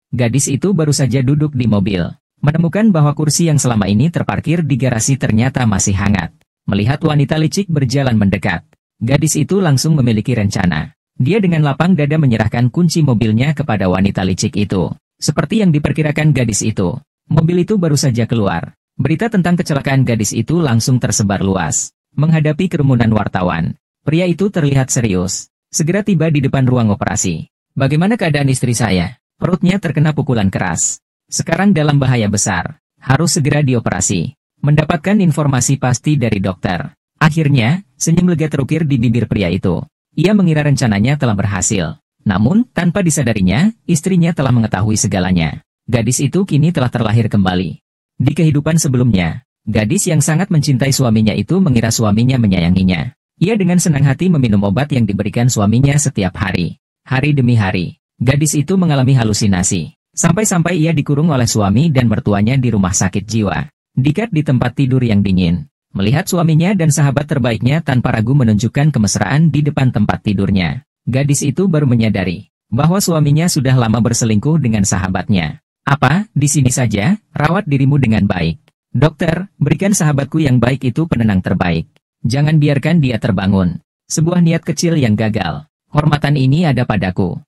Gadis itu baru saja duduk di mobil. Menemukan bahwa kursi yang selama ini terparkir di garasi ternyata masih hangat. Melihat wanita licik berjalan mendekat, gadis itu langsung memiliki rencana. Dia dengan lapang dada menyerahkan kunci mobilnya kepada wanita licik itu. Seperti yang diperkirakan gadis itu, mobil itu baru saja keluar. Berita tentang kecelakaan gadis itu langsung tersebar luas. Menghadapi kerumunan wartawan, pria itu terlihat serius. Segera tiba di depan ruang operasi. Bagaimana keadaan istri saya? Perutnya terkena pukulan keras. Sekarang dalam bahaya besar. Harus segera dioperasi. Mendapatkan informasi pasti dari dokter. Akhirnya, senyum lega terukir di bibir pria itu. Ia mengira rencananya telah berhasil. Namun, tanpa disadarinya, istrinya telah mengetahui segalanya. Gadis itu kini telah terlahir kembali. Di kehidupan sebelumnya, gadis yang sangat mencintai suaminya itu mengira suaminya menyayanginya. Ia dengan senang hati meminum obat yang diberikan suaminya setiap hari. Hari demi hari, gadis itu mengalami halusinasi. Sampai-sampai ia dikurung oleh suami dan mertuanya di rumah sakit jiwa. Diikat di tempat tidur yang dingin. Melihat suaminya dan sahabat terbaiknya tanpa ragu menunjukkan kemesraan di depan tempat tidurnya. Gadis itu baru menyadari bahwa suaminya sudah lama berselingkuh dengan sahabatnya. Apa, di sini saja, rawat dirimu dengan baik. Dokter, berikan sahabatku yang baik itu penenang terbaik. Jangan biarkan dia terbangun. Sebuah niat kecil yang gagal. Hormatan ini ada padaku.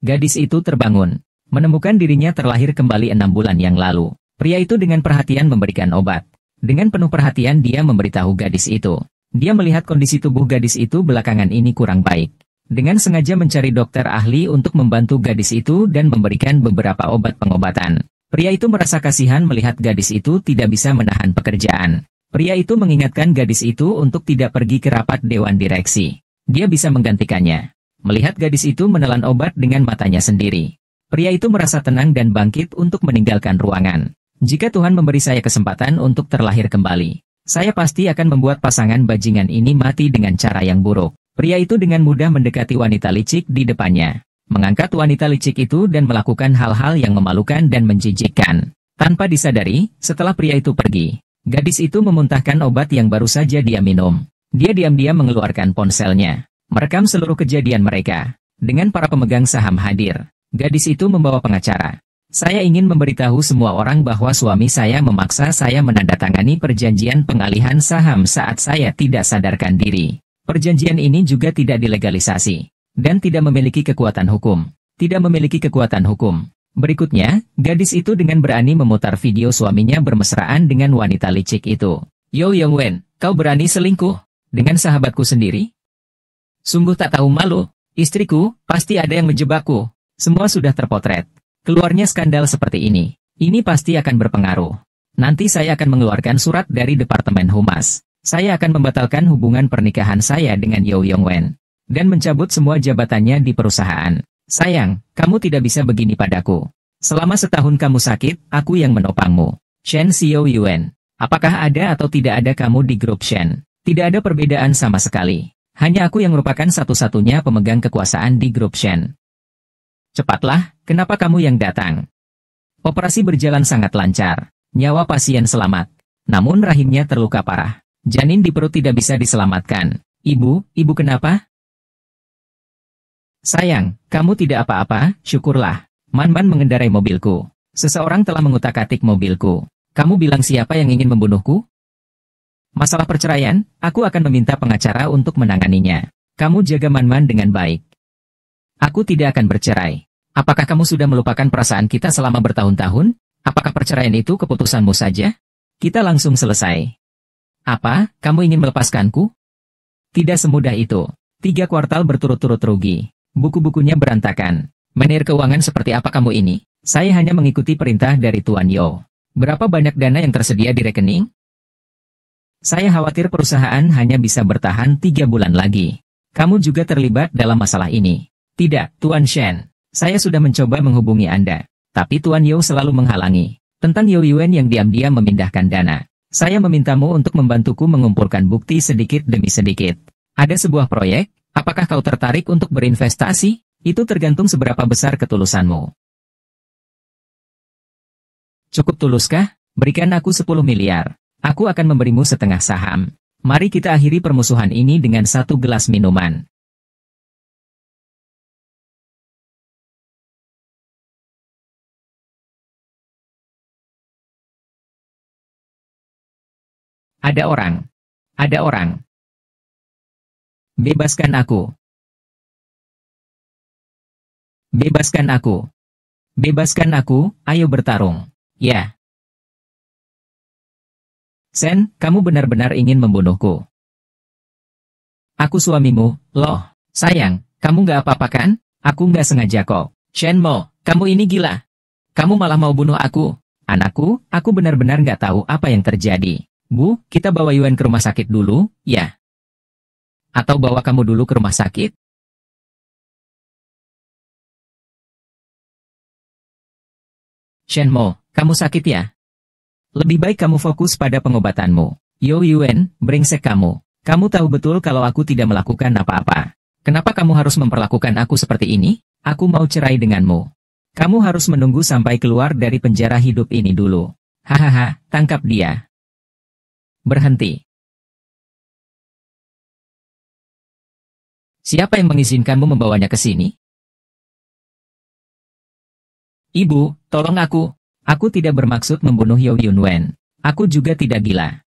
Gadis itu terbangun. Menemukan dirinya terlahir kembali 6 bulan yang lalu. Pria itu dengan perhatian memberikan obat. Dengan penuh perhatian dia memberitahu gadis itu. Dia melihat kondisi tubuh gadis itu belakangan ini kurang baik. Dengan sengaja mencari dokter ahli untuk membantu gadis itu dan memberikan beberapa obat pengobatan. Pria itu merasa kasihan melihat gadis itu tidak bisa menahan pekerjaan. Pria itu mengingatkan gadis itu untuk tidak pergi ke rapat dewan direksi. Dia bisa menggantikannya. Melihat gadis itu menelan obat dengan matanya sendiri. Pria itu merasa tenang dan bangkit untuk meninggalkan ruangan. Jika Tuhan memberi saya kesempatan untuk terlahir kembali, saya pasti akan membuat pasangan bajingan ini mati dengan cara yang buruk. Pria itu dengan mudah mendekati wanita licik di depannya. Mengangkat wanita licik itu dan melakukan hal-hal yang memalukan dan menjijikkan. Tanpa disadari, setelah pria itu pergi, gadis itu memuntahkan obat yang baru saja dia minum. Dia diam-diam mengeluarkan ponselnya, merekam seluruh kejadian mereka. Dengan para pemegang saham hadir, gadis itu membawa pengacara. Saya ingin memberitahu semua orang bahwa suami saya memaksa saya menandatangani perjanjian pengalihan saham saat saya tidak sadarkan diri. Perjanjian ini juga tidak dilegalisasi dan tidak memiliki kekuatan hukum. Tidak memiliki kekuatan hukum. Berikutnya, gadis itu dengan berani memutar video suaminya bermesraan dengan wanita licik itu. Yo Yongwen, kau berani selingkuh dengan sahabatku sendiri? Sungguh tak tahu malu. Istriku, pasti ada yang menjebakku. Semua sudah terpotret. Keluarnya skandal seperti ini. Ini pasti akan berpengaruh. Nanti saya akan mengeluarkan surat dari Departemen Humas. Saya akan membatalkan hubungan pernikahan saya dengan Yo Yongwen. Dan mencabut semua jabatannya di perusahaan. Sayang, kamu tidak bisa begini padaku. Selama setahun kamu sakit, aku yang menopangmu. Shen Xiao Yuan. Apakah ada atau tidak ada kamu di grup Shen? Tidak ada perbedaan sama sekali. Hanya aku yang merupakan satu-satunya pemegang kekuasaan di grup Shen. Cepatlah, kenapa kamu yang datang? Operasi berjalan sangat lancar. Nyawa pasien selamat. Namun rahimnya terluka parah. Janin di perut tidak bisa diselamatkan. Ibu kenapa? Sayang, kamu tidak apa-apa, syukurlah. Man-man mengendarai mobilku. Seseorang telah mengutak-atik mobilku. Kamu bilang siapa yang ingin membunuhku? Masalah perceraian, aku akan meminta pengacara untuk menanganinya. Kamu jaga Man-man dengan baik. Aku tidak akan bercerai. Apakah kamu sudah melupakan perasaan kita selama bertahun-tahun? Apakah perceraian itu keputusanmu saja? Kita langsung selesai. Apa, kamu ingin melepaskanku? Tidak semudah itu. 3 kuartal berturut-turut rugi. Buku-bukunya berantakan. Manajer keuangan seperti apa kamu ini? Saya hanya mengikuti perintah dari Tuan Yo. Berapa banyak dana yang tersedia di rekening? Saya khawatir perusahaan hanya bisa bertahan 3 bulan lagi. Kamu juga terlibat dalam masalah ini. Tidak, Tuan Shen. Saya sudah mencoba menghubungi Anda. Tapi Tuan Yo selalu menghalangi. Tentang Yo Yuan yang diam-diam memindahkan dana. Saya memintamu untuk membantuku mengumpulkan bukti sedikit demi sedikit. Ada sebuah proyek, apakah kau tertarik untuk berinvestasi? Itu tergantung seberapa besar ketulusanmu. Cukup tuluskah? Berikan aku 10 miliar. Aku akan memberimu setengah saham. Mari kita akhiri permusuhan ini dengan 1 gelas minuman. Ada orang. Ada orang. Bebaskan aku. Bebaskan aku. Bebaskan aku, ayo bertarung. Ya. Sen, kamu benar-benar ingin membunuhku. Aku suamimu, loh. Sayang, kamu nggak apa-apa kan? Aku nggak sengaja kok. Shenmo, kamu ini gila. Kamu malah mau bunuh aku. Anakku, aku benar-benar nggak tahu apa yang terjadi. Bu, kita bawa Yuan ke rumah sakit dulu, ya? Atau bawa kamu dulu ke rumah sakit? Shenmo, kamu sakit ya? Lebih baik kamu fokus pada pengobatanmu. Yo Yuan, brengsek kamu. Kamu tahu betul kalau aku tidak melakukan apa-apa. Kenapa kamu harus memperlakukan aku seperti ini? Aku mau cerai denganmu. Kamu harus menunggu sampai keluar dari penjara hidup ini dulu. Hahaha, tangkap dia. Berhenti. Siapa yang mengizinkanmu membawanya ke sini? Ibu, tolong aku. Aku tidak bermaksud membunuh Yo Yunwen. Aku juga tidak gila.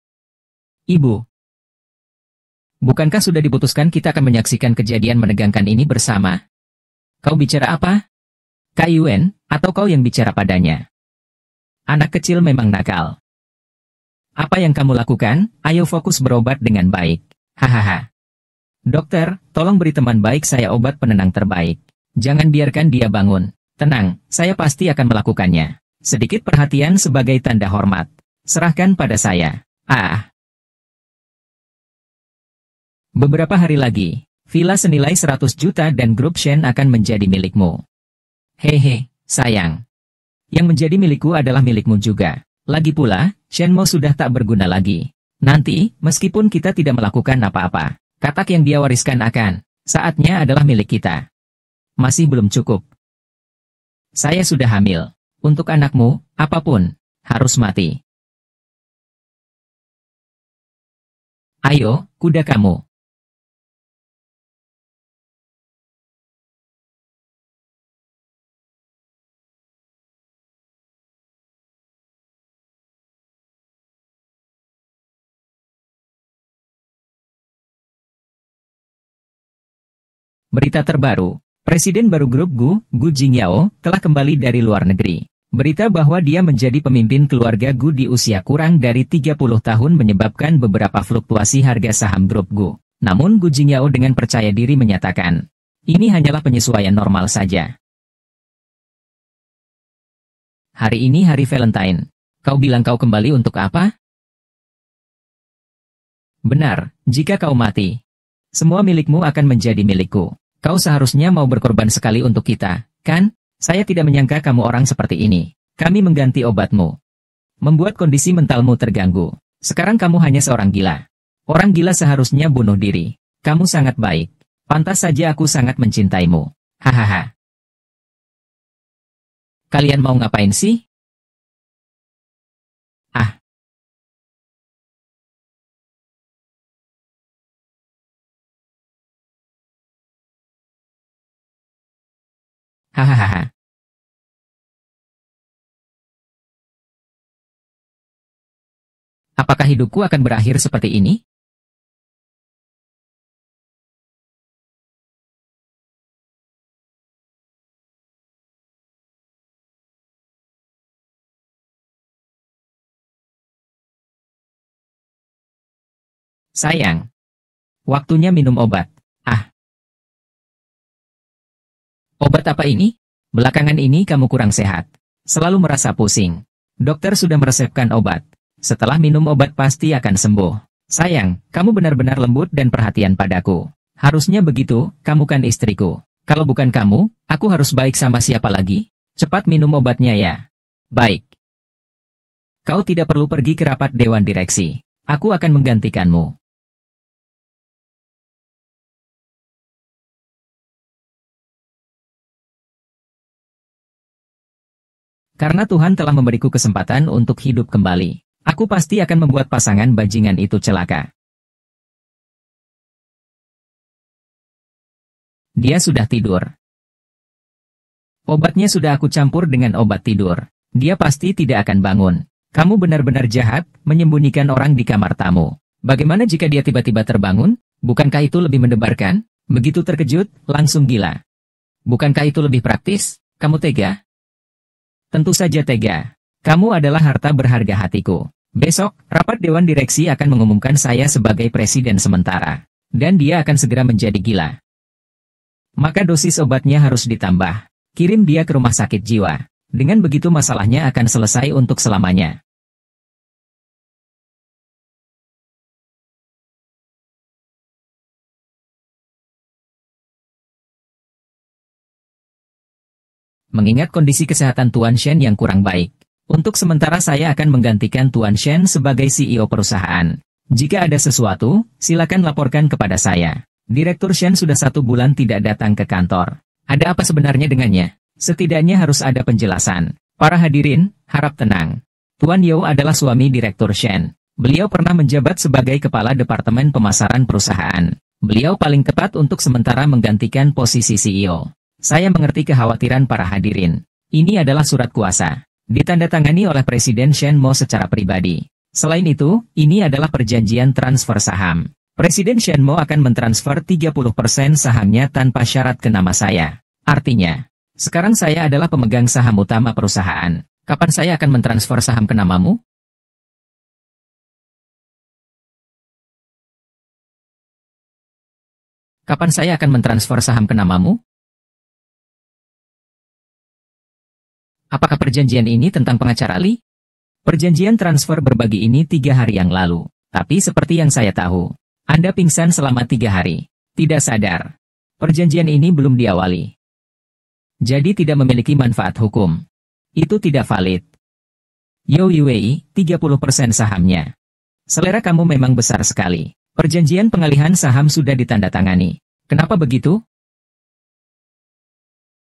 Ibu. Bukankah sudah diputuskan kita akan menyaksikan kejadian menegangkan ini bersama? Kau bicara apa? Kak Yuen, atau kau yang bicara padanya? Anak kecil memang nakal. Apa yang kamu lakukan? Ayo fokus berobat dengan baik. Hahaha. Dokter, tolong beri teman baik saya obat penenang terbaik. Jangan biarkan dia bangun. Tenang, saya pasti akan melakukannya. Sedikit perhatian sebagai tanda hormat. Serahkan pada saya. Ah. Beberapa hari lagi, villa senilai 100 juta dan grup Shen akan menjadi milikmu. Hehe, sayang. Yang menjadi milikku adalah milikmu juga. Lagi pula, Shenmo sudah tak berguna lagi. Nanti, meskipun kita tidak melakukan apa-apa, katak yang dia wariskan akan, saatnya adalah milik kita. Masih belum cukup. Saya sudah hamil. Untuk anakmu, apapun, harus mati. Ayo, kuda kamu. Berita terbaru, Presiden baru grup Gu Jingyao, telah kembali dari luar negeri. Berita bahwa dia menjadi pemimpin keluarga Gu di usia kurang dari 30 tahun menyebabkan beberapa fluktuasi harga saham grup Gu. Namun Gu Jingyao dengan percaya diri menyatakan, ini hanyalah penyesuaian normal saja. Hari ini hari Valentine. Kau bilang kau kembali untuk apa? Benar, jika kau mati, semua milikmu akan menjadi milikku. Kau seharusnya mau berkorban sekali untuk kita, kan? Saya tidak menyangka kamu orang seperti ini. Kami mengganti obatmu. Membuat kondisi mentalmu terganggu. Sekarang kamu hanya seorang gila. Orang gila seharusnya bunuh diri. Kamu sangat baik. Pantas saja aku sangat mencintaimu. Hahaha. Kalian mau ngapain sih? Ah. Hahaha. Apakah hidupku akan berakhir seperti ini? Sayang. Waktunya minum obat. Ah. Obat apa ini? Belakangan ini kamu kurang sehat. Selalu merasa pusing. Dokter sudah meresepkan obat. Setelah minum obat pasti akan sembuh. Sayang, kamu benar-benar lembut dan perhatian padaku. Harusnya begitu, kamu kan istriku. Kalau bukan kamu, aku harus baik sama siapa lagi? Cepat minum obatnya ya. Baik. Kau tidak perlu pergi ke rapat dewan direksi. Aku akan menggantikanmu. Karena Tuhan telah memberiku kesempatan untuk hidup kembali. Aku pasti akan membuat pasangan bajingan itu celaka. Dia sudah tidur. Obatnya sudah aku campur dengan obat tidur. Dia pasti tidak akan bangun. Kamu benar-benar jahat, menyembunyikan orang di kamar tamu. Bagaimana jika dia tiba-tiba terbangun? Bukankah itu lebih mendebarkan? Begitu terkejut, langsung gila. Bukankah itu lebih praktis? Kamu tega? Tentu saja tega. Kamu adalah harta berharga hatiku. Besok, rapat Dewan Direksi akan mengumumkan saya sebagai presiden sementara. Dan dia akan segera menjadi gila. Maka dosis obatnya harus ditambah. Kirim dia ke rumah sakit jiwa. Dengan begitu masalahnya akan selesai untuk selamanya. Mengingat kondisi kesehatan Tuan Shen yang kurang baik, untuk sementara saya akan menggantikan Tuan Shen sebagai CEO perusahaan. Jika ada sesuatu, silakan laporkan kepada saya. Direktur Shen sudah 1 bulan tidak datang ke kantor. Ada apa sebenarnya dengannya? Setidaknya harus ada penjelasan. Para hadirin, harap tenang. Tuan Yao adalah suami Direktur Shen. Beliau pernah menjabat sebagai Kepala Departemen Pemasaran Perusahaan. Beliau paling tepat untuk sementara menggantikan posisi CEO. Saya mengerti kekhawatiran para hadirin. Ini adalah surat kuasa. Ditandatangani oleh Presiden Shen Mo secara pribadi. Selain itu, ini adalah perjanjian transfer saham. Presiden Shen Mo akan mentransfer 30% sahamnya tanpa syarat ke nama saya. Artinya, sekarang saya adalah pemegang saham utama perusahaan. Kapan saya akan mentransfer saham ke namamu? Kapan saya akan mentransfer saham ke namamu? Apakah perjanjian ini tentang pengacara Li? Perjanjian transfer berbagi ini 3 hari yang lalu. Tapi seperti yang saya tahu, Anda pingsan selama 3 hari. Tidak sadar. Perjanjian ini belum diawali. Jadi tidak memiliki manfaat hukum. Itu tidak valid. Yao Yuwei, 30% sahamnya. Selera kamu memang besar sekali. Perjanjian pengalihan saham sudah ditandatangani. Kenapa begitu?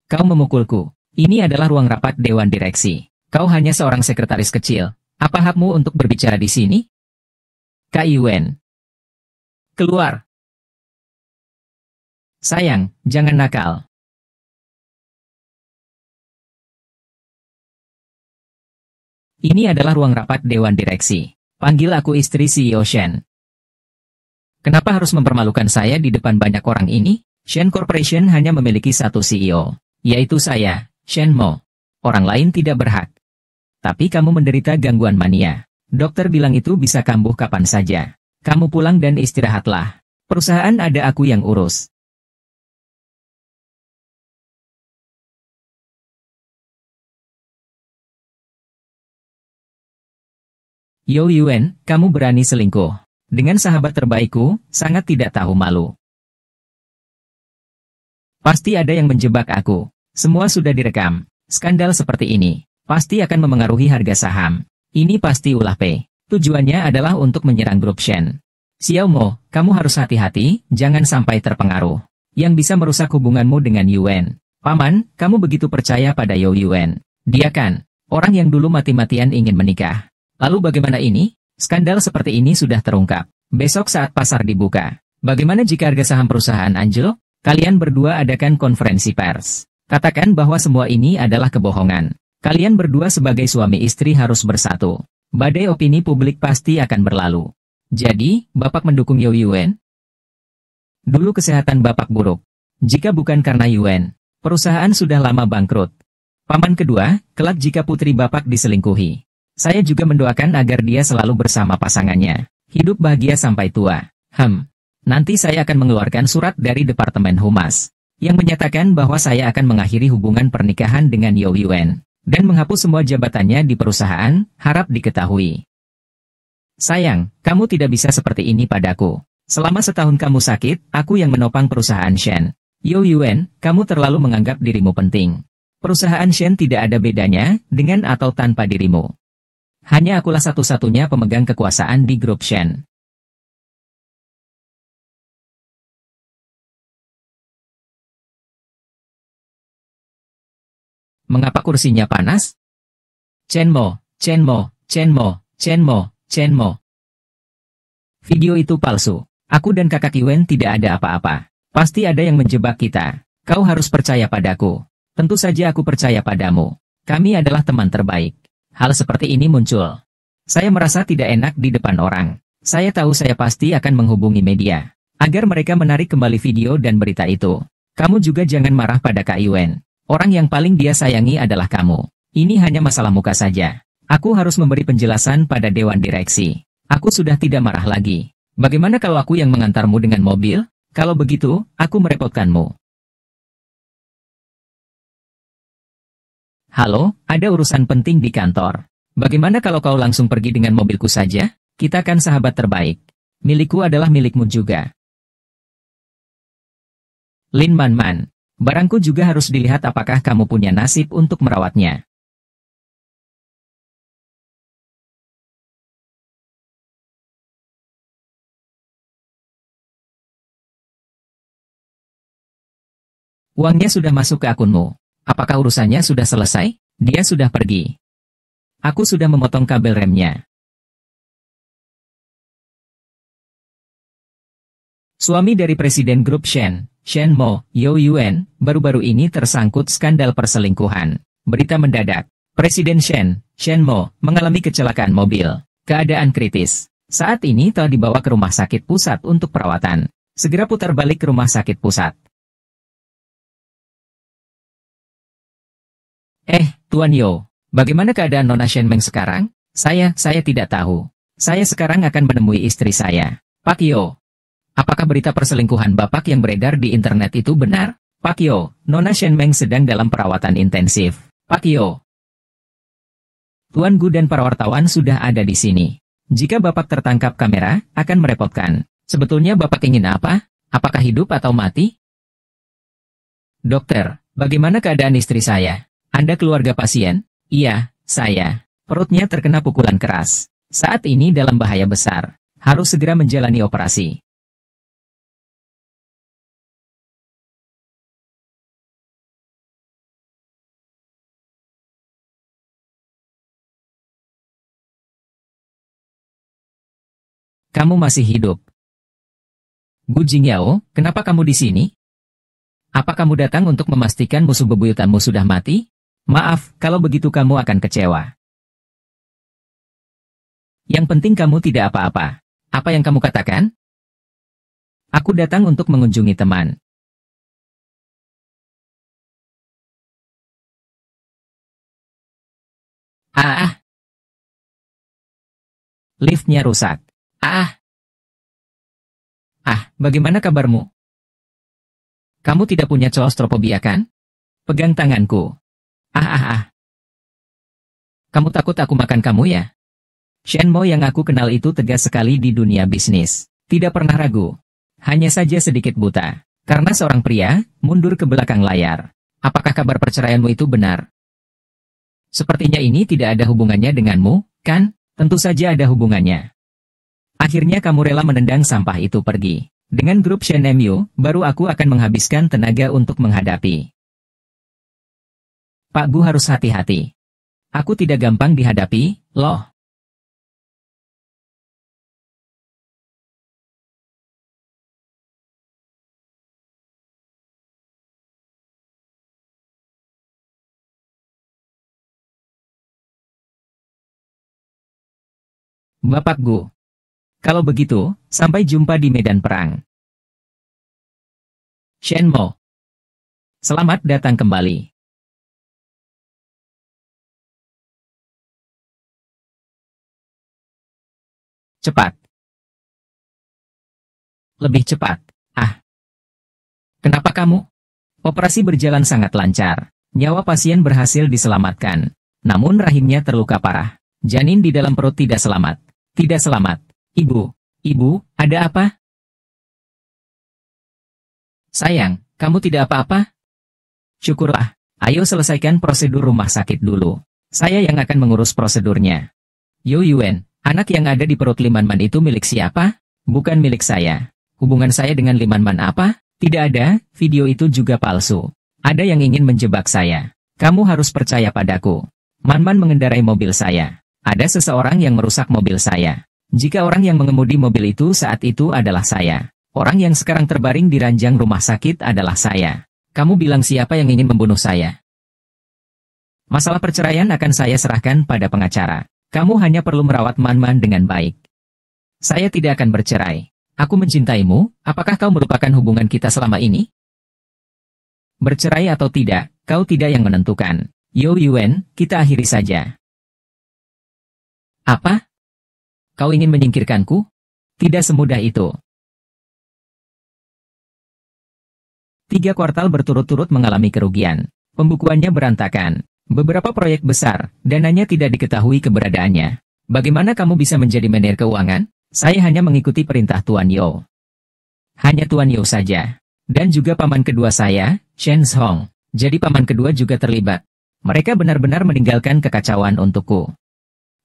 Kau memukulku. Ini adalah ruang rapat Dewan Direksi. Kau hanya seorang sekretaris kecil. Apa hakmu untuk berbicara di sini? Kak Yuwen. Keluar. Sayang, jangan nakal. Ini adalah ruang rapat Dewan Direksi. Panggil aku istri CEO Shen. Kenapa harus mempermalukan saya di depan banyak orang ini? Shen Corporation hanya memiliki 1 CEO, yaitu saya, Shen Mo. Orang lain tidak berhak. Tapi kamu menderita gangguan mania. Dokter bilang itu bisa kambuh kapan saja. Kamu pulang dan istirahatlah. Perusahaan ada aku yang urus. Yao Yuwen, kamu berani selingkuh. Dengan sahabat terbaikku, sangat tidak tahu malu. Pasti ada yang menjebak aku. Semua sudah direkam. Skandal seperti ini pasti akan memengaruhi harga saham. Ini pasti ulah P. Tujuannya adalah untuk menyerang grup Shen. Xiao Mo, kamu harus hati-hati, jangan sampai terpengaruh. Yang bisa merusak hubunganmu dengan Yuwen. Paman, kamu begitu percaya pada Yao Yuwen. Dia kan orang yang dulu mati-matian ingin menikah. Lalu bagaimana ini? Skandal seperti ini sudah terungkap. Besok saat pasar dibuka, bagaimana jika harga saham perusahaan anjlok? Kalian berdua adakan konferensi pers. Katakan bahwa semua ini adalah kebohongan. Kalian berdua sebagai suami istri harus bersatu. Badai opini publik pasti akan berlalu. Jadi, Bapak mendukung Yao Yuwen? Dulu kesehatan Bapak buruk. Jika bukan karena Yuwen, perusahaan sudah lama bangkrut. Paman kedua, kelak jika putri Bapak diselingkuhi. Saya juga mendoakan agar dia selalu bersama pasangannya. Hidup bahagia sampai tua. Nanti saya akan mengeluarkan surat dari Departemen Humas yang menyatakan bahwa saya akan mengakhiri hubungan pernikahan dengan Yao Yuwen dan menghapus semua jabatannya di perusahaan, harap diketahui. Sayang, kamu tidak bisa seperti ini padaku. Selama setahun kamu sakit, aku yang menopang perusahaan Shen. Yao Yuwen, kamu terlalu menganggap dirimu penting. Perusahaan Shen tidak ada bedanya dengan atau tanpa dirimu. Hanya akulah satu-satunya pemegang kekuasaan di grup Shen. Mengapa kursinya panas? Chenmo, Chenmo, Chenmo, Chenmo, Chenmo. Video itu palsu. Aku dan kakak Yuwen tidak ada apa-apa. Pasti ada yang menjebak kita. Kau harus percaya padaku. Tentu saja aku percaya padamu. Kami adalah teman terbaik. Hal seperti ini muncul Saya merasa tidak enak di depan orang. Saya tahu saya pasti akan menghubungi media, agar mereka menarik kembali video dan berita itu. Kamu juga jangan marah pada Kak Yuen. Orang yang paling dia sayangi adalah kamu. Ini hanya masalah muka saja. Aku harus memberi penjelasan pada Dewan Direksi. Aku sudah tidak marah lagi. Bagaimana kalau aku yang mengantarmu dengan mobil? Kalau begitu, aku merepotkanmu. Halo, ada urusan penting di kantor. Bagaimana kalau kau langsung pergi dengan mobilku saja? Kita kan sahabat terbaik. Milikku adalah milikmu juga. Lin Man, barangku juga harus dilihat apakah kamu punya nasib untuk merawatnya. Uangnya sudah masuk ke akunmu. Apakah urusannya sudah selesai? Dia sudah pergi. Aku sudah memotong kabel remnya. Suami dari Presiden Grup Shen Mo, Yo Yuen, baru-baru ini tersangkut skandal perselingkuhan. Berita mendadak. Presiden Shen Mo, mengalami kecelakaan mobil. Keadaan kritis. Saat ini telah dibawa ke rumah sakit pusat untuk perawatan. Segera putar balik ke rumah sakit pusat. Tuan Yo, bagaimana keadaan Nona Shen Meng sekarang? Saya tidak tahu. Saya sekarang akan menemui istri saya. Pak Yo. Apakah berita perselingkuhan Bapak yang beredar di internet itu benar? Pak Yo, Nona Shen Meng sedang dalam perawatan intensif. Pak Yo. Tuan Gu dan para wartawan sudah ada di sini. Jika Bapak tertangkap kamera, akan merepotkan. Sebetulnya Bapak ingin apa? Apakah hidup atau mati? Dokter, bagaimana keadaan istri saya? Anda keluarga pasien? Iya, saya. Perutnya terkena pukulan keras. Saat ini dalam bahaya besar. Harus segera menjalani operasi. Kamu masih hidup. Gu Jingyao, kenapa kamu di sini? Apa kamu datang untuk memastikan musuh bebuyutanmu sudah mati? Maaf, kalau begitu kamu akan kecewa. Yang penting kamu tidak apa-apa. Apa yang kamu katakan? Aku datang untuk mengunjungi teman. Liftnya rusak. Bagaimana kabarmu? Kamu tidak punya claustrofobia kan? Pegang tanganku. Kamu takut aku makan kamu ya? Shen Mo yang aku kenal itu tegas sekali di dunia bisnis. Tidak pernah ragu. Hanya saja sedikit buta. Karena seorang pria, mundur ke belakang layar. Apakah kabar perceraianmu itu benar? Sepertinya ini tidak ada hubungannya denganmu, kan? Tentu saja ada hubungannya. Akhirnya kamu rela menendang sampah itu pergi. Dengan grup Shen Mu, baru aku akan menghabiskan tenaga untuk menghadapi. Pak Gu harus hati-hati. Aku tidak gampang dihadapi, loh. Bapak Gu. Kalau begitu, sampai jumpa di medan perang. Shen Mo. Selamat datang kembali. Cepat. Lebih cepat. Kenapa kamu? Operasi berjalan sangat lancar. Nyawa pasien berhasil diselamatkan. Namun rahimnya terluka parah. Janin di dalam perut tidak selamat. Tidak selamat. Ibu, ada apa? Sayang, kamu tidak apa-apa? Syukurlah. Ayo selesaikan prosedur rumah sakit dulu. Saya yang akan mengurus prosedurnya. Yo Yuen, anak yang ada di perut Limanman itu milik siapa? Bukan milik saya. Hubungan saya dengan Limanman apa? Tidak ada, video itu juga palsu. Ada yang ingin menjebak saya. Kamu harus percaya padaku. Manman mengendarai mobil saya. Ada seseorang yang merusak mobil saya. Jika orang yang mengemudi mobil itu saat itu adalah saya. Orang yang sekarang terbaring di ranjang rumah sakit adalah saya. Kamu bilang siapa yang ingin membunuh saya? Masalah perceraian akan saya serahkan pada pengacara. Kamu hanya perlu merawat Man-Man dengan baik. Saya tidak akan bercerai. Aku mencintaimu, apakah kau melupakan hubungan kita selama ini? Bercerai atau tidak, kau tidak yang menentukan. Yo Yuan, kita akhiri saja. Apa? Kau ingin menyingkirkanku? Tidak semudah itu. 3 kuartal berturut-turut mengalami kerugian. Pembukuannya berantakan. Beberapa proyek besar, dananya tidak diketahui keberadaannya. Bagaimana kamu bisa menjadi manajer keuangan? Saya hanya mengikuti perintah Tuan Yo. Hanya Tuan Yo saja. Dan juga paman kedua saya, Chen Hong. Jadi paman kedua juga terlibat. Mereka benar-benar meninggalkan kekacauan untukku.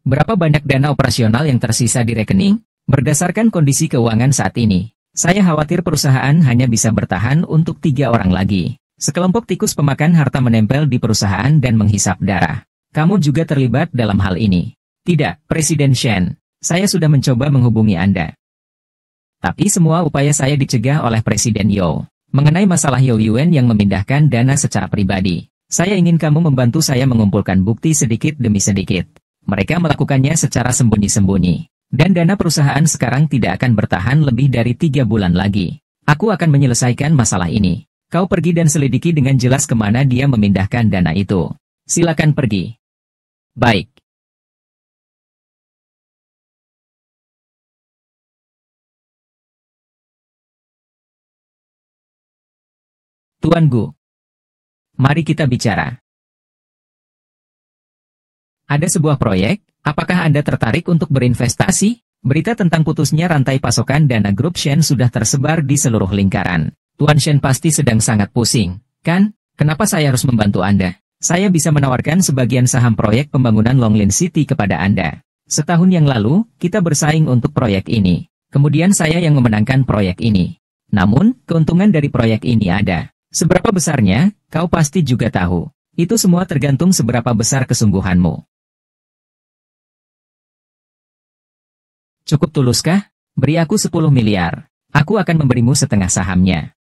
Berapa banyak dana operasional yang tersisa di rekening? Berdasarkan kondisi keuangan saat ini, saya khawatir perusahaan hanya bisa bertahan untuk 3 orang lagi. Sekelompok tikus pemakan harta menempel di perusahaan dan menghisap darah. Kamu juga terlibat dalam hal ini. Tidak, Presiden Shen. Saya sudah mencoba menghubungi Anda. Tapi semua upaya saya dicegah oleh Presiden Yo. Mengenai masalah Yo Yuan yang memindahkan dana secara pribadi, saya ingin kamu membantu saya mengumpulkan bukti sedikit demi sedikit. Mereka melakukannya secara sembunyi-sembunyi. Dan dana perusahaan sekarang tidak akan bertahan lebih dari 3 bulan lagi. Aku akan menyelesaikan masalah ini. Kau pergi dan selidiki dengan jelas kemana dia memindahkan dana itu. Silakan pergi. Baik. Tuan Gu. Mari kita bicara. Ada sebuah proyek, apakah Anda tertarik untuk berinvestasi? Berita tentang putusnya rantai pasokan dana grup Shen sudah tersebar di seluruh lingkaran. Tuan Shen pasti sedang sangat pusing, kan? Kenapa saya harus membantu Anda? Saya bisa menawarkan sebagian saham proyek pembangunan Longlin City kepada Anda. Setahun yang lalu, kita bersaing untuk proyek ini. Kemudian saya yang memenangkan proyek ini. Namun, keuntungan dari proyek ini ada. Seberapa besarnya, kau pasti juga tahu. Itu semua tergantung seberapa besar kesungguhanmu. Cukup tuluskah? Beri aku 10 miliar. Aku akan memberimu setengah sahamnya.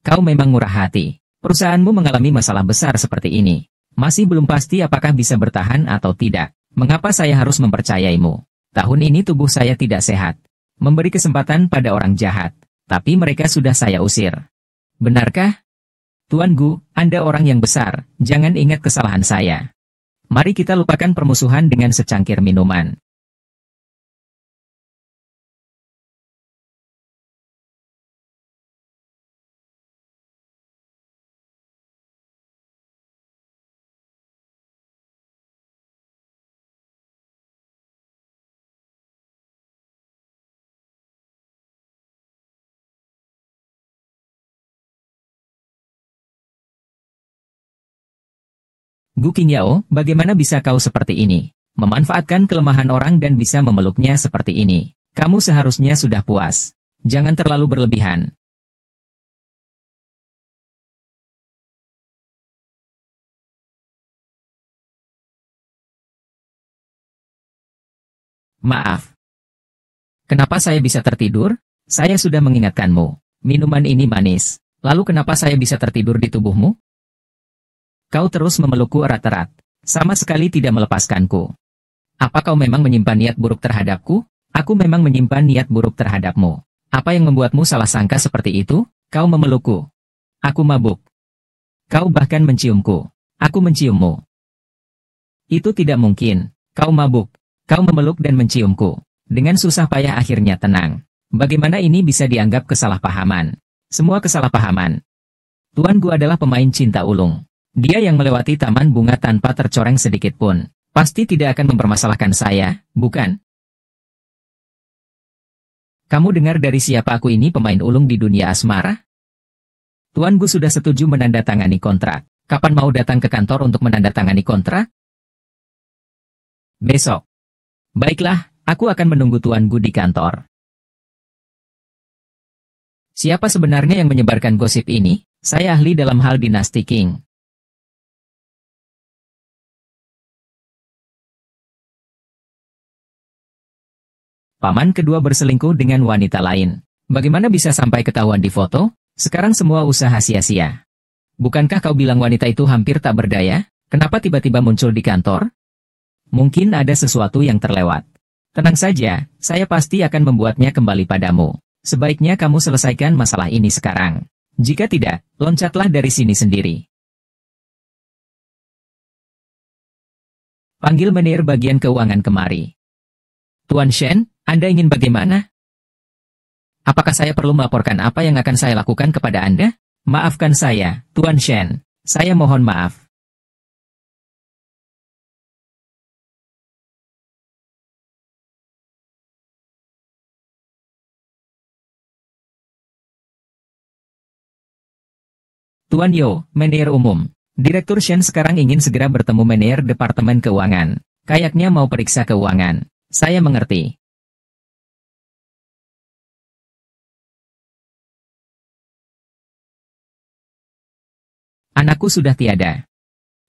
Kau memang murah hati. Perusahaanmu mengalami masalah besar seperti ini. Masih belum pasti apakah bisa bertahan atau tidak. Mengapa saya harus mempercayaimu? Tahun ini tubuh saya tidak sehat. Memberi kesempatan pada orang jahat. Tapi mereka sudah saya usir. Benarkah? Tuan Gu, Anda orang yang besar. Jangan ingat kesalahan saya. Mari kita lupakan permusuhan dengan secangkir minuman. Gu Qingyao, bagaimana bisa kau seperti ini? Memanfaatkan kelemahan orang dan bisa memeluknya seperti ini. Kamu seharusnya sudah puas. Jangan terlalu berlebihan. Maaf. Kenapa saya bisa tertidur? Saya sudah mengingatkanmu. Minuman ini manis. Lalu kenapa saya bisa tertidur di tubuhmu? Kau terus memelukku erat-erat. Sama sekali tidak melepaskanku. Apa kau memang menyimpan niat buruk terhadapku? Aku memang menyimpan niat buruk terhadapmu. Apa yang membuatmu salah sangka seperti itu? Kau memelukku. Aku mabuk. Kau bahkan menciumku. Aku menciummu. Itu tidak mungkin. Kau mabuk. Kau memeluk dan menciumku. Dengan susah payah akhirnya tenang. Bagaimana ini bisa dianggap kesalahpahaman? Semua kesalahpahaman. Tuan Gu adalah pemain cinta ulung. Dia yang melewati taman bunga tanpa tercoreng sedikit pun. Pasti tidak akan mempermasalahkan saya, bukan? Kamu dengar dari siapa aku ini pemain ulung di dunia asmara? Tuan Gu sudah setuju menandatangani kontrak. Kapan mau datang ke kantor untuk menandatangani kontrak? Besok. Baiklah, aku akan menunggu Tuan Gu di kantor. Siapa sebenarnya yang menyebarkan gosip ini? Saya ahli dalam hal dinasti Qing. Paman kedua berselingkuh dengan wanita lain. Bagaimana bisa sampai ketahuan di foto? Sekarang semua usaha sia-sia. Bukankah kau bilang wanita itu hampir tak berdaya? Kenapa tiba-tiba muncul di kantor? Mungkin ada sesuatu yang terlewat. Tenang saja, saya pasti akan membuatnya kembali padamu. Sebaiknya kamu selesaikan masalah ini sekarang. Jika tidak, loncatlah dari sini sendiri. Panggil manajer bagian keuangan kemari. Tuan Shen, Anda ingin bagaimana? Apakah saya perlu melaporkan apa yang akan saya lakukan kepada Anda? Maafkan saya, Tuan Shen. Saya mohon maaf. Tuan Yo, manajer umum. Direktur Shen sekarang ingin segera bertemu manajer Departemen Keuangan. Kayaknya mau periksa keuangan. Saya mengerti. Anakku sudah tiada.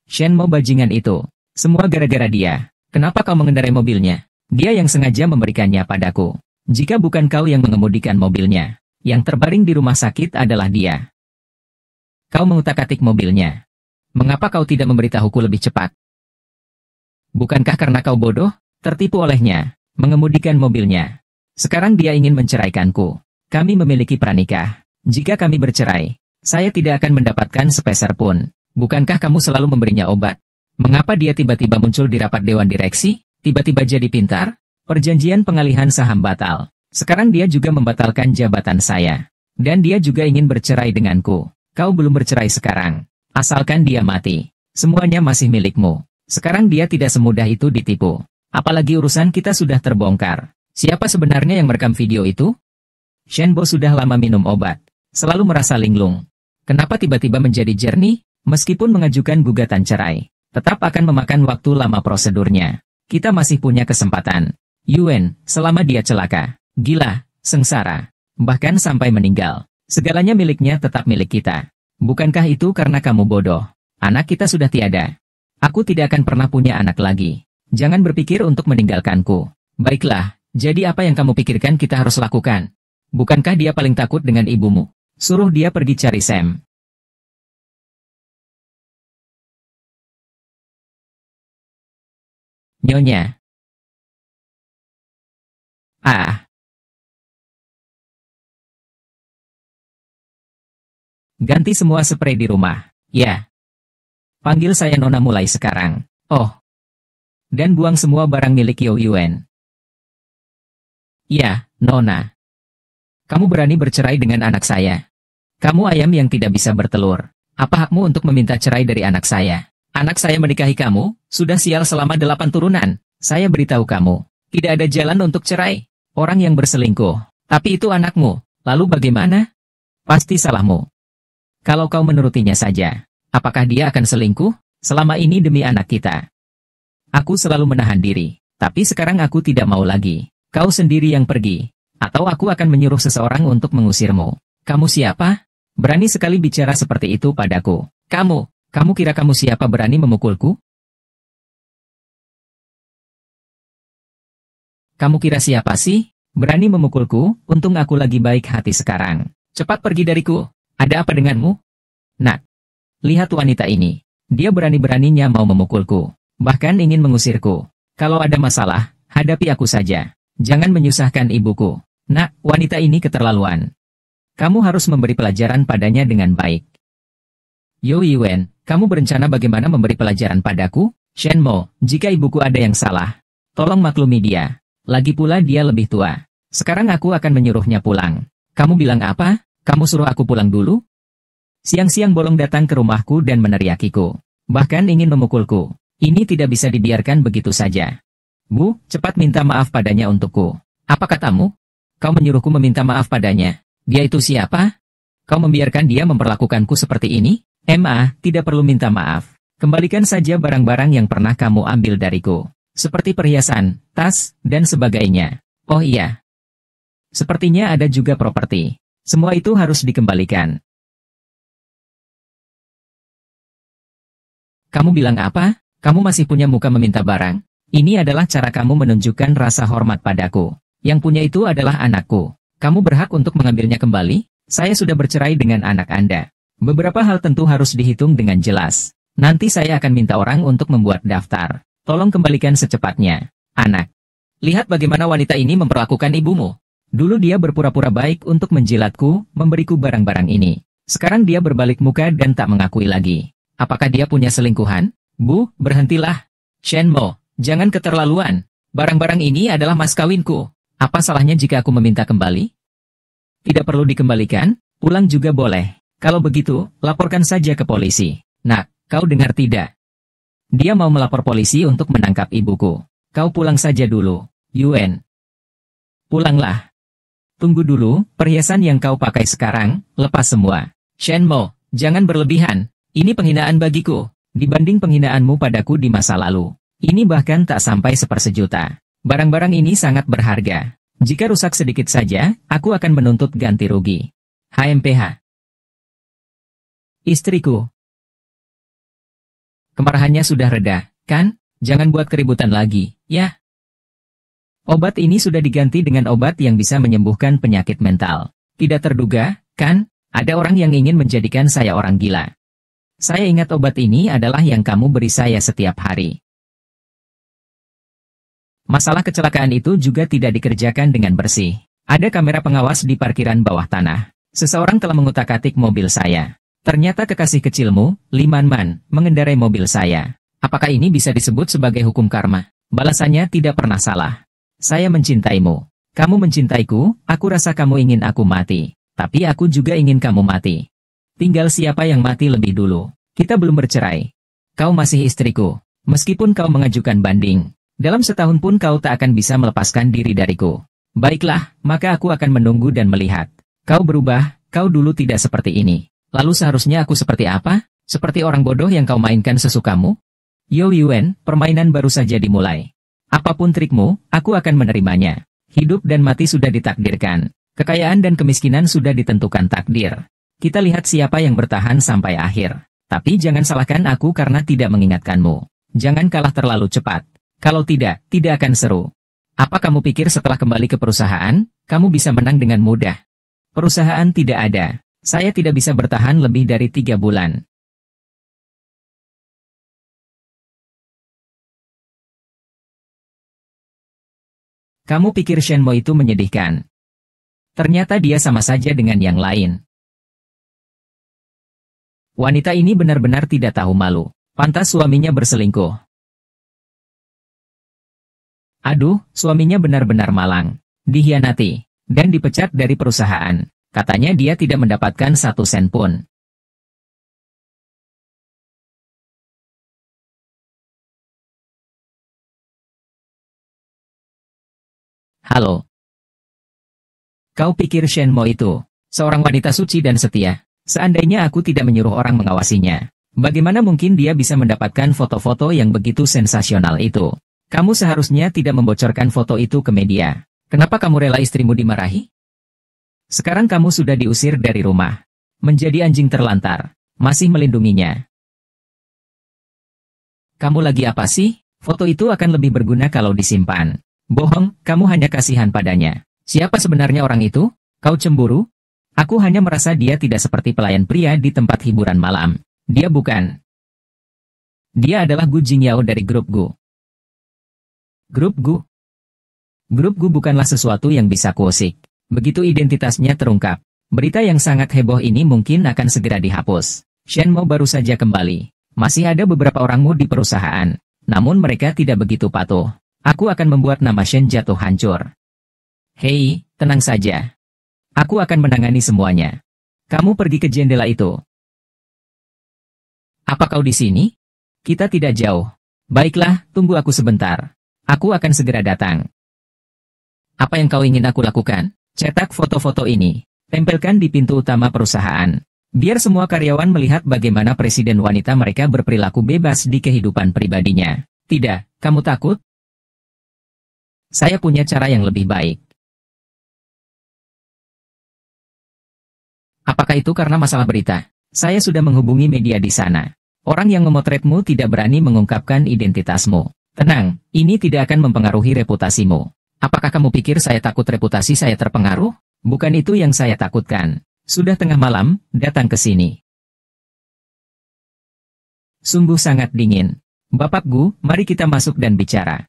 Shen mau bajingan itu. Semua gara-gara dia. Kenapa kau mengendarai mobilnya? Dia yang sengaja memberikannya padaku. Jika bukan kau yang mengemudikan mobilnya, yang terbaring di rumah sakit adalah dia. Kau mengutak-atik mobilnya. Mengapa kau tidak memberitahuku lebih cepat? Bukankah karena kau bodoh, tertipu olehnya, mengemudikan mobilnya? Sekarang dia ingin menceraikanku. Kami memiliki pranikah. Jika kami bercerai, saya tidak akan mendapatkan sepeser pun. Bukankah kamu selalu memberinya obat? Mengapa dia tiba-tiba muncul di rapat dewan direksi? Tiba-tiba jadi pintar? Perjanjian pengalihan saham batal. Sekarang dia juga membatalkan jabatan saya. Dan dia juga ingin bercerai denganku. Kau belum bercerai sekarang. Asalkan dia mati. Semuanya masih milikmu. Sekarang dia tidak semudah itu ditipu. Apalagi urusan kita sudah terbongkar. Siapa sebenarnya yang merekam video itu? Shenbo sudah lama minum obat. Selalu merasa linglung. Kenapa tiba-tiba menjadi jernih? Meskipun mengajukan gugatan cerai, tetap akan memakan waktu lama prosedurnya. Kita masih punya kesempatan. Yuan, selama dia celaka, gila, sengsara, bahkan sampai meninggal, segalanya miliknya tetap milik kita. Bukankah itu karena kamu bodoh? Anak kita sudah tiada. Aku tidak akan pernah punya anak lagi. Jangan berpikir untuk meninggalkanku. Baiklah, jadi apa yang kamu pikirkan kita harus lakukan? Bukankah dia paling takut dengan ibumu? Suruh dia pergi cari Sam. Nyonya. Ah. Ganti semua spray di rumah. Ya. Panggil saya Nona mulai sekarang. Oh. Dan buang semua barang milik Yo Yuan. Ya, Nona. Kamu berani bercerai dengan anak saya. Kamu ayam yang tidak bisa bertelur. Apa hakmu untuk meminta cerai dari anak saya? Anak saya menikahi kamu, sudah sial selama 8 turunan. Saya beritahu kamu, tidak ada jalan untuk cerai. Orang yang berselingkuh. Tapi itu anakmu. Lalu bagaimana? Pasti salahmu. Kalau kau menurutinya saja, apakah dia akan selingkuh? Selama ini demi anak kita. Aku selalu menahan diri, tapi sekarang aku tidak mau lagi. Kau sendiri yang pergi. Atau aku akan menyuruh seseorang untuk mengusirmu. Kamu siapa? Berani sekali bicara seperti itu padaku. Kamu kira kamu siapa berani memukulku? Kamu kira siapa sih? Berani memukulku, untung aku lagi baik hati sekarang. Cepat pergi dariku. Ada apa denganmu? Nak, lihat wanita ini. Dia berani-beraninya mau memukulku. Bahkan ingin mengusirku. Kalau ada masalah, hadapi aku saja. Jangan menyusahkan ibuku. Nak, wanita ini keterlaluan. Kamu harus memberi pelajaran padanya dengan baik. Yo Yuan, kamu berencana bagaimana memberi pelajaran padaku? Shenmo, jika ibuku ada yang salah, tolong maklumi dia. Lagi pula dia lebih tua. Sekarang aku akan menyuruhnya pulang. Kamu bilang apa? Kamu suruh aku pulang dulu? Siang-siang bolong datang ke rumahku dan meneriakiku. Bahkan ingin memukulku. Ini tidak bisa dibiarkan begitu saja. Bu, cepat minta maaf padanya untukku. Apa katamu? Kau menyuruhku meminta maaf padanya. Dia itu siapa? Kau membiarkan dia memperlakukanku seperti ini? Tidak perlu minta maaf. Kembalikan saja barang-barang yang pernah kamu ambil dariku. Seperti perhiasan, tas, dan sebagainya. Oh iya. Sepertinya ada juga properti. Semua itu harus dikembalikan. Kamu bilang apa? Kamu masih punya muka meminta barang? Ini adalah cara kamu menunjukkan rasa hormat padaku. Yang punya itu adalah anakku. Kamu berhak untuk mengambilnya kembali? Saya sudah bercerai dengan anak Anda. Beberapa hal tentu harus dihitung dengan jelas. Nanti saya akan minta orang untuk membuat daftar. Tolong kembalikan secepatnya, anak. Lihat bagaimana wanita ini memperlakukan ibumu. Dulu dia berpura-pura baik untuk menjilatku, memberiku barang-barang ini. Sekarang dia berbalik muka dan tak mengakui lagi. Apakah dia punya selingkuhan? Bu, berhentilah. Shenmo, jangan keterlaluan. Barang-barang ini adalah mas kawinku. Apa salahnya jika aku meminta kembali? Tidak perlu dikembalikan, pulang juga boleh. Kalau begitu, laporkan saja ke polisi. Nak, kau dengar tidak? Dia mau melapor polisi untuk menangkap ibuku. Kau pulang saja dulu, Yuan. Pulanglah. Tunggu dulu, perhiasan yang kau pakai sekarang, lepas semua. Shenmo, jangan berlebihan. Ini penghinaan bagiku. Dibanding penghinaanmu padaku di masa lalu. Ini bahkan tak sampai sepersejuta. Barang-barang ini sangat berharga. Jika rusak sedikit saja, aku akan menuntut ganti rugi. HMPH. Istriku. Kemarahannya sudah reda, kan? Jangan buat keributan lagi, ya? Obat ini sudah diganti dengan obat yang bisa menyembuhkan penyakit mental. Tidak terduga, kan? Ada orang yang ingin menjadikan saya orang gila. Saya ingat obat ini adalah yang kamu beri saya setiap hari. Masalah kecelakaan itu juga tidak dikerjakan dengan bersih. Ada kamera pengawas di parkiran bawah tanah. Seseorang telah mengutak-atik mobil saya. Ternyata kekasih kecilmu, Li Man, mengendarai mobil saya. Apakah ini bisa disebut sebagai hukum karma? Balasannya tidak pernah salah. Saya mencintaimu. Kamu mencintaiku, aku rasa kamu ingin aku mati. Tapi aku juga ingin kamu mati. Tinggal siapa yang mati lebih dulu. Kita belum bercerai. Kau masih istriku. Meskipun kau mengajukan banding. Dalam setahun pun kau tak akan bisa melepaskan diri dariku. Baiklah, maka aku akan menunggu dan melihat. Kau berubah, kau dulu tidak seperti ini. Lalu seharusnya aku seperti apa? Seperti orang bodoh yang kau mainkan sesukamu? Yo Yuan, permainan baru saja dimulai. Apapun trikmu, aku akan menerimanya. Hidup dan mati sudah ditakdirkan. Kekayaan dan kemiskinan sudah ditentukan takdir. Kita lihat siapa yang bertahan sampai akhir. Tapi jangan salahkan aku karena tidak mengingatkanmu. Jangan kalah terlalu cepat. Kalau tidak, tidak akan seru. Apa kamu pikir setelah kembali ke perusahaan, kamu bisa menang dengan mudah? Perusahaan tidak ada. Saya tidak bisa bertahan lebih dari 3 bulan. Kamu pikir Shenmo itu menyedihkan? Ternyata dia sama saja dengan yang lain. Wanita ini benar-benar tidak tahu malu. Pantas suaminya berselingkuh. Aduh, suaminya benar-benar malang. Dikhianati. Dan dipecat dari perusahaan. Katanya dia tidak mendapatkan 1 sen pun. Halo. Kau pikir Shenmo itu seorang wanita suci dan setia? Seandainya aku tidak menyuruh orang mengawasinya, bagaimana mungkin dia bisa mendapatkan foto-foto yang begitu sensasional itu? Kamu seharusnya tidak membocorkan foto itu ke media. Kenapa kamu rela istrimu dimarahi? Sekarang kamu sudah diusir dari rumah. Menjadi anjing terlantar. Masih melindunginya. Kamu lagi apa sih? Foto itu akan lebih berguna kalau disimpan. Bohong, kamu hanya kasihan padanya. Siapa sebenarnya orang itu? Kau cemburu? Aku hanya merasa dia tidak seperti pelayan pria di tempat hiburan malam. Dia bukan. Dia adalah Gu Jingyao dari grup Gu. Grup Gu? Grup Gu bukanlah sesuatu yang bisa kuusik. Begitu identitasnya terungkap, berita yang sangat heboh ini mungkin akan segera dihapus. Shenmo baru saja kembali. Masih ada beberapa orangmu di perusahaan. Namun mereka tidak begitu patuh. Aku akan membuat nama Shen jatuh hancur. Hei, tenang saja. Aku akan menangani semuanya. Kamu pergi ke jendela itu. Apa kau di sini? Kita tidak jauh. Baiklah, tunggu aku sebentar. Aku akan segera datang. Apa yang kau ingin aku lakukan? Cetak foto-foto ini. Tempelkan di pintu utama perusahaan. Biar semua karyawan melihat bagaimana presiden wanita mereka berperilaku bebas di kehidupan pribadinya. Tidak, kamu takut? Saya punya cara yang lebih baik. Apakah itu karena masalah berita? Saya sudah menghubungi media di sana. Orang yang memotretmu tidak berani mengungkapkan identitasmu. Tenang, ini tidak akan mempengaruhi reputasimu. Apakah kamu pikir saya takut reputasi saya terpengaruh? Bukan itu yang saya takutkan. Sudah tengah malam, datang ke sini. Sungguh sangat dingin. Bapak Gu, mari kita masuk dan bicara.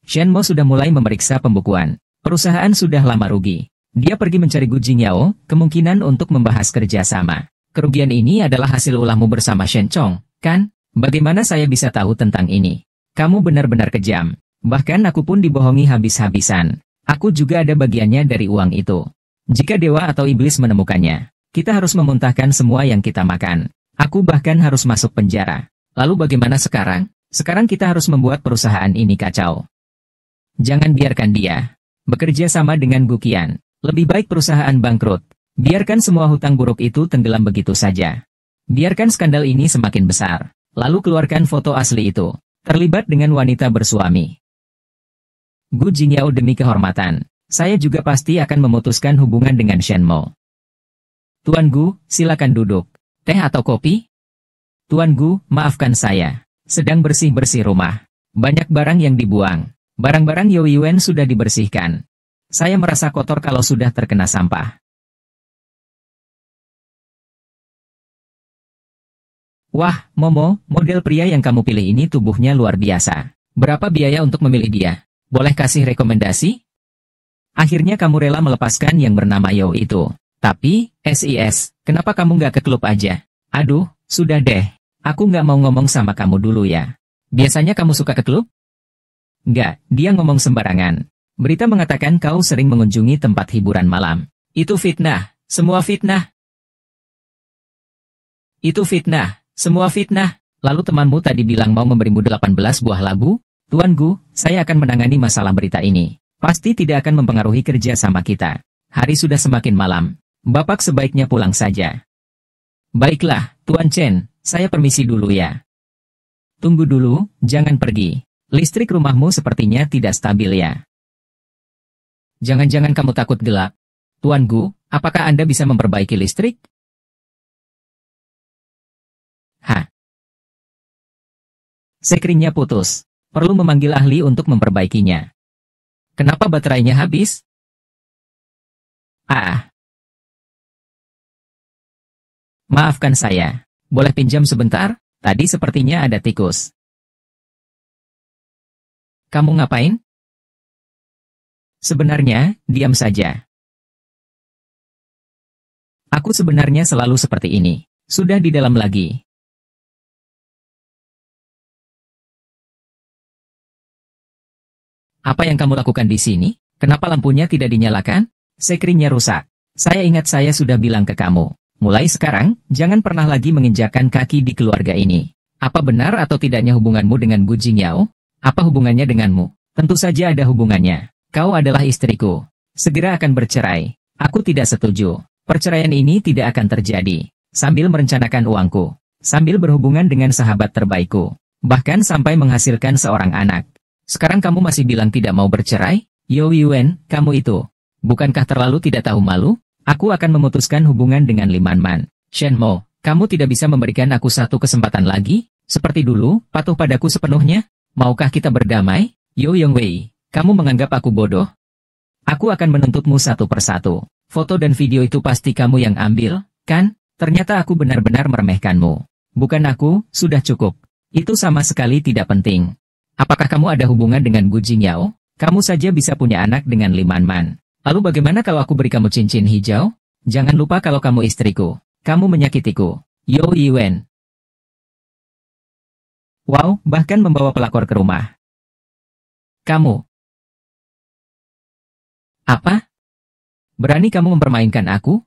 Shen Mo sudah mulai memeriksa pembukuan. Perusahaan sudah lama rugi. Dia pergi mencari Gu Jingyao, kemungkinan untuk membahas kerjasama. Kerugian ini adalah hasil ulahmu bersama Shen Chong, kan? Bagaimana saya bisa tahu tentang ini? Kamu benar-benar kejam. Bahkan aku pun dibohongi habis-habisan. Aku juga ada bagiannya dari uang itu. Jika dewa atau iblis menemukannya, kita harus memuntahkan semua yang kita makan. Aku bahkan harus masuk penjara. Lalu bagaimana sekarang? Sekarang kita harus membuat perusahaan ini kacau. Jangan biarkan dia bekerja sama dengan Gu Qian. Lebih baik perusahaan bangkrut. Biarkan semua hutang buruk itu tenggelam begitu saja. Biarkan skandal ini semakin besar. Lalu keluarkan foto asli itu. Terlibat dengan wanita bersuami. Gu Jingyao, demi kehormatan, saya juga pasti akan memutuskan hubungan dengan Shen Mo. Tuan Gu, silakan duduk. Teh atau kopi? Tuan Gu, maafkan saya. Sedang bersih-bersih rumah. Banyak barang yang dibuang. Barang-barang Yo Yuan sudah dibersihkan. Saya merasa kotor kalau sudah terkena sampah. Wah, Momo, model pria yang kamu pilih ini tubuhnya luar biasa. Berapa biaya untuk memilih dia? Boleh kasih rekomendasi? Akhirnya kamu rela melepaskan yang bernama Yo itu. Tapi, SIS, kenapa kamu nggak ke klub aja? Aduh, sudah deh. Aku nggak mau ngomong sama kamu dulu ya. Biasanya kamu suka ke klub? Nggak, dia ngomong sembarangan. Berita mengatakan kau sering mengunjungi tempat hiburan malam. Itu fitnah, semua fitnah. Itu fitnah, semua fitnah. Lalu temanmu tadi bilang mau memberimu 18 buah labu? Tuan Gu, saya akan menangani masalah berita ini. Pasti tidak akan mempengaruhi kerja sama kita. Hari sudah semakin malam. Bapak sebaiknya pulang saja. Baiklah, Tuan Chen, saya permisi dulu ya. Tunggu dulu, jangan pergi. Listrik rumahmu sepertinya tidak stabil ya. Jangan-jangan kamu takut gelap. Tuan Gu, apakah Anda bisa memperbaiki listrik? Hah? Sekringnya putus. Perlu memanggil ahli untuk memperbaikinya. Kenapa baterainya habis? Maafkan saya. Boleh pinjam sebentar? Tadi sepertinya ada tikus. Kamu ngapain? Sebenarnya, diam saja. Aku sebenarnya selalu seperti ini. Sudah di dalam lagi. Apa yang kamu lakukan di sini? Kenapa lampunya tidak dinyalakan? Sekringnya rusak. Saya ingat saya sudah bilang ke kamu. Mulai sekarang, jangan pernah lagi menginjakkan kaki di keluarga ini. Apa benar atau tidaknya hubunganmu dengan Gu Jingyao? Apa hubungannya denganmu? Tentu saja ada hubungannya. Kau adalah istriku. Segera akan bercerai. Aku tidak setuju. Perceraian ini tidak akan terjadi. Sambil merencanakan uangku. Sambil berhubungan dengan sahabat terbaikku. Bahkan sampai menghasilkan seorang anak. Sekarang kamu masih bilang tidak mau bercerai? Yo Yuan, kamu itu. Bukankah terlalu tidak tahu malu? Aku akan memutuskan hubungan dengan Liman Man. Shen Mo, kamu tidak bisa memberikan aku satu kesempatan lagi? Seperti dulu, patuh padaku sepenuhnya? Maukah kita berdamai? Yo Yongwei, kamu menganggap aku bodoh? Aku akan menuntutmu satu persatu. Foto dan video itu pasti kamu yang ambil, kan? Ternyata aku benar-benar meremehkanmu. Bukan aku, sudah cukup. Itu sama sekali tidak penting. Apakah kamu ada hubungan dengan Gu Jingyao? Kamu saja bisa punya anak dengan Liman Man. Lalu bagaimana kalau aku beri kamu cincin hijau? Jangan lupa kalau kamu istriku. Kamu menyakitiku. Yo Yuan. Wow, bahkan membawa pelakor ke rumah. Kamu. Apa? Berani kamu mempermainkan aku?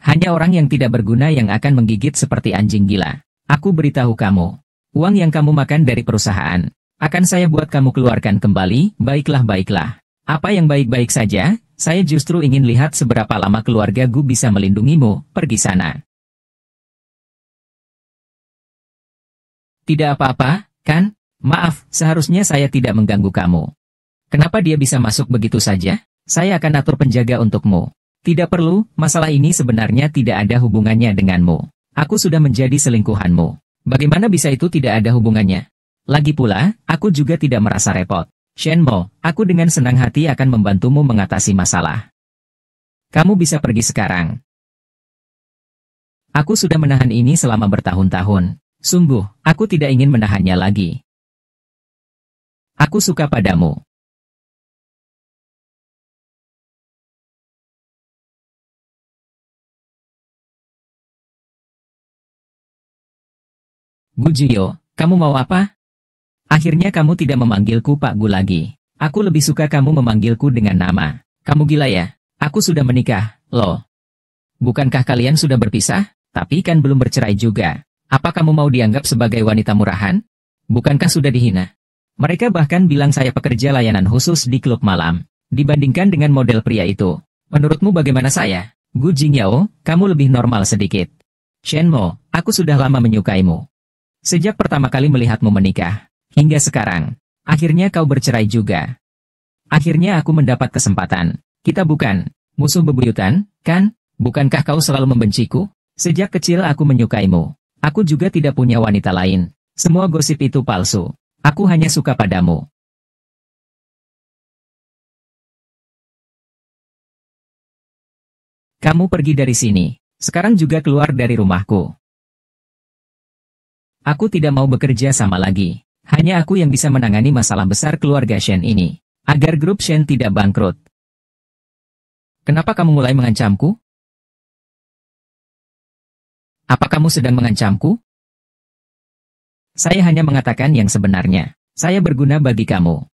Hanya orang yang tidak berguna yang akan menggigit seperti anjing gila. Aku beritahu kamu. Uang yang kamu makan dari perusahaan, akan saya buat kamu keluarkan kembali, baiklah. Apa yang baik-baik saja, saya justru ingin lihat seberapa lama keluarga Gu bisa melindungimu, pergi sana. Tidak apa-apa, kan? Maaf, seharusnya saya tidak mengganggu kamu. Kenapa dia bisa masuk begitu saja? Saya akan atur penjaga untukmu. Tidak perlu, masalah ini sebenarnya tidak ada hubungannya denganmu. Aku sudah menjadi selingkuhanmu. Bagaimana bisa itu tidak ada hubungannya? Lagi pula, aku juga tidak merasa repot. Shen Mo, aku dengan senang hati akan membantumu mengatasi masalah. Kamu bisa pergi sekarang. Aku sudah menahan ini selama bertahun-tahun. Sungguh, aku tidak ingin menahannya lagi. Aku suka padamu. Gu Jiyo, kamu mau apa? Akhirnya kamu tidak memanggilku Pak Gu lagi. Aku lebih suka kamu memanggilku dengan nama. Kamu gila ya? Aku sudah menikah, loh. Bukankah kalian sudah berpisah? Tapi kan belum bercerai juga. Apa kamu mau dianggap sebagai wanita murahan? Bukankah sudah dihina? Mereka bahkan bilang saya pekerja layanan khusus di klub malam. Dibandingkan dengan model pria itu. Menurutmu bagaimana saya? Gu Jingyao, kamu lebih normal sedikit. Shenmo, aku sudah lama menyukaimu. Sejak pertama kali melihatmu menikah, hingga sekarang, akhirnya kau bercerai juga. Akhirnya aku mendapat kesempatan. Kita bukan musuh bebuyutan, kan? Bukankah kau selalu membenciku? Sejak kecil aku menyukaimu. Aku juga tidak punya wanita lain. Semua gosip itu palsu. Aku hanya suka padamu. Kamu pergi dari sini. Sekarang juga keluar dari rumahku. Aku tidak mau bekerja sama lagi. Hanya aku yang bisa menangani masalah besar keluarga Shen ini. Agar grup Shen tidak bangkrut. Kenapa kamu mulai mengancamku? Apa kamu sedang mengancamku? Saya hanya mengatakan yang sebenarnya. Saya berguna bagi kamu.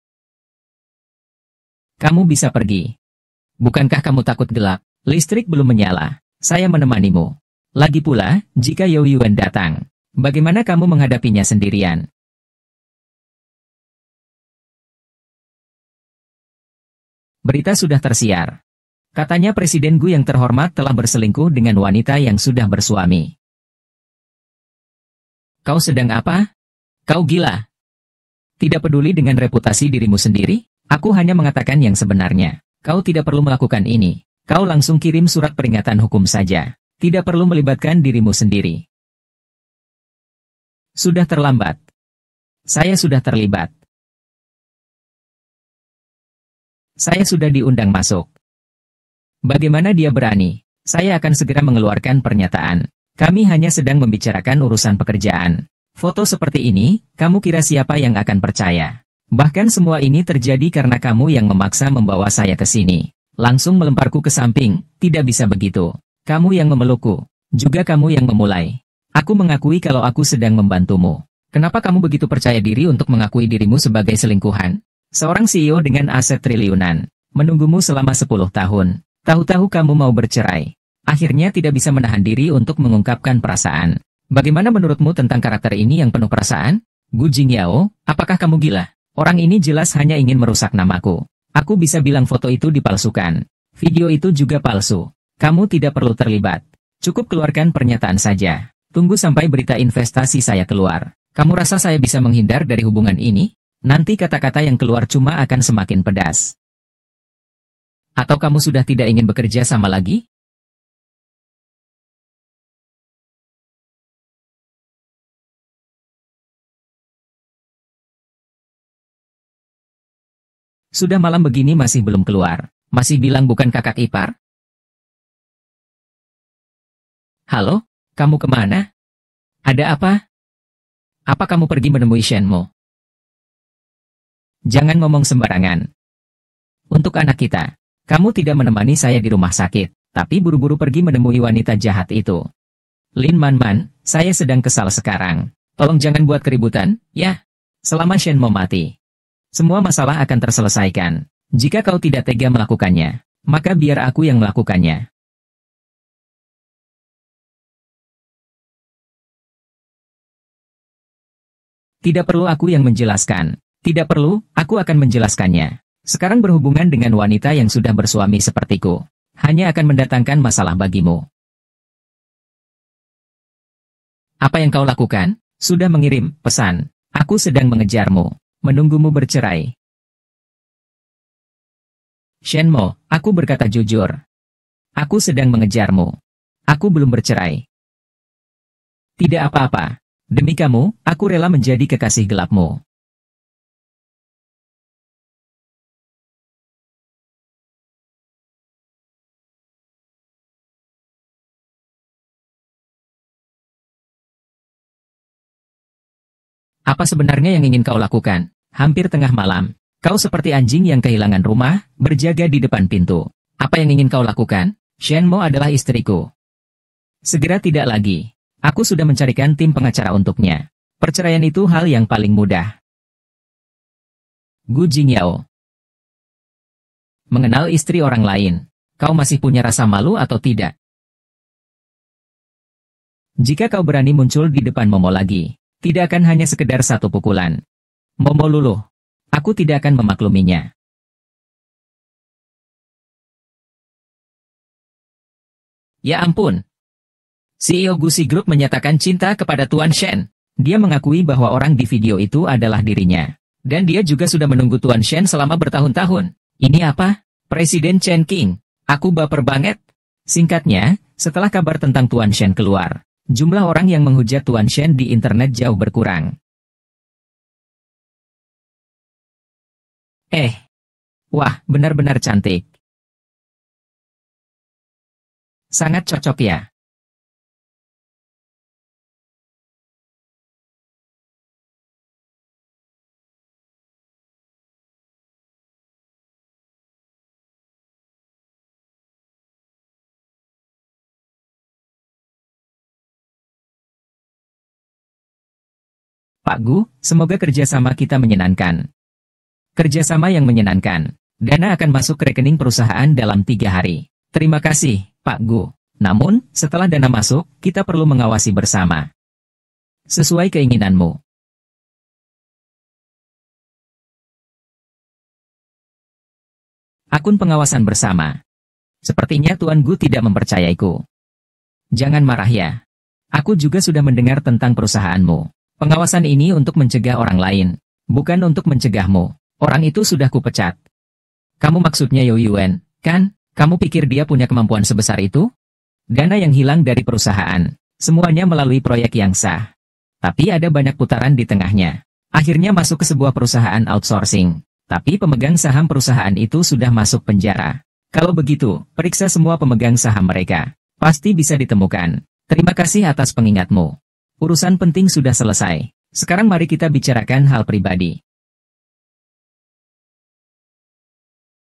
Kamu bisa pergi. Bukankah kamu takut gelap? Listrik belum menyala. Saya menemanimu. Lagi pula, jika Yao Yuan datang, bagaimana kamu menghadapinya sendirian? Berita sudah tersiar. Katanya Presiden Gu yang terhormat telah berselingkuh dengan wanita yang sudah bersuami. Kau sedang apa? Kau gila. Tidak peduli dengan reputasi dirimu sendiri? Aku hanya mengatakan yang sebenarnya. Kau tidak perlu melakukan ini. Kau langsung kirim surat peringatan hukum saja. Tidak perlu melibatkan dirimu sendiri. Sudah terlambat. Saya sudah terlibat. Saya sudah diundang masuk. Bagaimana dia berani? Saya akan segera mengeluarkan pernyataan. Kami hanya sedang membicarakan urusan pekerjaan. Foto seperti ini, kamu kira siapa yang akan percaya? Bahkan semua ini terjadi karena kamu yang memaksa membawa saya ke sini. Langsung melemparku ke samping, tidak bisa begitu. Kamu yang memelukku. Juga kamu yang memulai. Aku mengakui kalau aku sedang membantumu. Kenapa kamu begitu percaya diri untuk mengakui dirimu sebagai selingkuhan? Seorang CEO dengan aset triliunan. Menunggumu selama 10 tahun. Tahu-tahu kamu mau bercerai. Akhirnya tidak bisa menahan diri untuk mengungkapkan perasaan. Bagaimana menurutmu tentang karakter ini yang penuh perasaan? Gu Jingyao, apakah kamu gila? Orang ini jelas hanya ingin merusak namaku. Aku bisa bilang foto itu dipalsukan. Video itu juga palsu. Kamu tidak perlu terlibat. Cukup keluarkan pernyataan saja. Tunggu sampai berita investasi saya keluar. Kamu rasa saya bisa menghindar dari hubungan ini? Nanti kata-kata yang keluar cuma akan semakin pedas. Atau kamu sudah tidak ingin bekerja sama lagi? Sudah malam begini masih belum keluar. Masih bilang bukan kakak ipar? Halo? Kamu kemana? Ada apa? Apa kamu pergi menemui Shenmo? Jangan ngomong sembarangan. Untuk anak kita, kamu tidak menemani saya di rumah sakit, tapi buru-buru pergi menemui wanita jahat itu. Lin Man, saya sedang kesal sekarang. Tolong jangan buat keributan, ya? Selama Shenmo mati, semua masalah akan terselesaikan. Jika kau tidak tega melakukannya, maka biar aku yang melakukannya. Tidak perlu aku yang menjelaskan. Tidak perlu, aku akan menjelaskannya. Sekarang berhubungan dengan wanita yang sudah bersuami sepertiku. Hanya akan mendatangkan masalah bagimu. Apa yang kau lakukan? Sudah mengirim pesan. Aku sedang mengejarmu. Menunggumu bercerai. Shenmo, aku berkata jujur. Aku sedang mengejarmu. Aku belum bercerai. Tidak apa-apa. Demi kamu, aku rela menjadi kekasih gelapmu. Apa sebenarnya yang ingin kau lakukan? Hampir tengah malam. Kau seperti anjing yang kehilangan rumah, berjaga di depan pintu. Apa yang ingin kau lakukan? Shenmo adalah istriku. Segera tidak lagi. Aku sudah mencarikan tim pengacara untuknya. Perceraian itu hal yang paling mudah. Gu Jingyao. Mengenal istri orang lain. Kau masih punya rasa malu atau tidak? Jika kau berani muncul di depan Momo lagi, tidak akan hanya sekedar satu pukulan. Momo luluh. Aku tidak akan memakluminya. Ya ampun. CEO Gucci Group menyatakan cinta kepada Tuan Shen. Dia mengakui bahwa orang di video itu adalah dirinya. Dan dia juga sudah menunggu Tuan Shen selama bertahun-tahun. Ini apa? Presiden Chen Qing. Aku baper banget. Singkatnya, setelah kabar tentang Tuan Shen keluar, jumlah orang yang menghujat Tuan Shen di internet jauh berkurang. Wah, benar-benar cantik. Sangat cocok ya. Pak Gu, semoga kerjasama kita menyenangkan. Kerjasama yang menyenangkan. Dana akan masuk ke rekening perusahaan dalam 3 hari. Terima kasih, Pak Gu. Namun, setelah dana masuk, kita perlu mengawasi bersama. Sesuai keinginanmu. Akun pengawasan bersama. Sepertinya Tuan Gu tidak mempercayaiku. Jangan marah ya. Aku juga sudah mendengar tentang perusahaanmu. Pengawasan ini untuk mencegah orang lain, bukan untuk mencegahmu. Orang itu sudah kupecat. Kamu maksudnya Yo Yuen, kan? Kamu pikir dia punya kemampuan sebesar itu? Dana yang hilang dari perusahaan, semuanya melalui proyek yang sah. Tapi ada banyak putaran di tengahnya. Akhirnya masuk ke sebuah perusahaan outsourcing. Tapi pemegang saham perusahaan itu sudah masuk penjara. Kalau begitu, periksa semua pemegang saham mereka. Pasti bisa ditemukan. Terima kasih atas pengingatmu. Urusan penting sudah selesai. Sekarang mari kita bicarakan hal pribadi.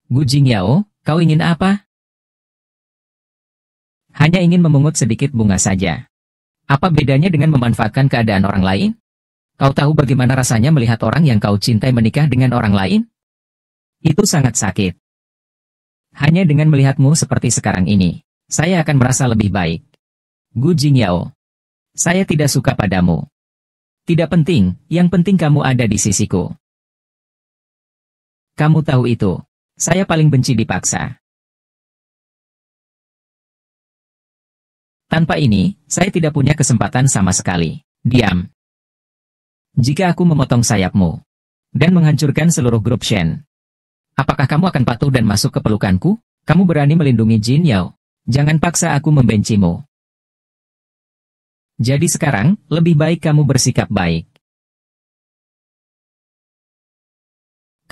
Gu Jingyao, kau ingin apa? Hanya ingin memungut sedikit bunga saja. Apa bedanya dengan memanfaatkan keadaan orang lain? Kau tahu bagaimana rasanya melihat orang yang kau cintai menikah dengan orang lain? Itu sangat sakit. Hanya dengan melihatmu seperti sekarang ini, saya akan merasa lebih baik. Gu Jingyao, saya tidak suka padamu. Tidak penting, yang penting kamu ada di sisiku. Kamu tahu itu. Saya paling benci dipaksa. Tanpa ini, saya tidak punya kesempatan sama sekali. Diam. Jika aku memotong sayapmu dan menghancurkan seluruh grup Shen, apakah kamu akan patuh dan masuk ke pelukanku? Kamu berani melindungi Jin Yao. Jangan paksa aku membencimu. Jadi sekarang, lebih baik kamu bersikap baik.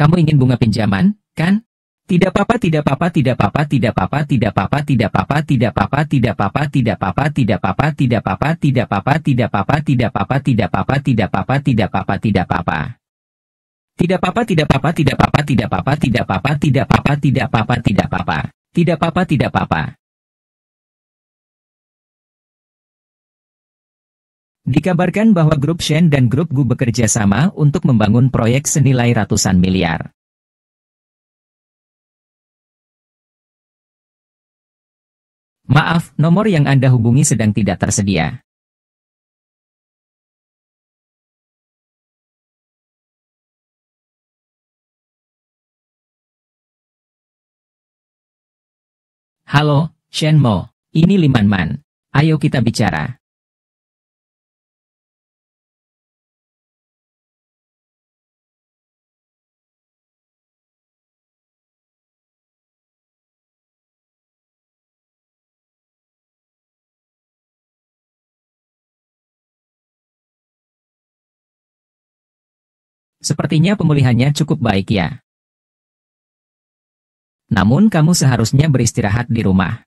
Kamu ingin bunga pinjaman, kan? Tidak apa-apa, tidak apa-apa, tidak apa-apa, tidak apa-apa, tidak apa-apa, tidak apa-apa, tidak apa-apa, tidak apa-apa, tidak apa-apa, tidak apa-apa, tidak apa-apa, tidak apa-apa, tidak apa-apa, tidak apa-apa, tidak apa-apa, tidak apa-apa, tidak apa-apa, tidak apa-apa. Tidak apa-apa, tidak apa-apa, tidak apa-apa, tidak apa-apa, tidak apa-apa, tidak apa-apa, tidak apa-apa, tidak apa-apa. Tidak apa-apa, tidak apa-apa. Dikabarkan bahwa grup Shen dan grup Gu bekerja sama untuk membangun proyek senilai ratusan miliar. Maaf, nomor yang Anda hubungi sedang tidak tersedia. Halo, Shenmo. Ini Liman Man. Ayo kita bicara. Sepertinya pemulihannya cukup baik ya. Namun kamu seharusnya beristirahat di rumah.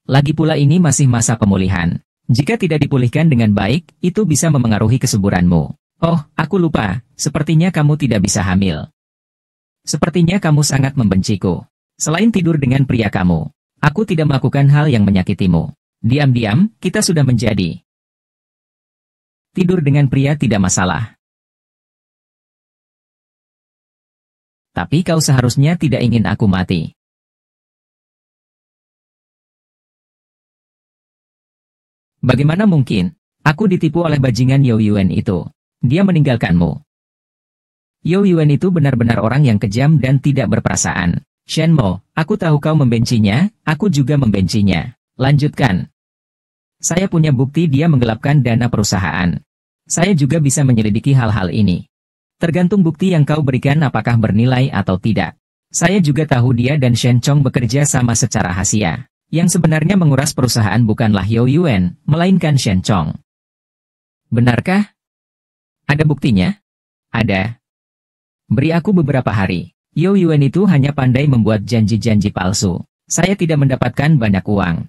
Lagi pula ini masih masa pemulihan. Jika tidak dipulihkan dengan baik, itu bisa memengaruhi kesuburanmu. Oh, aku lupa, sepertinya kamu tidak bisa hamil. Sepertinya kamu sangat membenciku. Selain tidur dengan pria kamu, aku tidak melakukan hal yang menyakitimu. Diam-diam, kita sudah menjadi. Tidur dengan pria tidak masalah. Tapi kau seharusnya tidak ingin aku mati. Bagaimana mungkin? Aku ditipu oleh bajingan Yao Yuan itu. Dia meninggalkanmu. Yao Yuan itu benar-benar orang yang kejam dan tidak berperasaan. Shen Mo, aku tahu kau membencinya, aku juga membencinya. Lanjutkan. Saya punya bukti dia menggelapkan dana perusahaan. Saya juga bisa menyelidiki hal-hal ini. Tergantung bukti yang kau berikan apakah bernilai atau tidak. Saya juga tahu dia dan Shen Chong bekerja sama secara rahasia. Yang sebenarnya menguras perusahaan bukanlah Yao Yuan, melainkan Shen Chong. Benarkah? Ada buktinya? Ada. Beri aku beberapa hari. Yao Yuan itu hanya pandai membuat janji-janji palsu. Saya tidak mendapatkan banyak uang.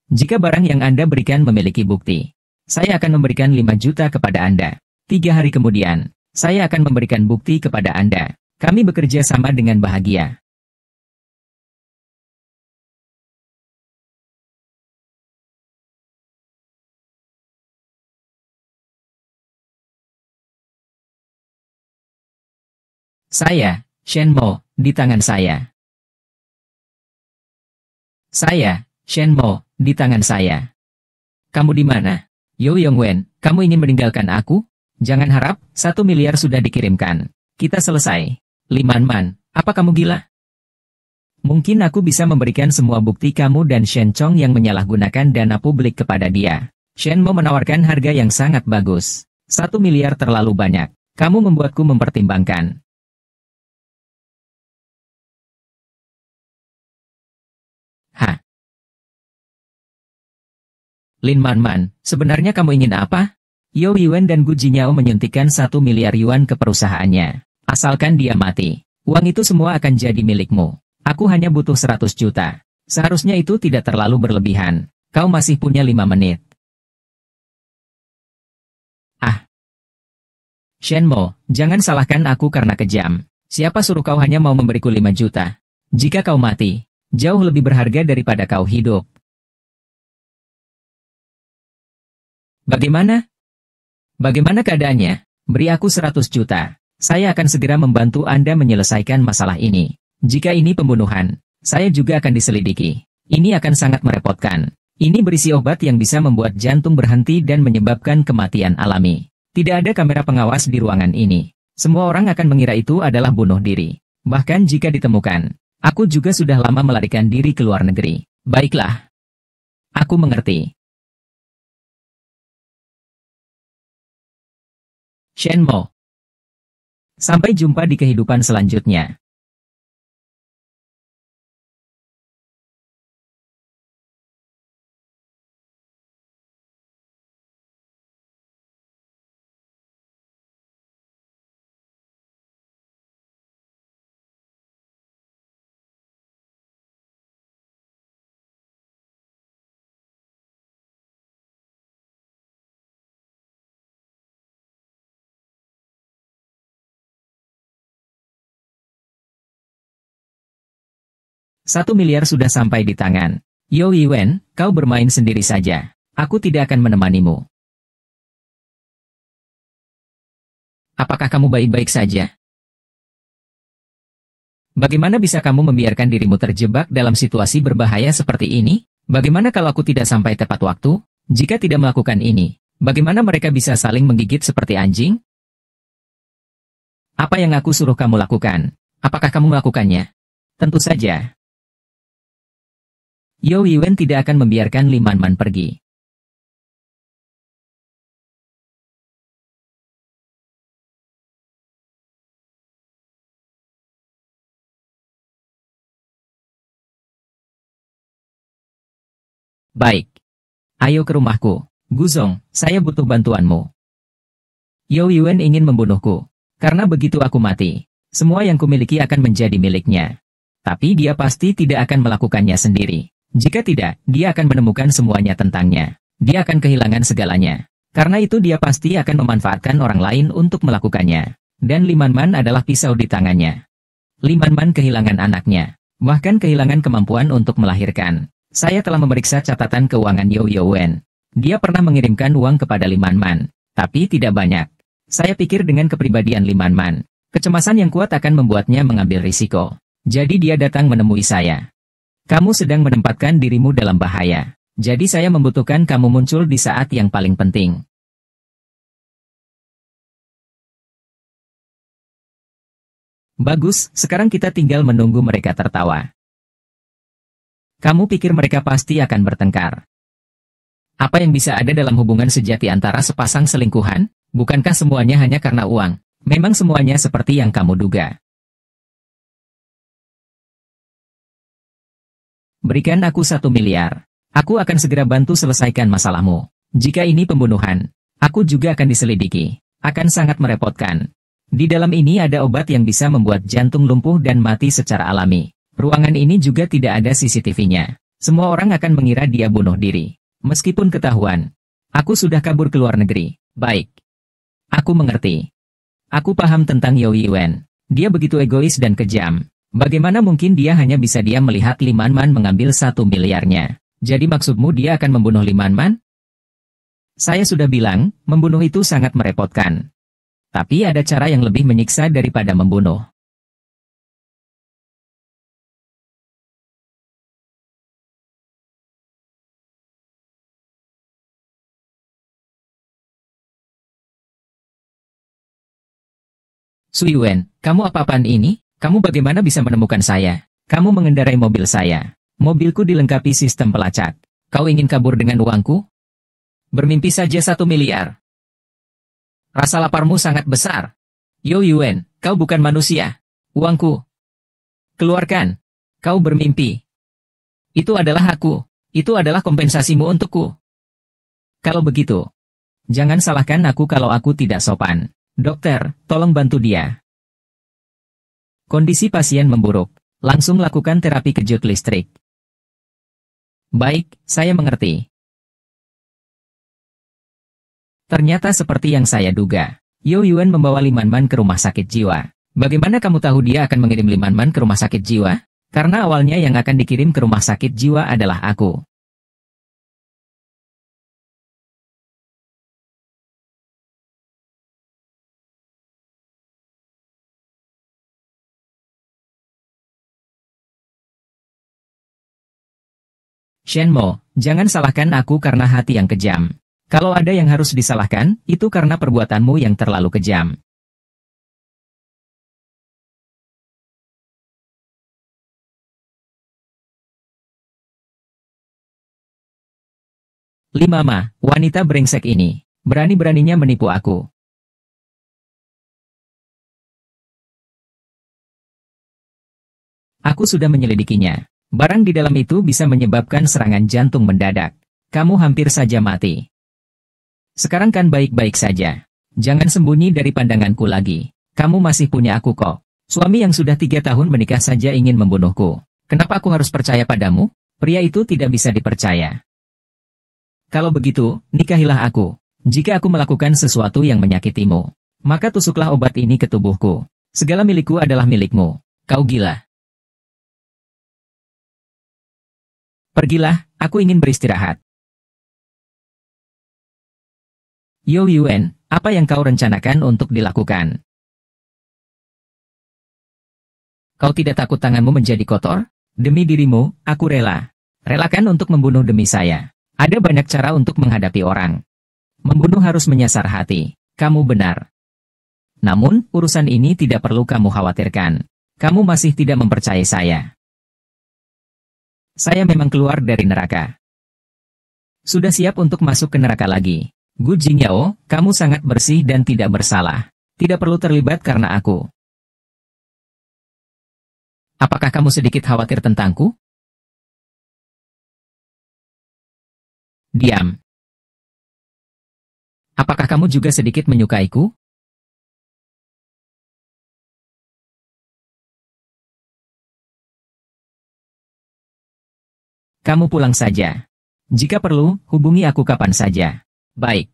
Jika barang yang Anda berikan memiliki bukti, saya akan memberikan 5 juta kepada Anda. 3 hari kemudian, saya akan memberikan bukti kepada Anda. Kami bekerja sama dengan bahagia. Saya, Shen Mo, di tangan saya. Saya, Shen Mo, di tangan saya. Kamu di mana? Yao Yongwen, kamu ingin meninggalkan aku? Jangan harap, 1 miliar sudah dikirimkan. Kita selesai. Liman Man, apa kamu gila? Mungkin aku bisa memberikan semua bukti kamu dan Shen Chong yang menyalahgunakan dana publik kepada dia. Shen Mo menawarkan harga yang sangat bagus. 1 miliar terlalu banyak. Kamu membuatku mempertimbangkan. Hah? Lin Man Man, sebenarnya kamu ingin apa? Yao Yuan dan Gu Jinyao menyuntikkan 1 miliar yuan ke perusahaannya. Asalkan dia mati, uang itu semua akan jadi milikmu. Aku hanya butuh 100 juta. Seharusnya itu tidak terlalu berlebihan. Kau masih punya 5 menit. Ah. Shen Mo, jangan salahkan aku karena kejam. Siapa suruh kau hanya mau memberiku 5 juta? Jika kau mati, jauh lebih berharga daripada kau hidup. Bagaimana? Bagaimana keadaannya? Beri aku 100 juta. Saya akan segera membantu Anda menyelesaikan masalah ini. Jika ini pembunuhan, saya juga akan diselidiki. Ini akan sangat merepotkan. Ini berisi obat yang bisa membuat jantung berhenti dan menyebabkan kematian alami. Tidak ada kamera pengawas di ruangan ini. Semua orang akan mengira itu adalah bunuh diri. Bahkan jika ditemukan, aku juga sudah lama melarikan diri ke luar negeri. Baiklah. Aku mengerti. Shen Mo. Sampai jumpa di kehidupan selanjutnya. Satu miliar sudah sampai di tangan. Yao Yuan, kau bermain sendiri saja. Aku tidak akan menemanimu. Apakah kamu baik-baik saja? Bagaimana bisa kamu membiarkan dirimu terjebak dalam situasi berbahaya seperti ini? Bagaimana kalau aku tidak sampai tepat waktu? Jika tidak melakukan ini, bagaimana mereka bisa saling menggigit seperti anjing? Apa yang aku suruh kamu lakukan? Apakah kamu melakukannya? Tentu saja. Yao Yuan tidak akan membiarkan Li Man Man pergi. Baik. Ayo ke rumahku. Guzong, saya butuh bantuanmu. Yao Yuan ingin membunuhku. Karena begitu aku mati, semua yang kumiliki akan menjadi miliknya. Tapi dia pasti tidak akan melakukannya sendiri. Jika tidak, dia akan menemukan semuanya tentangnya. Dia akan kehilangan segalanya. Karena itu dia pasti akan memanfaatkan orang lain untuk melakukannya. Dan Limanman adalah pisau di tangannya. Limanman kehilangan anaknya, bahkan kehilangan kemampuan untuk melahirkan. Saya telah memeriksa catatan keuangan Yo Wen. Dia pernah mengirimkan uang kepada Limanman, tapi tidak banyak. Saya pikir dengan kepribadian Limanman, kecemasan yang kuat akan membuatnya mengambil risiko. Jadi dia datang menemui saya. Kamu sedang menempatkan dirimu dalam bahaya. Jadi saya membutuhkan kamu muncul di saat yang paling penting. Bagus, sekarang kita tinggal menunggu mereka tertawa. Kamu pikir mereka pasti akan bertengkar? Apa yang bisa ada dalam hubungan sejati antara sepasang selingkuhan? Bukankah semuanya hanya karena uang? Memang semuanya seperti yang kamu duga. Berikan aku 1 miliar. Aku akan segera bantu selesaikan masalahmu. Jika ini pembunuhan, aku juga akan diselidiki. Akan sangat merepotkan. Di dalam ini ada obat yang bisa membuat jantung lumpuh dan mati secara alami. Ruangan ini juga tidak ada CCTV-nya. Semua orang akan mengira dia bunuh diri. Meskipun ketahuan, aku sudah kabur ke luar negeri. Baik. Aku mengerti. Aku paham tentang Yo Wen. Dia begitu egois dan kejam. Bagaimana mungkin dia hanya bisa diam melihat Limanman mengambil 1 miliarnya? Jadi maksudmu dia akan membunuh Limanman? Saya sudah bilang, membunuh itu sangat merepotkan. Tapi ada cara yang lebih menyiksa daripada membunuh. Su Yuen, kamu apa-apaan ini? Kamu bagaimana bisa menemukan saya? Kamu mengendarai mobil saya. Mobilku dilengkapi sistem pelacak. Kau ingin kabur dengan uangku? Bermimpi saja 1 miliar. Rasa laparmu sangat besar. Yo Yuen, kau bukan manusia. Uangku. Keluarkan. Kau bermimpi. Itu adalah aku. Itu adalah kompensasimu untukku. Kalau begitu, jangan salahkan aku kalau aku tidak sopan. Dokter, tolong bantu dia. Kondisi pasien memburuk. Langsung lakukan terapi kejut listrik. Baik, saya mengerti. Ternyata seperti yang saya duga. Yo Yuen membawa Limanman ke rumah sakit jiwa. Bagaimana kamu tahu dia akan mengirim Limanman ke rumah sakit jiwa? Karena awalnya yang akan dikirim ke rumah sakit jiwa adalah aku. Shenmo, jangan salahkan aku karena hati yang kejam. Kalau ada yang harus disalahkan, itu karena perbuatanmu yang terlalu kejam. Mama, wanita brengsek ini, berani-beraninya menipu aku. Aku sudah menyelidikinya. Barang di dalam itu bisa menyebabkan serangan jantung mendadak. Kamu hampir saja mati. Sekarang kan baik-baik saja. Jangan sembunyi dari pandanganku lagi. Kamu masih punya aku kok. Suami yang sudah 3 tahun menikah saja ingin membunuhku. Kenapa aku harus percaya padamu? Pria itu tidak bisa dipercaya. Kalau begitu, nikahilah aku. Jika aku melakukan sesuatu yang menyakitimu, maka tusuklah obat ini ke tubuhku. Segala milikku adalah milikmu. Kau gila. Pergilah, aku ingin beristirahat. Yo Yuen, apa yang kau rencanakan untuk dilakukan? Kau tidak takut tanganmu menjadi kotor? Demi dirimu, aku rela. Relakan untuk membunuh demi saya. Ada banyak cara untuk menghadapi orang. Membunuh harus menyasar hati. Kamu benar. Namun, urusan ini tidak perlu kamu khawatirkan. Kamu masih tidak mempercayai saya. Saya memang keluar dari neraka. Sudah siap untuk masuk ke neraka lagi. Gu Jingyao, kamu sangat bersih dan tidak bersalah. Tidak perlu terlibat karena aku. Apakah kamu sedikit khawatir tentangku? Diam. Apakah kamu juga sedikit menyukaiku? Kamu pulang saja. Jika perlu, hubungi aku kapan saja. Baik.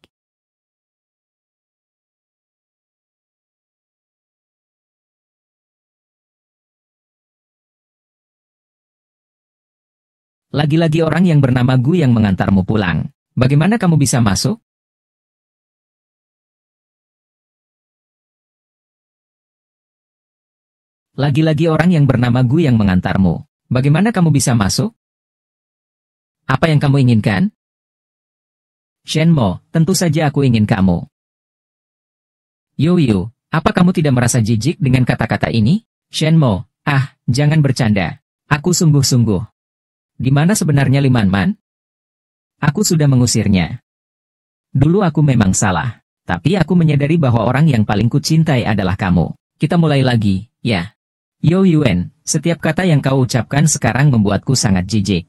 Lagi-lagi orang yang bernama Gu yang mengantarmu pulang. Bagaimana kamu bisa masuk? Lagi-lagi orang yang bernama Gu yang mengantarmu. Bagaimana kamu bisa masuk? Apa yang kamu inginkan? Shenmo, tentu saja aku ingin kamu. Yu, apa kamu tidak merasa jijik dengan kata-kata ini? Shenmo, jangan bercanda. Aku sungguh-sungguh. Di mana sebenarnya Limanman? Aku sudah mengusirnya. Dulu aku memang salah. Tapi aku menyadari bahwa orang yang paling kucintai adalah kamu. Kita mulai lagi, ya. Yo Yuen, setiap kata yang kau ucapkan sekarang membuatku sangat jijik.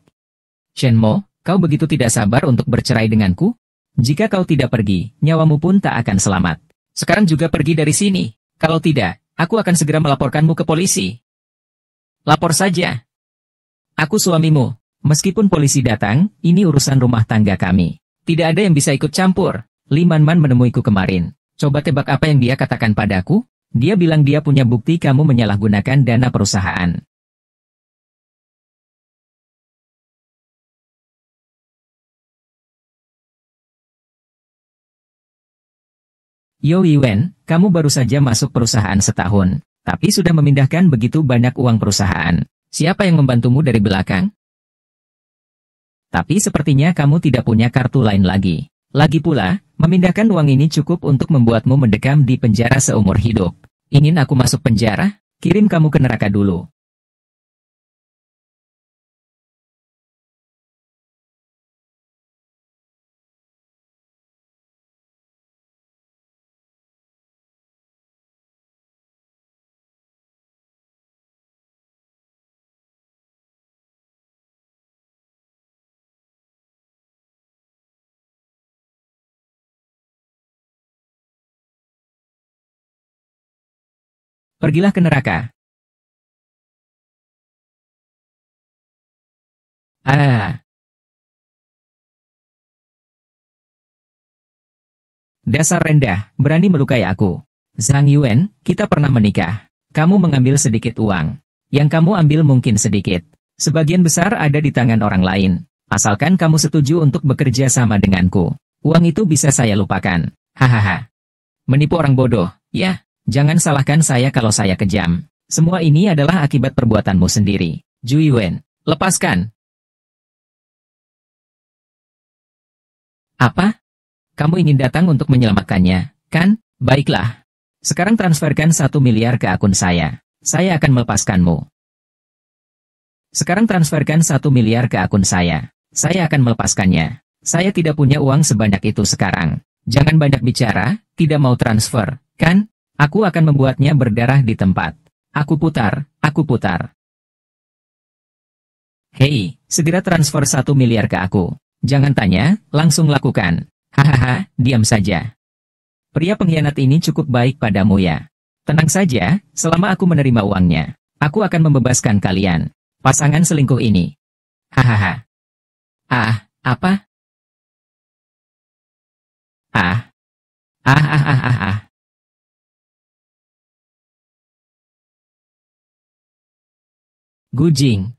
Shenmo, kau begitu tidak sabar untuk bercerai denganku? Jika kau tidak pergi, nyawamu pun tak akan selamat. Sekarang juga pergi dari sini. Kalau tidak, aku akan segera melaporkanmu ke polisi. Lapor saja. Aku suamimu. Meskipun polisi datang, ini urusan rumah tangga kami. Tidak ada yang bisa ikut campur. Limanman menemuiku kemarin. Coba tebak apa yang dia katakan padaku? Dia bilang dia punya bukti kamu menyalahgunakan dana perusahaan. Yo Yuen, kamu baru saja masuk perusahaan setahun, tapi sudah memindahkan begitu banyak uang perusahaan. Siapa yang membantumu dari belakang? Tapi sepertinya kamu tidak punya kartu lain lagi. Lagi pula, memindahkan uang ini cukup untuk membuatmu mendekam di penjara seumur hidup. Ingin aku masuk penjara? Kirim kamu ke neraka dulu. Pergilah ke neraka. Dasar rendah, berani melukai aku. Zhang Yuen, kita pernah menikah. Kamu mengambil sedikit uang. Yang kamu ambil mungkin sedikit. Sebagian besar ada di tangan orang lain. Asalkan kamu setuju untuk bekerja sama denganku. Uang itu bisa saya lupakan. Hahaha. Menipu orang bodoh, ya. Jangan salahkan saya kalau saya kejam. Semua ini adalah akibat perbuatanmu sendiri. Zhu Yuen, lepaskan. Apa? Kamu ingin datang untuk menyelamatkannya, kan? Baiklah. Sekarang transferkan 1 miliar ke akun saya. Saya akan melepaskanmu. Sekarang transferkan 1 miliar ke akun saya. Saya akan melepaskannya. Saya tidak punya uang sebanyak itu sekarang. Jangan banyak bicara, tidak mau transfer, kan? Aku akan membuatnya berdarah di tempat. Aku putar, aku putar. Hei, segera transfer 1 miliar ke aku. Jangan tanya, langsung lakukan. Hahaha, diam saja. Pria pengkhianat ini cukup baik padamu ya. Tenang saja, selama aku menerima uangnya. Aku akan membebaskan kalian. Pasangan selingkuh ini. Hahaha. Apa? Ah. Ah ah ah ah ah. Gujing.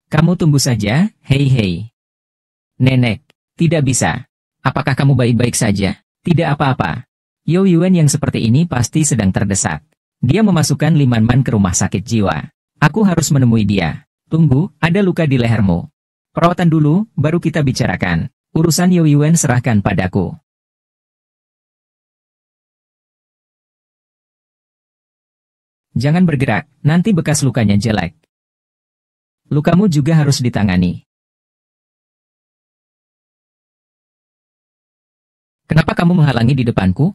Kamu tunggu saja, hei. Nenek, tidak bisa. Apakah kamu baik-baik saja? Tidak apa-apa. Yo Yuen yang seperti ini pasti sedang terdesak. Dia memasukkan Limanman ke rumah sakit jiwa. Aku harus menemui dia. Tunggu, ada luka di lehermu. Perawatan dulu, baru kita bicarakan. Urusan Yo Yuen serahkan padaku. Jangan bergerak, nanti bekas lukanya jelek. Lukamu juga harus ditangani. Kenapa kamu menghalangi di depanku?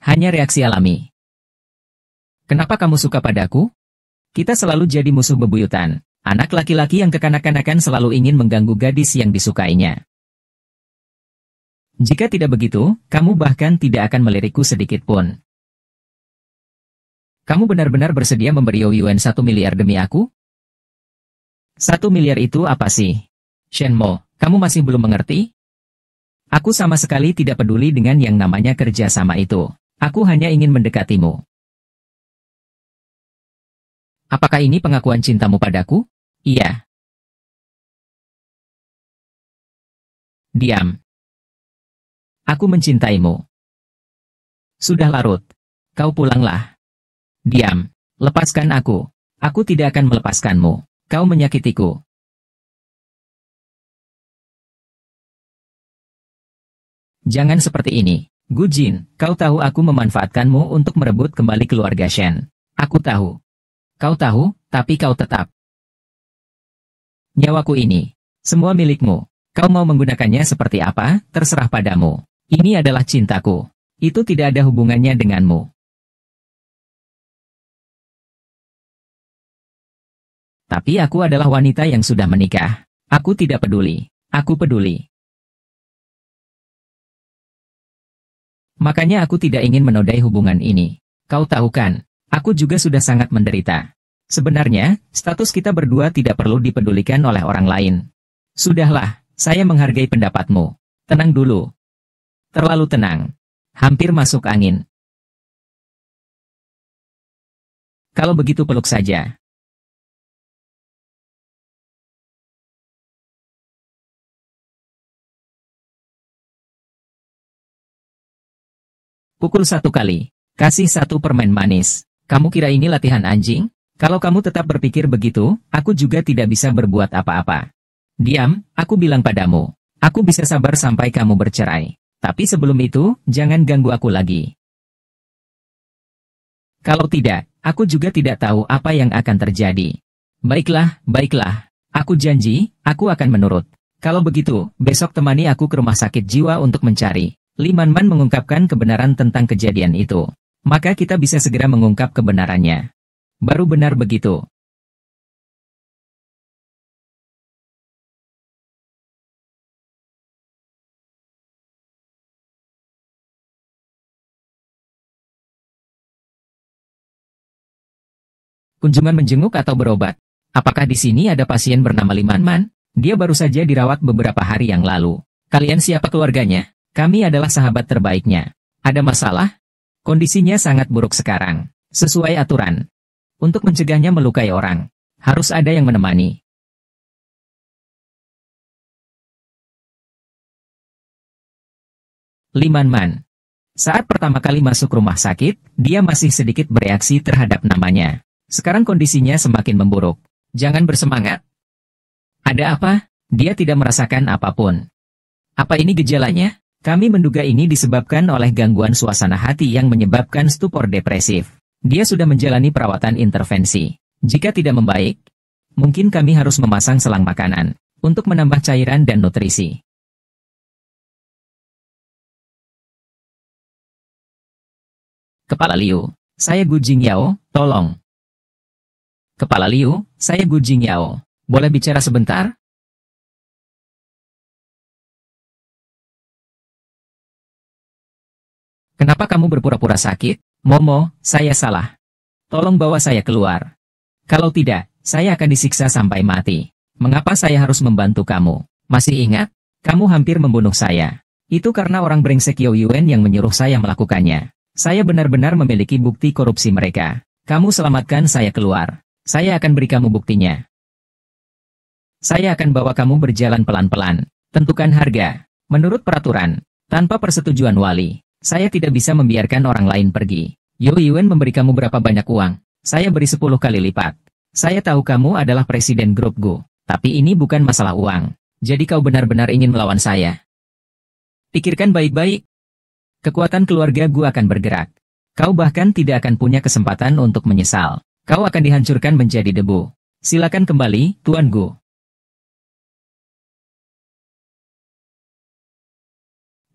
Hanya reaksi alami. Kenapa kamu suka padaku? Kita selalu jadi musuh bebuyutan. Anak laki-laki yang kekanak-kanakan selalu ingin mengganggu gadis yang disukainya. Jika tidak begitu, kamu bahkan tidak akan melirikku sedikit pun. Kamu benar-benar bersedia memberi Yo Yuen 1 miliar demi aku? 1 miliar itu apa sih? Shenmo, kamu masih belum mengerti? Aku sama sekali tidak peduli dengan yang namanya kerja sama itu. Aku hanya ingin mendekatimu. Apakah ini pengakuan cintamu padaku? Iya. Diam. Aku mencintaimu. Sudah larut. Kau pulanglah. Diam. Lepaskan aku. Aku tidak akan melepaskanmu. Kau menyakitiku. Jangan seperti ini. Gu Jin, kau tahu aku memanfaatkanmu untuk merebut kembali keluarga Shen. Aku tahu. Kau tahu, tapi kau tetap. Nyawaku ini. Semua milikmu. Kau mau menggunakannya seperti apa, terserah padamu. Ini adalah cintaku. Itu tidak ada hubungannya denganmu. Tapi aku adalah wanita yang sudah menikah. Aku tidak peduli. Aku peduli. Makanya aku tidak ingin menodai hubungan ini. Kau tahu kan, aku juga sudah sangat menderita. Sebenarnya, status kita berdua tidak perlu dipedulikan oleh orang lain. Sudahlah, saya menghargai pendapatmu. Tenang dulu. Terlalu tenang. Hampir masuk angin. Kalau begitu peluk saja. Pukul 1 kali. Kasih 1 permen manis. Kamu kira ini latihan anjing? Kalau kamu tetap berpikir begitu, aku juga tidak bisa berbuat apa-apa. Diam, aku bilang padamu. Aku bisa sabar sampai kamu bercerai. Tapi sebelum itu, jangan ganggu aku lagi. Kalau tidak, aku juga tidak tahu apa yang akan terjadi. Baiklah, baiklah. Aku janji, aku akan menurut. Kalau begitu, besok temani aku ke rumah sakit jiwa untuk mencari. Li Man mengungkapkan kebenaran tentang kejadian itu. Maka kita bisa segera mengungkap kebenarannya. Baru benar begitu. Kunjungan menjenguk atau berobat? Apakah di sini ada pasien bernama Li Man? Dia baru saja dirawat beberapa hari yang lalu. Kalian siapa keluarganya? Kami adalah sahabat terbaiknya. Ada masalah? Kondisinya sangat buruk sekarang. Sesuai aturan. Untuk mencegahnya melukai orang, harus ada yang menemani. Li Man. Saat pertama kali masuk rumah sakit, dia masih sedikit bereaksi terhadap namanya. Sekarang kondisinya semakin memburuk. Jangan bersemangat. Ada apa? Dia tidak merasakan apapun. Apa ini gejalanya? Kami menduga ini disebabkan oleh gangguan suasana hati yang menyebabkan stupor depresif. Dia sudah menjalani perawatan intervensi. Jika tidak membaik, mungkin kami harus memasang selang makanan untuk menambah cairan dan nutrisi. Kepala Liu, saya Gu Jingyao, tolong. Kepala Liu, saya Gu Jingyao. Boleh bicara sebentar? Kenapa kamu berpura-pura sakit? Momo, saya salah. Tolong bawa saya keluar. Kalau tidak, saya akan disiksa sampai mati. Mengapa saya harus membantu kamu? Masih ingat? Kamu hampir membunuh saya. Itu karena orang brengsek Yao Yuen yang menyuruh saya melakukannya. Saya benar-benar memiliki bukti korupsi mereka. Kamu selamatkan saya keluar. Saya akan beri kamu buktinya. Saya akan bawa kamu berjalan pelan-pelan. Tentukan harga. Menurut peraturan, tanpa persetujuan wali, saya tidak bisa membiarkan orang lain pergi. Yao Yuen memberi kamu berapa banyak uang? Saya beri 10 kali lipat. Saya tahu kamu adalah presiden grup Go. Tapi ini bukan masalah uang. Jadi kau benar-benar ingin melawan saya. Pikirkan baik-baik. Kekuatan keluarga Gu akan bergerak. Kau bahkan tidak akan punya kesempatan untuk menyesal. Kau akan dihancurkan menjadi debu. Silakan kembali, Tuan Gu.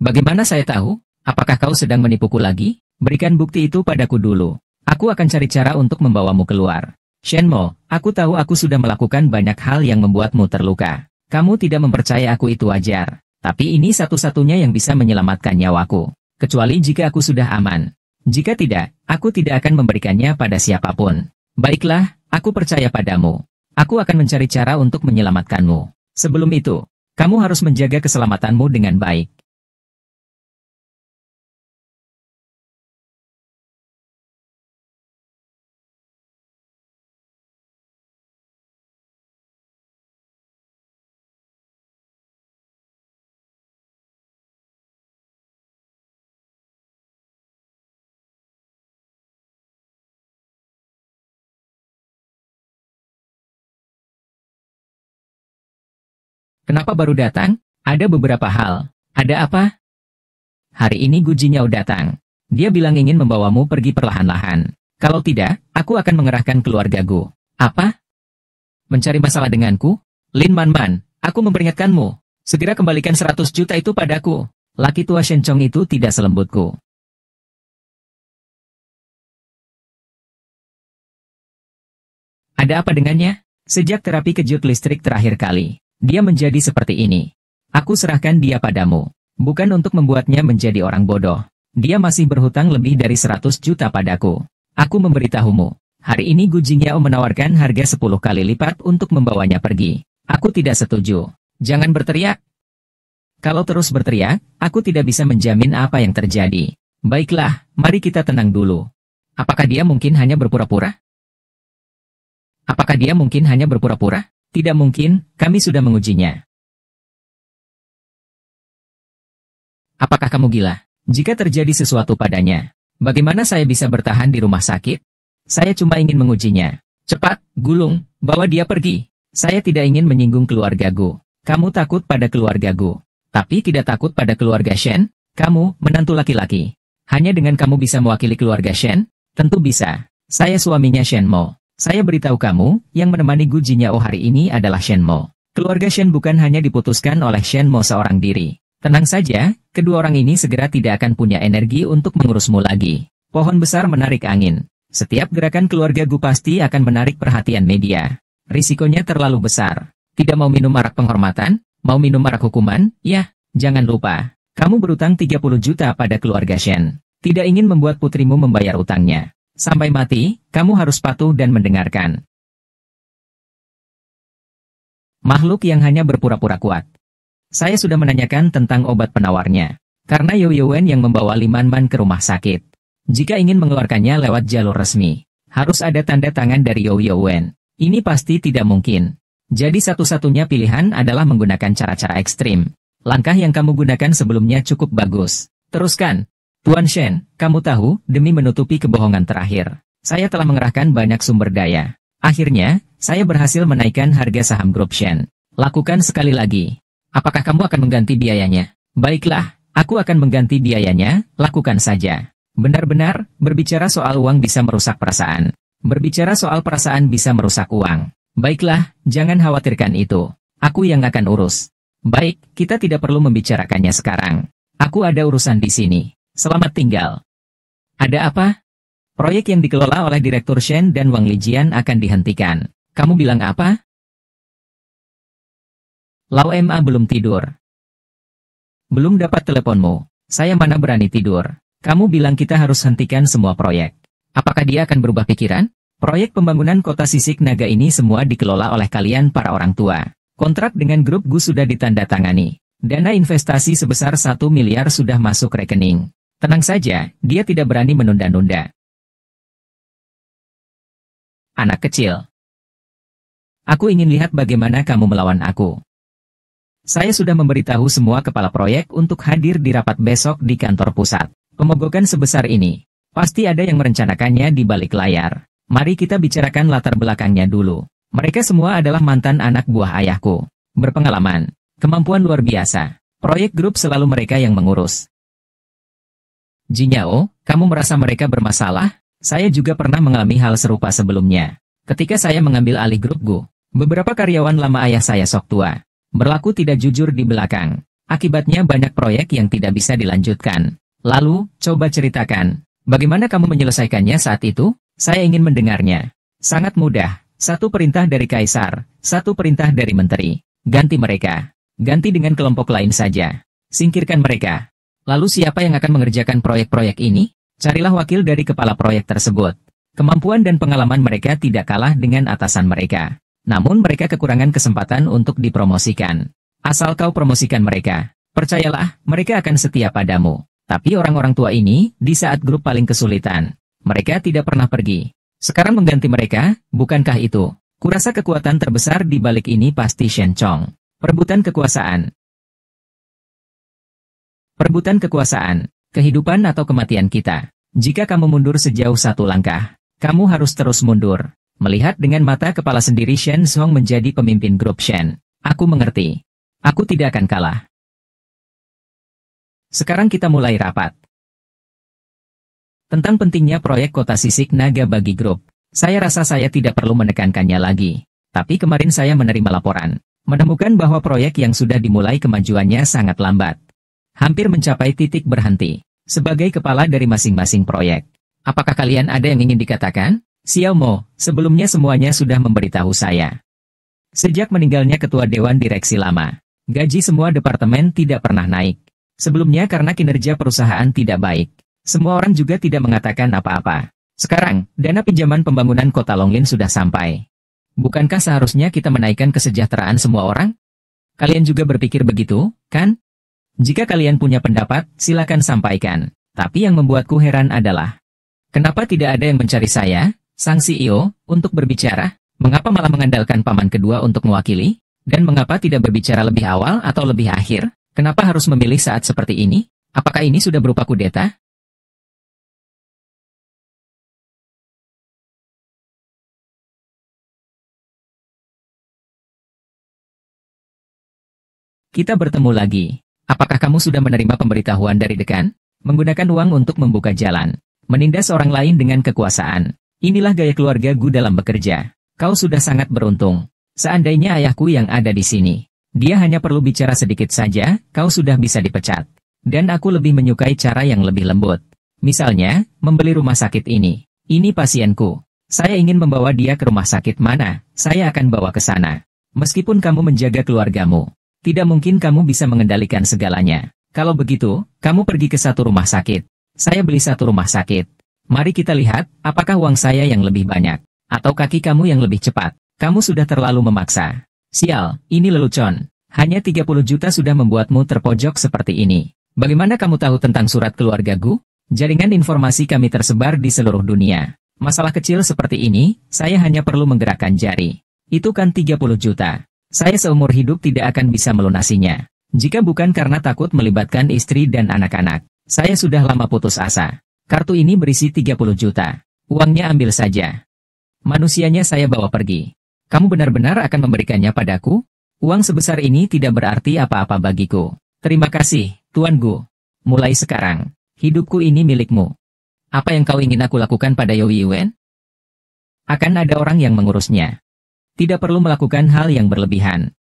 Bagaimana saya tahu? Apakah kau sedang menipuku lagi? Berikan bukti itu padaku dulu. Aku akan cari cara untuk membawamu keluar. Shenmo, aku tahu aku sudah melakukan banyak hal yang membuatmu terluka. Kamu tidak mempercaya aku itu wajar. Tapi ini satu-satunya yang bisa menyelamatkan nyawaku. Kecuali jika aku sudah aman. Jika tidak, aku tidak akan memberikannya pada siapapun. Baiklah, aku percaya padamu. Aku akan mencari cara untuk menyelamatkanmu. Sebelum itu, kamu harus menjaga keselamatanmu dengan baik. Kenapa baru datang? Ada beberapa hal. Ada apa? Hari ini Gu Jinyao datang. Dia bilang ingin membawamu pergi perlahan-lahan. Kalau tidak, aku akan mengerahkan keluarga Gu. Apa? Mencari masalah denganku? Lin Man, aku memperingatkanmu. Segera kembalikan 100 juta itu padaku. Laki tua Shen Chong itu tidak selembutku. Ada apa dengannya? Sejak terapi kejut listrik terakhir kali, dia menjadi seperti ini. Aku serahkan dia padamu. Bukan untuk membuatnya menjadi orang bodoh. Dia masih berhutang lebih dari 100 juta padaku. Aku memberitahumu. Hari ini Gu Jingyao menawarkan harga 10 kali lipat untuk membawanya pergi. Aku tidak setuju. Jangan berteriak. Kalau terus berteriak, aku tidak bisa menjamin apa yang terjadi. Baiklah, mari kita tenang dulu. Apakah dia mungkin hanya berpura-pura? Apakah dia mungkin hanya berpura-pura? Tidak mungkin, kami sudah mengujinya. Apakah kamu gila? Jika terjadi sesuatu padanya, bagaimana saya bisa bertahan di rumah sakit? Saya cuma ingin mengujinya. Cepat, Gulung, bawa dia pergi. Saya tidak ingin menyinggung keluarga Gu. Kamu takut pada keluarga Gu, tapi tidak takut pada keluarga Shen? Kamu, menantu laki-laki. Hanya dengan kamu bisa mewakili keluarga Shen? Tentu bisa. Saya suaminya Shen Mo. Saya beritahu kamu, yang menemani Gu Jingyao hari ini adalah Shen Mo. Keluarga Shen bukan hanya diputuskan oleh Shen Mo seorang diri. Tenang saja, kedua orang ini segera tidak akan punya energi untuk mengurusmu lagi. Pohon besar menarik angin. Setiap gerakan keluarga Gu pasti akan menarik perhatian media. Risikonya terlalu besar. Tidak mau minum arak penghormatan? Mau minum arak hukuman? Ya, jangan lupa. Kamu berutang 30 juta pada keluarga Shen. Tidak ingin membuat putrimu membayar utangnya. Sampai mati, kamu harus patuh dan mendengarkan. Makhluk yang hanya berpura-pura kuat. Saya sudah menanyakan tentang obat penawarnya. Karena Yo Wen yang membawa Li Man ke rumah sakit. Jika ingin mengeluarkannya lewat jalur resmi, harus ada tanda tangan dari Yo Wen. Ini pasti tidak mungkin. Jadi satu-satunya pilihan adalah menggunakan cara-cara ekstrim. Langkah yang kamu gunakan sebelumnya cukup bagus. Teruskan. Tuan Shen, kamu tahu, demi menutupi kebohongan terakhir, saya telah mengerahkan banyak sumber daya. Akhirnya, saya berhasil menaikkan harga saham grup Shen. Lakukan sekali lagi. Apakah kamu akan mengganti biayanya? Baiklah, aku akan mengganti biayanya, lakukan saja. Benar-benar, berbicara soal uang bisa merusak perasaan. Berbicara soal perasaan bisa merusak uang. Baiklah, jangan khawatirkan itu. Aku yang akan urus. Baik, kita tidak perlu membicarakannya sekarang. Aku ada urusan di sini. Selamat tinggal. Ada apa? Proyek yang dikelola oleh Direktur Shen dan Wang Lijian akan dihentikan. Kamu bilang apa? Lau Ma belum tidur. Belum dapat teleponmu. Saya mana berani tidur. Kamu bilang kita harus hentikan semua proyek. Apakah dia akan berubah pikiran? Proyek pembangunan kota Sisik Naga ini semua dikelola oleh kalian para orang tua. Kontrak dengan grup Gu sudah ditandatangani. Dana investasi sebesar 1 miliar sudah masuk rekening. Tenang saja, dia tidak berani menunda-nunda. Anak kecil. Aku ingin lihat bagaimana kamu melawan aku. Saya sudah memberitahu semua kepala proyek untuk hadir di rapat besok di kantor pusat. Pemogokan sebesar ini, pasti ada yang merencanakannya di balik layar. Mari kita bicarakan latar belakangnya dulu. Mereka semua adalah mantan anak buah ayahku. Berpengalaman, kemampuan luar biasa. Proyek grup selalu mereka yang mengurus. Jinyao, kamu merasa mereka bermasalah? Saya juga pernah mengalami hal serupa sebelumnya. Ketika saya mengambil alih grup Gu, beberapa karyawan lama ayah saya sok tua. Berlaku tidak jujur di belakang. Akibatnya banyak proyek yang tidak bisa dilanjutkan. Lalu, coba ceritakan. Bagaimana kamu menyelesaikannya saat itu? Saya ingin mendengarnya. Sangat mudah. Satu perintah dari kaisar, satu perintah dari menteri. Ganti mereka. Ganti dengan kelompok lain saja. Singkirkan mereka. Lalu siapa yang akan mengerjakan proyek-proyek ini? Carilah wakil dari kepala proyek tersebut. Kemampuan dan pengalaman mereka tidak kalah dengan atasan mereka. Namun mereka kekurangan kesempatan untuk dipromosikan. Asal kau promosikan mereka, percayalah, mereka akan setia padamu. Tapi orang-orang tua ini, di saat grup paling kesulitan, mereka tidak pernah pergi. Sekarang mengganti mereka, bukankah itu? Kurasa kekuatan terbesar di balik ini pasti Shen Chong. Perebutan kekuasaan. Perebutan kekuasaan, kehidupan atau kematian kita. Jika kamu mundur sejauh satu langkah, kamu harus terus mundur. Melihat dengan mata kepala sendiri Shen Zhong menjadi pemimpin grup Shen. Aku mengerti. Aku tidak akan kalah. Sekarang kita mulai rapat. Tentang pentingnya proyek Kota Sisik Naga bagi grup, saya rasa saya tidak perlu menekankannya lagi. Tapi kemarin saya menerima laporan, menemukan bahwa proyek yang sudah dimulai kemajuannya sangat lambat. Hampir mencapai titik berhenti. Sebagai kepala dari masing-masing proyek, apakah kalian ada yang ingin dikatakan? Xiao Mo, sebelumnya semuanya sudah memberitahu saya. Sejak meninggalnya ketua Dewan Direksi lama, gaji semua departemen tidak pernah naik. Sebelumnya karena kinerja perusahaan tidak baik, semua orang juga tidak mengatakan apa-apa. Sekarang, dana pinjaman pembangunan kota Longlin sudah sampai. Bukankah seharusnya kita menaikkan kesejahteraan semua orang? Kalian juga berpikir begitu, kan? Jika kalian punya pendapat, silakan sampaikan. Tapi yang membuatku heran adalah, kenapa tidak ada yang mencari saya, sang CEO, untuk berbicara? Mengapa malah mengandalkan paman kedua untuk mewakili? Dan mengapa tidak berbicara lebih awal atau lebih akhir? Kenapa harus memilih saat seperti ini? Apakah ini sudah berupa kudeta? Kita bertemu lagi. Apakah kamu sudah menerima pemberitahuan dari dekan? Menggunakan uang untuk membuka jalan. Menindas orang lain dengan kekuasaan. Inilah gaya keluarga Gu dalam bekerja. Kau sudah sangat beruntung. Seandainya ayahku yang ada di sini, dia hanya perlu bicara sedikit saja, kau sudah bisa dipecat. Dan aku lebih menyukai cara yang lebih lembut. Misalnya, membeli rumah sakit ini. Ini pasienku. Saya ingin membawa dia ke rumah sakit mana, saya akan bawa ke sana. Meskipun kamu menjaga keluargamu, tidak mungkin kamu bisa mengendalikan segalanya. Kalau begitu, kamu pergi ke satu rumah sakit. Saya beli satu rumah sakit. Mari kita lihat, apakah uang saya yang lebih banyak, atau kaki kamu yang lebih cepat. Kamu sudah terlalu memaksa. Sial, ini lelucon. Hanya 30 juta sudah membuatmu terpojok seperti ini. Bagaimana kamu tahu tentang surat keluarga Gu? Jaringan informasi kami tersebar di seluruh dunia. Masalah kecil seperti ini, saya hanya perlu menggerakkan jari. Itu kan 30 juta. Saya seumur hidup tidak akan bisa melunasinya. Jika bukan karena takut melibatkan istri dan anak-anak, saya sudah lama putus asa. Kartu ini berisi 30 juta. Uangnya ambil saja. Manusianya saya bawa pergi. Kamu benar-benar akan memberikannya padaku? Uang sebesar ini tidak berarti apa-apa bagiku. Terima kasih, Tuan Gu. Mulai sekarang, hidupku ini milikmu. Apa yang kau ingin aku lakukan pada Yoi Yuan? Akan ada orang yang mengurusnya. Tidak perlu melakukan hal yang berlebihan.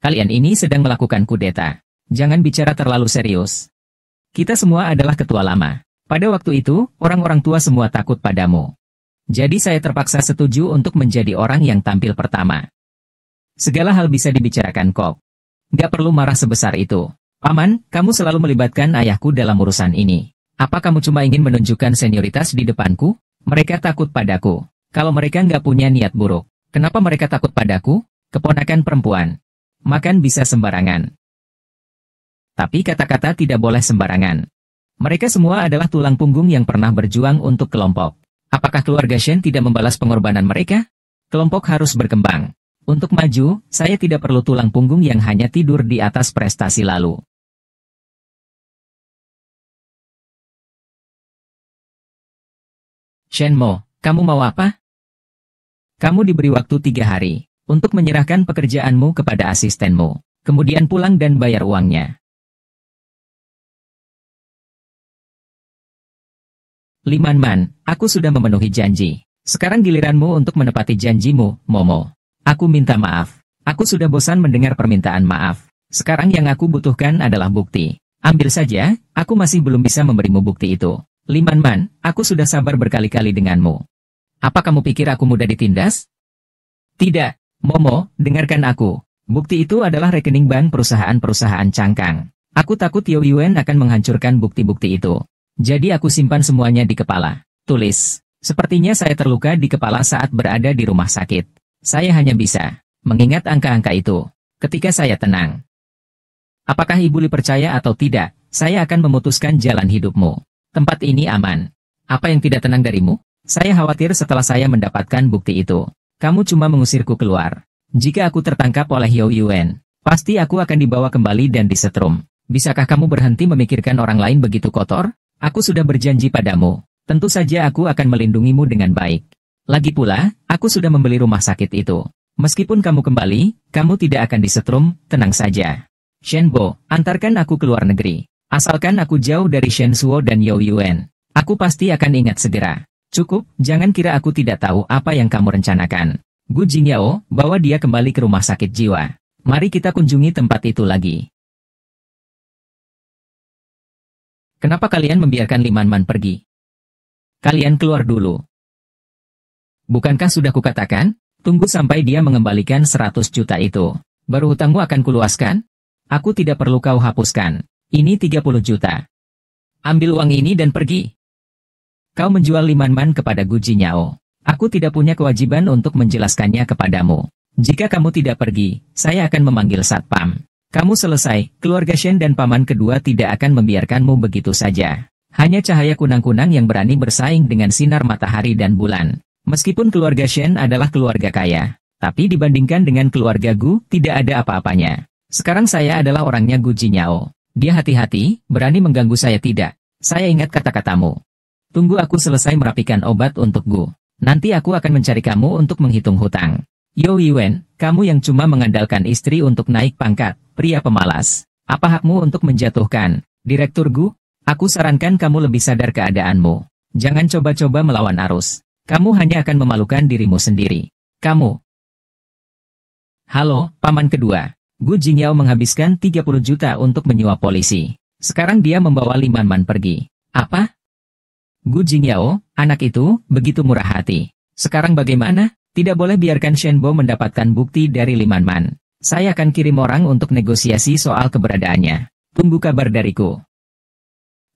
Kalian ini sedang melakukan kudeta. Jangan bicara terlalu serius. Kita semua adalah ketua lama. Pada waktu itu, orang-orang tua semua takut padamu. Jadi saya terpaksa setuju untuk menjadi orang yang tampil pertama. Segala hal bisa dibicarakan kok. Gak perlu marah sebesar itu. Paman, kamu selalu melibatkan ayahku dalam urusan ini. Apa kamu cuma ingin menunjukkan senioritas di depanku? Mereka takut padaku. Kalau mereka nggak punya niat buruk, kenapa mereka takut padaku? Keponakan perempuan. Makan bisa sembarangan. Tapi kata-kata tidak boleh sembarangan. Mereka semua adalah tulang punggung yang pernah berjuang untuk kelompok. Apakah keluarga Shen tidak membalas pengorbanan mereka? Kelompok harus berkembang. Untuk maju, saya tidak perlu tulang punggung yang hanya tidur di atas prestasi lalu. Shen Mo, kamu mau apa? Kamu diberi waktu 3 hari untuk menyerahkan pekerjaanmu kepada asistenmu, kemudian pulang dan bayar uangnya. Liman Man, aku sudah memenuhi janji. Sekarang giliranmu untuk menepati janjimu, Momo. Aku minta maaf. Aku sudah bosan mendengar permintaan maaf. Sekarang yang aku butuhkan adalah bukti. Ambil saja, aku masih belum bisa memberimu bukti itu. Liman Man, aku sudah sabar berkali-kali denganmu. Apa kamu pikir aku mudah ditindas? Tidak, Momo, dengarkan aku. Bukti itu adalah rekening bank perusahaan-perusahaan cangkang. Aku takut Yao Yuan akan menghancurkan bukti-bukti itu. Jadi aku simpan semuanya di kepala. Tulis. Sepertinya saya terluka di kepala saat berada di rumah sakit. Saya hanya bisa mengingat angka-angka itu ketika saya tenang. Apakah Ibu Li percaya atau tidak, saya akan memutuskan jalan hidupmu. Tempat ini aman. Apa yang tidak tenang darimu? Saya khawatir setelah saya mendapatkan bukti itu. Kamu cuma mengusirku keluar. Jika aku tertangkap oleh Yao Yuan, pasti aku akan dibawa kembali dan disetrum. Bisakah kamu berhenti memikirkan orang lain begitu kotor? Aku sudah berjanji padamu. Tentu saja aku akan melindungimu dengan baik. Lagi pula, aku sudah membeli rumah sakit itu. Meskipun kamu kembali, kamu tidak akan disetrum, tenang saja. Shenbo, antarkan aku ke luar negeri. Asalkan aku jauh dari Shen Suo dan Yao Yuan. Aku pasti akan ingat segera. Cukup, jangan kira aku tidak tahu apa yang kamu rencanakan. Gu Jingyao, bawa dia kembali ke rumah sakit jiwa. Mari kita kunjungi tempat itu lagi. Kenapa kalian membiarkan Liman Man pergi? Kalian keluar dulu. Bukankah sudah kukatakan? Tunggu sampai dia mengembalikan 100 juta itu. Baru hutangmu akan kuluaskan? Aku tidak perlu kau hapuskan. Ini 30 juta. Ambil uang ini dan pergi. Kau menjual Liman Man kepada Gu Jingyao. Aku tidak punya kewajiban untuk menjelaskannya kepadamu. Jika kamu tidak pergi, saya akan memanggil satpam. Kamu selesai, keluarga Shen dan paman kedua tidak akan membiarkanmu begitu saja. Hanya cahaya kunang-kunang yang berani bersaing dengan sinar matahari dan bulan. Meskipun keluarga Shen adalah keluarga kaya, tapi dibandingkan dengan keluarga Gu, tidak ada apa-apanya. Sekarang saya adalah orangnya Gu Jingyao. Dia hati-hati, berani mengganggu saya tidak. Saya ingat kata-katamu. Tunggu aku selesai merapikan obat untuk Gu. Nanti aku akan mencari kamu untuk menghitung hutang. Yao Yuan, kamu yang cuma mengandalkan istri untuk naik pangkat, pria pemalas. Apa hakmu untuk menjatuhkan Direktur Gu? Aku sarankan kamu lebih sadar keadaanmu. Jangan coba-coba melawan arus. Kamu hanya akan memalukan dirimu sendiri. Kamu. Halo, paman kedua. Gu Jingyao menghabiskan 30 juta untuk menyuap polisi. Sekarang dia membawa Liman Man pergi. Apa? Gu Jingyao, anak itu, begitu murah hati. Sekarang bagaimana? Tidak boleh biarkan Shenbo mendapatkan bukti dari Liman Man. Saya akan kirim orang untuk negosiasi soal keberadaannya. Tunggu kabar dariku.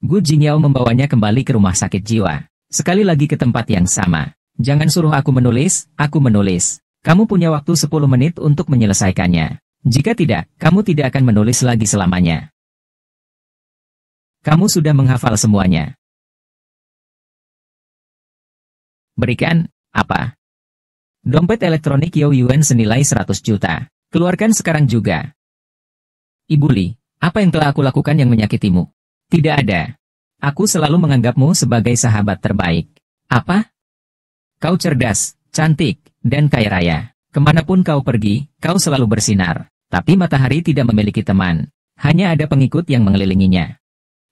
Gu Jingyao membawanya kembali ke rumah sakit jiwa. Sekali lagi ke tempat yang sama. Jangan suruh aku menulis, aku menulis. Kamu punya waktu 10 menit untuk menyelesaikannya. Jika tidak, kamu tidak akan menulis lagi selamanya. Kamu sudah menghafal semuanya. Berikan, apa? Dompet elektronik Yao Yuan senilai 100 juta. Keluarkan sekarang juga. Ibu Li, apa yang telah aku lakukan yang menyakitimu? Tidak ada. Aku selalu menganggapmu sebagai sahabat terbaik. Apa? Kau cerdas, cantik, dan kaya raya. Kemanapun kau pergi, kau selalu bersinar. Tapi matahari tidak memiliki teman. Hanya ada pengikut yang mengelilinginya.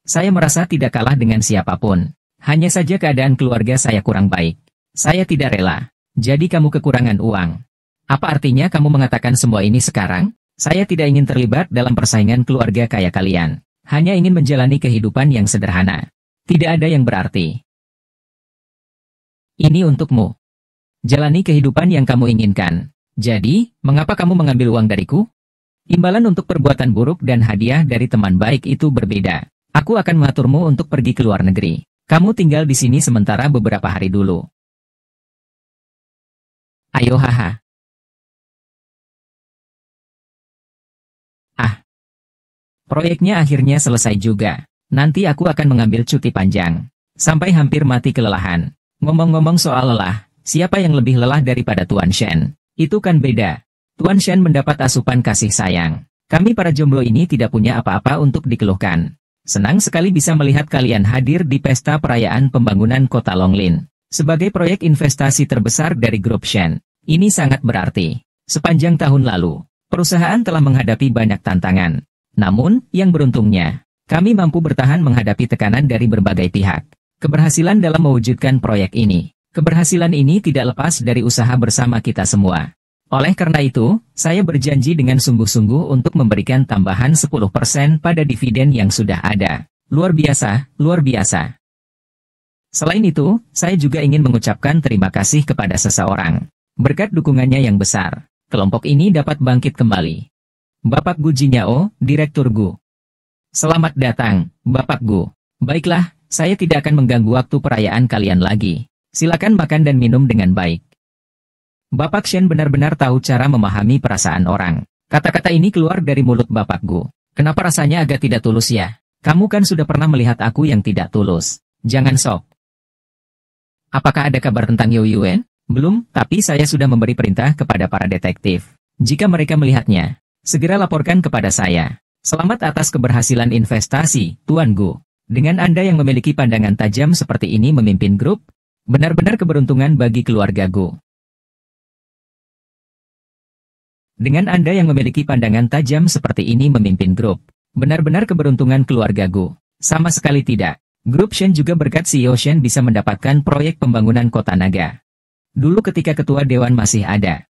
Saya merasa tidak kalah dengan siapapun. Hanya saja keadaan keluarga saya kurang baik. Saya tidak rela. Jadi kamu kekurangan uang. Apa artinya kamu mengatakan semua ini sekarang? Saya tidak ingin terlibat dalam persaingan keluarga kaya kalian. Hanya ingin menjalani kehidupan yang sederhana. Tidak ada yang berarti. Ini untukmu. Jalani kehidupan yang kamu inginkan. Jadi, mengapa kamu mengambil uang dariku? Imbalan untuk perbuatan buruk dan hadiah dari teman baik itu berbeda. Aku akan mengaturmu untuk pergi ke luar negeri. Kamu tinggal di sini sementara beberapa hari dulu. Ayo haha. Proyeknya akhirnya selesai juga. Nanti aku akan mengambil cuti panjang. Sampai hampir mati kelelahan. Ngomong-ngomong soal lelah, siapa yang lebih lelah daripada Tuan Shen? Itu kan beda. Tuan Shen mendapat asupan kasih sayang. Kami para jomblo ini tidak punya apa-apa untuk dikeluhkan. Senang sekali bisa melihat kalian hadir di pesta perayaan pembangunan kota Longlin. Sebagai proyek investasi terbesar dari grup Shen, ini sangat berarti. Sepanjang tahun lalu, perusahaan telah menghadapi banyak tantangan. Namun, yang beruntungnya, kami mampu bertahan menghadapi tekanan dari berbagai pihak. Keberhasilan dalam mewujudkan proyek ini. Keberhasilan ini tidak lepas dari usaha bersama kita semua. Oleh karena itu, saya berjanji dengan sungguh-sungguh untuk memberikan tambahan 10% pada dividen yang sudah ada. Luar biasa, luar biasa. Selain itu, saya juga ingin mengucapkan terima kasih kepada seseorang. Berkat dukungannya yang besar, kelompok ini dapat bangkit kembali. Bapak Gu Jingyao, Direktur Gu. Selamat datang, Bapak Gu. Baiklah, saya tidak akan mengganggu waktu perayaan kalian lagi. Silakan makan dan minum dengan baik. Bapak Shen benar-benar tahu cara memahami perasaan orang. Kata-kata ini keluar dari mulut Bapak Gu. Kenapa rasanya agak tidak tulus ya? Kamu kan sudah pernah melihat aku yang tidak tulus. Jangan sok. Apakah ada kabar tentang Yao Yuan? Belum, tapi saya sudah memberi perintah kepada para detektif. Jika mereka melihatnya, segera laporkan kepada saya. Selamat atas keberhasilan investasi, Tuan Gu. Dengan Anda yang memiliki pandangan tajam seperti ini memimpin grup, benar-benar keberuntungan bagi keluarga Gu. Dengan Anda yang memiliki pandangan tajam seperti ini memimpin grup. Benar-benar keberuntungan keluarga Gu. Sama sekali tidak. Grup Shen juga berkat CEO Shen bisa mendapatkan proyek pembangunan kota naga. Dulu ketika ketua dewan masih ada.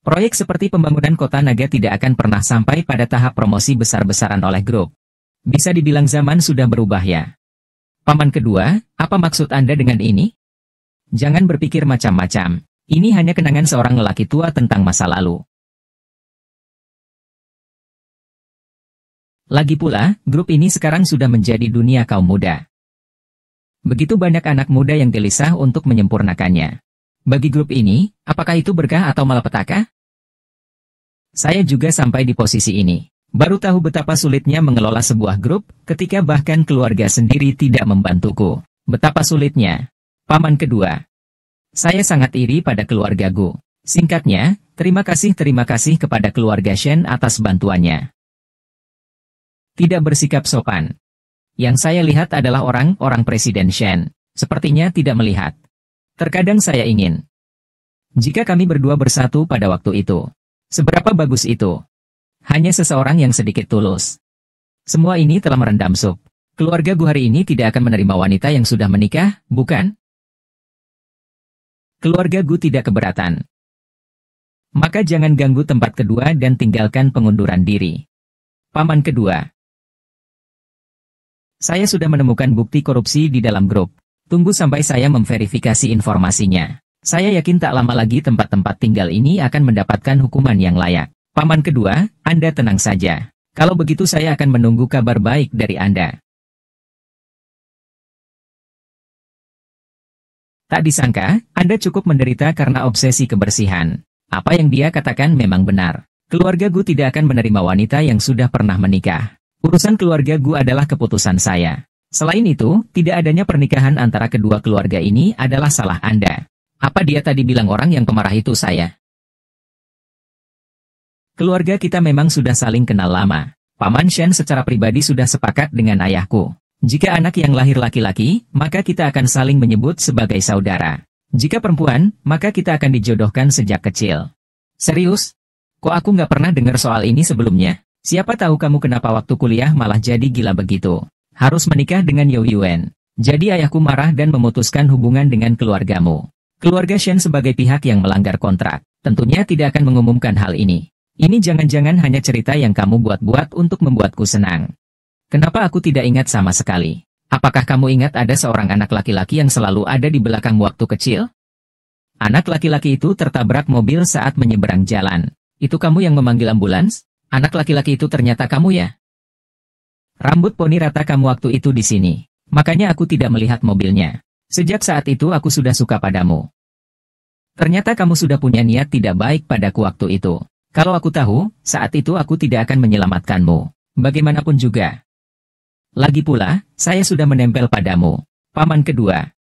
Proyek seperti pembangunan kota naga tidak akan pernah sampai pada tahap promosi besar-besaran oleh grup. Bisa dibilang zaman sudah berubah ya. Paman kedua, apa maksud Anda dengan ini? Jangan berpikir macam-macam. Ini hanya kenangan seorang lelaki tua tentang masa lalu. Lagi pula, grup ini sekarang sudah menjadi dunia kaum muda. Begitu banyak anak muda yang gelisah untuk menyempurnakannya. Bagi grup ini, apakah itu berkah atau malapetaka? Saya juga sampai di posisi ini. Baru tahu betapa sulitnya mengelola sebuah grup, ketika bahkan keluarga sendiri tidak membantuku. Betapa sulitnya. Paman kedua. Saya sangat iri pada keluarga Gu. Singkatnya, terima kasih kepada keluarga Shen atas bantuannya. Tidak bersikap sopan. Yang saya lihat adalah orang-orang Presiden Shen. Sepertinya tidak melihat. Terkadang saya ingin. Jika kami berdua bersatu pada waktu itu. Seberapa bagus itu? Hanya seseorang yang sedikit tulus. Semua ini telah merendam sup. Keluarga Gu hari ini tidak akan menerima wanita yang sudah menikah, bukan? Keluarga Gu tidak keberatan. Maka jangan ganggu tempat kedua dan tinggalkan pengunduran diri. Paman kedua. Saya sudah menemukan bukti korupsi di dalam grup. Tunggu sampai saya memverifikasi informasinya. Saya yakin tak lama lagi tempat-tempat tinggal ini akan mendapatkan hukuman yang layak. Paman kedua, Anda tenang saja. Kalau begitu saya akan menunggu kabar baik dari Anda. Tak disangka, Anda cukup menderita karena obsesi kebersihan. Apa yang dia katakan memang benar. Keluarga Gu tidak akan menerima wanita yang sudah pernah menikah. Urusan keluarga Gu adalah keputusan saya. Selain itu, tidak adanya pernikahan antara kedua keluarga ini adalah salah Anda. Apa dia tadi bilang orang yang pemarah itu saya? Keluarga kita memang sudah saling kenal lama. Paman Shen secara pribadi sudah sepakat dengan ayahku. Jika anak yang lahir laki-laki, maka kita akan saling menyebut sebagai saudara. Jika perempuan, maka kita akan dijodohkan sejak kecil. Serius? Kok aku nggak pernah dengar soal ini sebelumnya? Siapa tahu kamu kenapa waktu kuliah malah jadi gila begitu? Harus menikah dengan You Yuan. Jadi ayahku marah dan memutuskan hubungan dengan keluargamu. Keluarga Shen sebagai pihak yang melanggar kontrak, tentunya tidak akan mengumumkan hal ini. Ini jangan-jangan hanya cerita yang kamu buat-buat untuk membuatku senang. Kenapa aku tidak ingat sama sekali? Apakah kamu ingat ada seorang anak laki-laki yang selalu ada di belakang waktu kecil? Anak laki-laki itu tertabrak mobil saat menyeberang jalan. Itu kamu yang memanggil ambulans? Anak laki-laki itu ternyata kamu ya? Rambut poni rata kamu waktu itu di sini. Makanya aku tidak melihat mobilnya. Sejak saat itu aku sudah suka padamu. Ternyata kamu sudah punya niat tidak baik padaku waktu itu. Kalau aku tahu, saat itu aku tidak akan menyelamatkanmu. Bagaimanapun juga. Lagi pula, saya sudah menempel padamu. Paman kedua.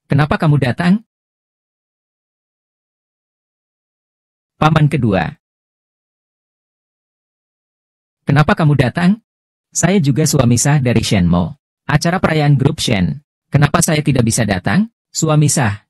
Kenapa kamu datang? Paman kedua. Kenapa kamu datang? Saya juga suami sah dari Shenmo. Acara perayaan grup Shen. Kenapa saya tidak bisa datang? Suami sah,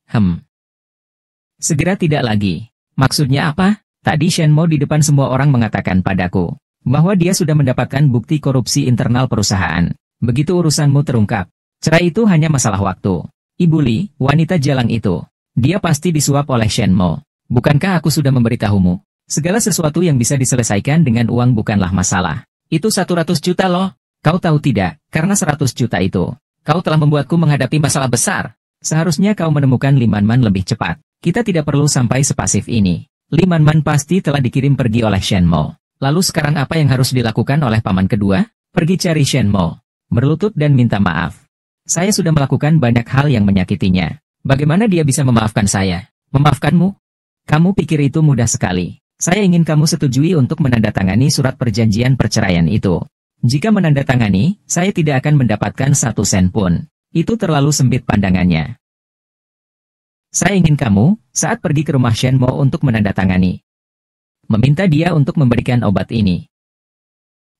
Segera tidak lagi. Maksudnya apa? Tadi Shenmo di depan semua orang mengatakan padaku bahwa dia sudah mendapatkan bukti korupsi internal perusahaan. Begitu urusanmu terungkap, cerai itu hanya masalah waktu. Ibu Li, wanita jalang itu, dia pasti disuap oleh Shenmo. Bukankah aku sudah memberitahumu? Segala sesuatu yang bisa diselesaikan dengan uang bukanlah masalah. Itu 100 juta loh. Kau tahu tidak, karena 100 juta itu, kau telah membuatku menghadapi masalah besar. Seharusnya kau menemukan Limanman lebih cepat. Kita tidak perlu sampai sepasif ini. Limanman pasti telah dikirim pergi oleh Shenmo. Lalu sekarang apa yang harus dilakukan oleh paman kedua? Pergi cari Shenmo. Berlutut dan minta maaf. Saya sudah melakukan banyak hal yang menyakitinya. Bagaimana dia bisa memaafkan saya? Memaafkanmu? Kamu pikir itu mudah sekali. Saya ingin kamu setujui untuk menandatangani surat perjanjian perceraian itu. Jika menandatangani, saya tidak akan mendapatkan 1 sen pun. Itu terlalu sempit pandangannya. Saya ingin kamu, saat pergi ke rumah Shenmo untuk menandatangani. Meminta dia untuk memberikan obat ini.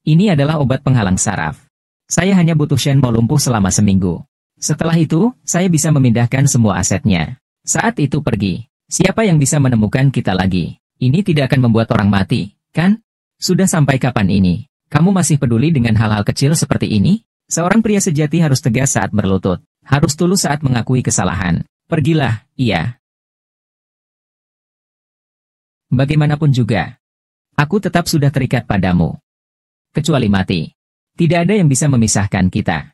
Ini adalah obat penghalang saraf. Saya hanya butuh Shenmo lumpuh selama seminggu. Setelah itu, saya bisa memindahkan semua asetnya. Saat itu pergi. Siapa yang bisa menemukan kita lagi? Ini tidak akan membuat orang mati, kan? Sudah sampai kapan ini? Kamu masih peduli dengan hal-hal kecil seperti ini? Seorang pria sejati harus tegas saat berlutut, harus tulus saat mengakui kesalahan. Pergilah, iya. Bagaimanapun juga, aku tetap sudah terikat padamu. Kecuali mati. Tidak ada yang bisa memisahkan kita.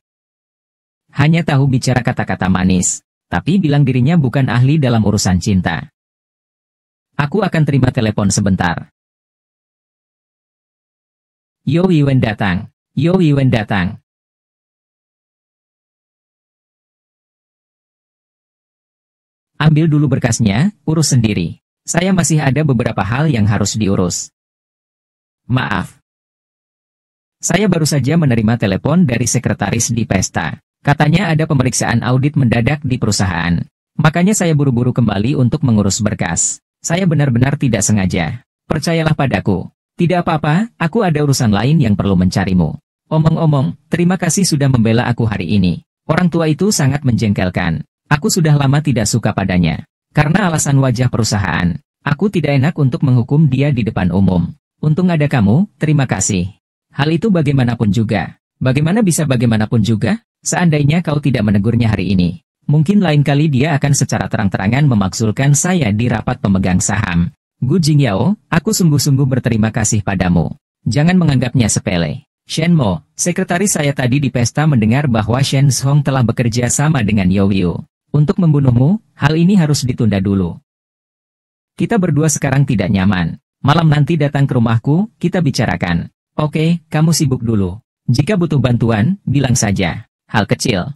Hanya tahu bicara kata-kata manis, tapi bilang dirinya bukan ahli dalam urusan cinta. Aku akan terima telepon sebentar. Yo Yiwen datang. Yo Yiwen datang. Ambil dulu berkasnya, urus sendiri. Saya masih ada beberapa hal yang harus diurus. Maaf. Saya baru saja menerima telepon dari sekretaris di pesta. Katanya ada pemeriksaan audit mendadak di perusahaan. Makanya saya buru-buru kembali untuk mengurus berkas. Saya benar-benar tidak sengaja. Percayalah padaku. Tidak apa-apa, aku ada urusan lain yang perlu mencarimu. Omong-omong, terima kasih sudah membela aku hari ini. Orang tua itu sangat menjengkelkan. Aku sudah lama tidak suka padanya. Karena alasan wajah perusahaan, aku tidak enak untuk menghukum dia di depan umum. Untung ada kamu, terima kasih. Hal itu bagaimanapun juga. Bagaimana bisa bagaimanapun juga? Seandainya kau tidak menegurnya hari ini, mungkin lain kali dia akan secara terang-terangan memaksulkan saya di rapat pemegang saham. Gu Jingyao, aku sungguh-sungguh berterima kasih padamu. Jangan menganggapnya sepele. Shen Mo, sekretaris saya tadi di pesta mendengar bahwa Shen Hong telah bekerja sama dengan Yo Yu. Untuk membunuhmu, hal ini harus ditunda dulu. Kita berdua sekarang tidak nyaman. Malam nanti datang ke rumahku, kita bicarakan. Oke, kamu sibuk dulu. Jika butuh bantuan, bilang saja. Hal kecil.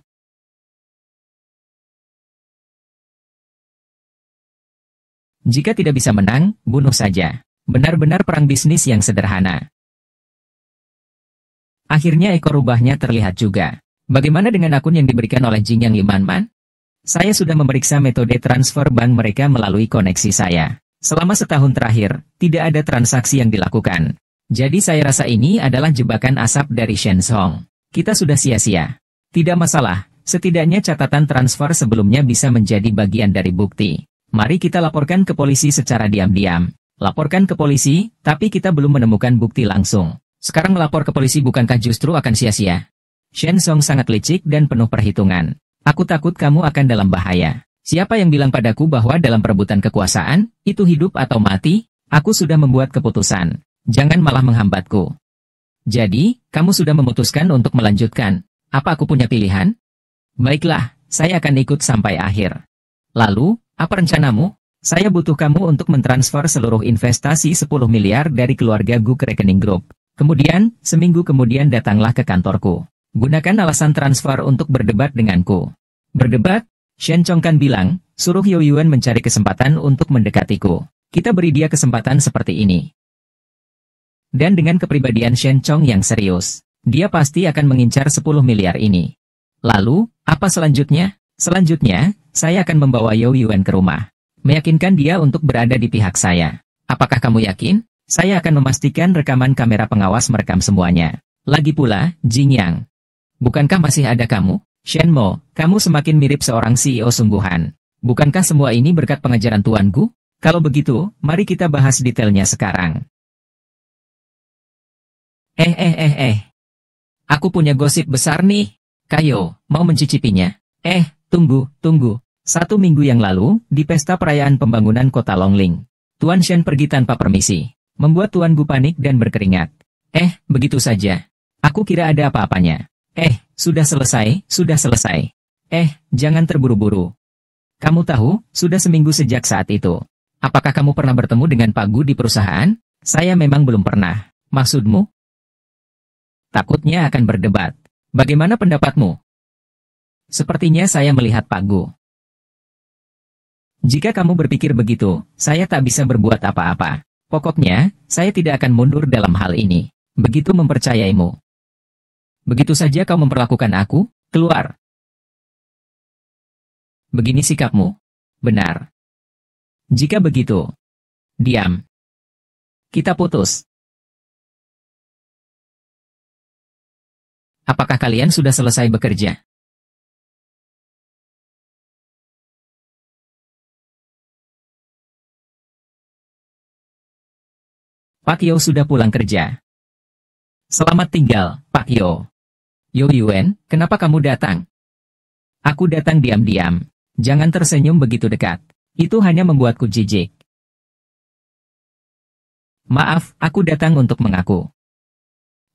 Jika tidak bisa menang, bunuh saja. Benar-benar perang bisnis yang sederhana. Akhirnya ekor rubahnya terlihat juga. Bagaimana dengan akun yang diberikan oleh Jing Yang Limanman? Saya sudah memeriksa metode transfer bank mereka melalui koneksi saya. Selama setahun terakhir, tidak ada transaksi yang dilakukan. Jadi saya rasa ini adalah jebakan asap dari Shen Hong. Kita sudah sia-sia. Tidak masalah, setidaknya catatan transfer sebelumnya bisa menjadi bagian dari bukti. Mari kita laporkan ke polisi secara diam-diam. Laporkan ke polisi, tapi kita belum menemukan bukti langsung. Sekarang melapor ke polisi bukankah justru akan sia-sia? Shen Hong sangat licik dan penuh perhitungan. Aku takut kamu akan dalam bahaya. Siapa yang bilang padaku bahwa dalam perebutan kekuasaan, itu hidup atau mati? Aku sudah membuat keputusan. Jangan malah menghambatku. Jadi, kamu sudah memutuskan untuk melanjutkan. Apa aku punya pilihan? Baiklah, saya akan ikut sampai akhir. Lalu, apa rencanamu? Saya butuh kamu untuk mentransfer seluruh investasi 10 miliar dari keluarga Gu ke rekening grup. Kemudian, seminggu kemudian datanglah ke kantorku. Gunakan alasan transfer untuk berdebat denganku. Berdebat? Shen Chongkan bilang, suruh Yo Yuan mencari kesempatan untuk mendekatiku. Kita beri dia kesempatan seperti ini. Dan dengan kepribadian Shen Chong yang serius, dia pasti akan mengincar 10 miliar ini. Lalu, apa selanjutnya? Selanjutnya, saya akan membawa Yo Yuan ke rumah. Meyakinkan dia untuk berada di pihak saya. Apakah kamu yakin? Saya akan memastikan rekaman kamera pengawas merekam semuanya. Lagi pula, Jing Yang. Bukankah masih ada kamu? Shen Mo, kamu semakin mirip seorang CEO sungguhan. Bukankah semua ini berkat pengajaran tuanku? Kalau begitu, mari kita bahas detailnya sekarang. Aku punya gosip besar nih. Kayo, mau mencicipinya? Tunggu. 1 minggu yang lalu, di pesta perayaan pembangunan kota Longling, Tuan Shen pergi tanpa permisi, membuat Tuan Gu panik dan berkeringat. Begitu saja. Aku kira ada apa-apanya. Sudah selesai. Jangan terburu-buru. Kamu tahu, sudah seminggu sejak saat itu. Apakah kamu pernah bertemu dengan Pak Gu di perusahaan? Saya memang belum pernah. Maksudmu? Takutnya akan berdebat. Bagaimana pendapatmu? Sepertinya saya melihat Pak Gu. Jika kamu berpikir begitu, saya tak bisa berbuat apa-apa. Pokoknya, saya tidak akan mundur dalam hal ini. Begitu mempercayaimu. Begitu saja kau memperlakukan aku, keluar. Begini sikapmu. Benar. Jika begitu, diam. Kita putus. Apakah kalian sudah selesai bekerja? Pak Yo sudah pulang kerja. Selamat tinggal, Pak Yo. Yo Yuen, kenapa kamu datang? Aku datang diam-diam. Jangan tersenyum begitu dekat. Itu hanya membuatku jijik. Maaf, aku datang untuk mengaku.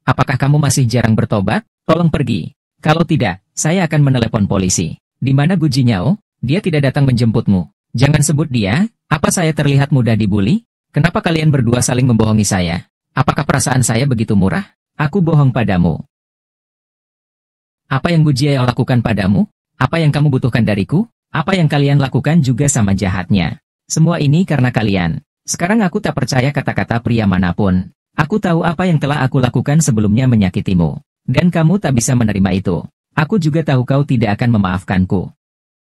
Apakah kamu masih jarang bertobat? Tolong pergi. Kalau tidak, saya akan menelepon polisi. Di mana Gu Jinyao? Dia tidak datang menjemputmu. Jangan sebut dia. Apa saya terlihat mudah dibully? Kenapa kalian berdua saling membohongi saya? Apakah perasaan saya begitu murah? Aku bohong padamu. Apa yang Gu Jinyao lakukan padamu? Apa yang kamu butuhkan dariku? Apa yang kalian lakukan juga sama jahatnya. Semua ini karena kalian. Sekarang aku tak percaya kata-kata pria manapun. Aku tahu apa yang telah aku lakukan sebelumnya menyakitimu. Dan kamu tak bisa menerima itu. Aku juga tahu kau tidak akan memaafkanku.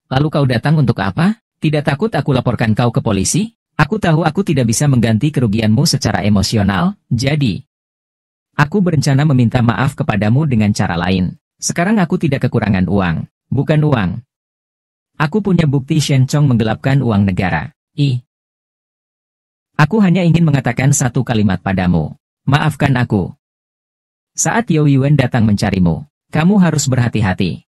Lalu kau datang untuk apa? Tidak takut aku laporkan kau ke polisi? Aku tahu aku tidak bisa mengganti kerugianmu secara emosional, jadi aku berencana meminta maaf kepadamu dengan cara lain. Sekarang aku tidak kekurangan uang. Bukan uang. Aku punya bukti Shen Chong menggelapkan uang negara. Aku hanya ingin mengatakan satu kalimat padamu. Maafkan aku. Saat Yo Yuen datang mencarimu, kamu harus berhati-hati.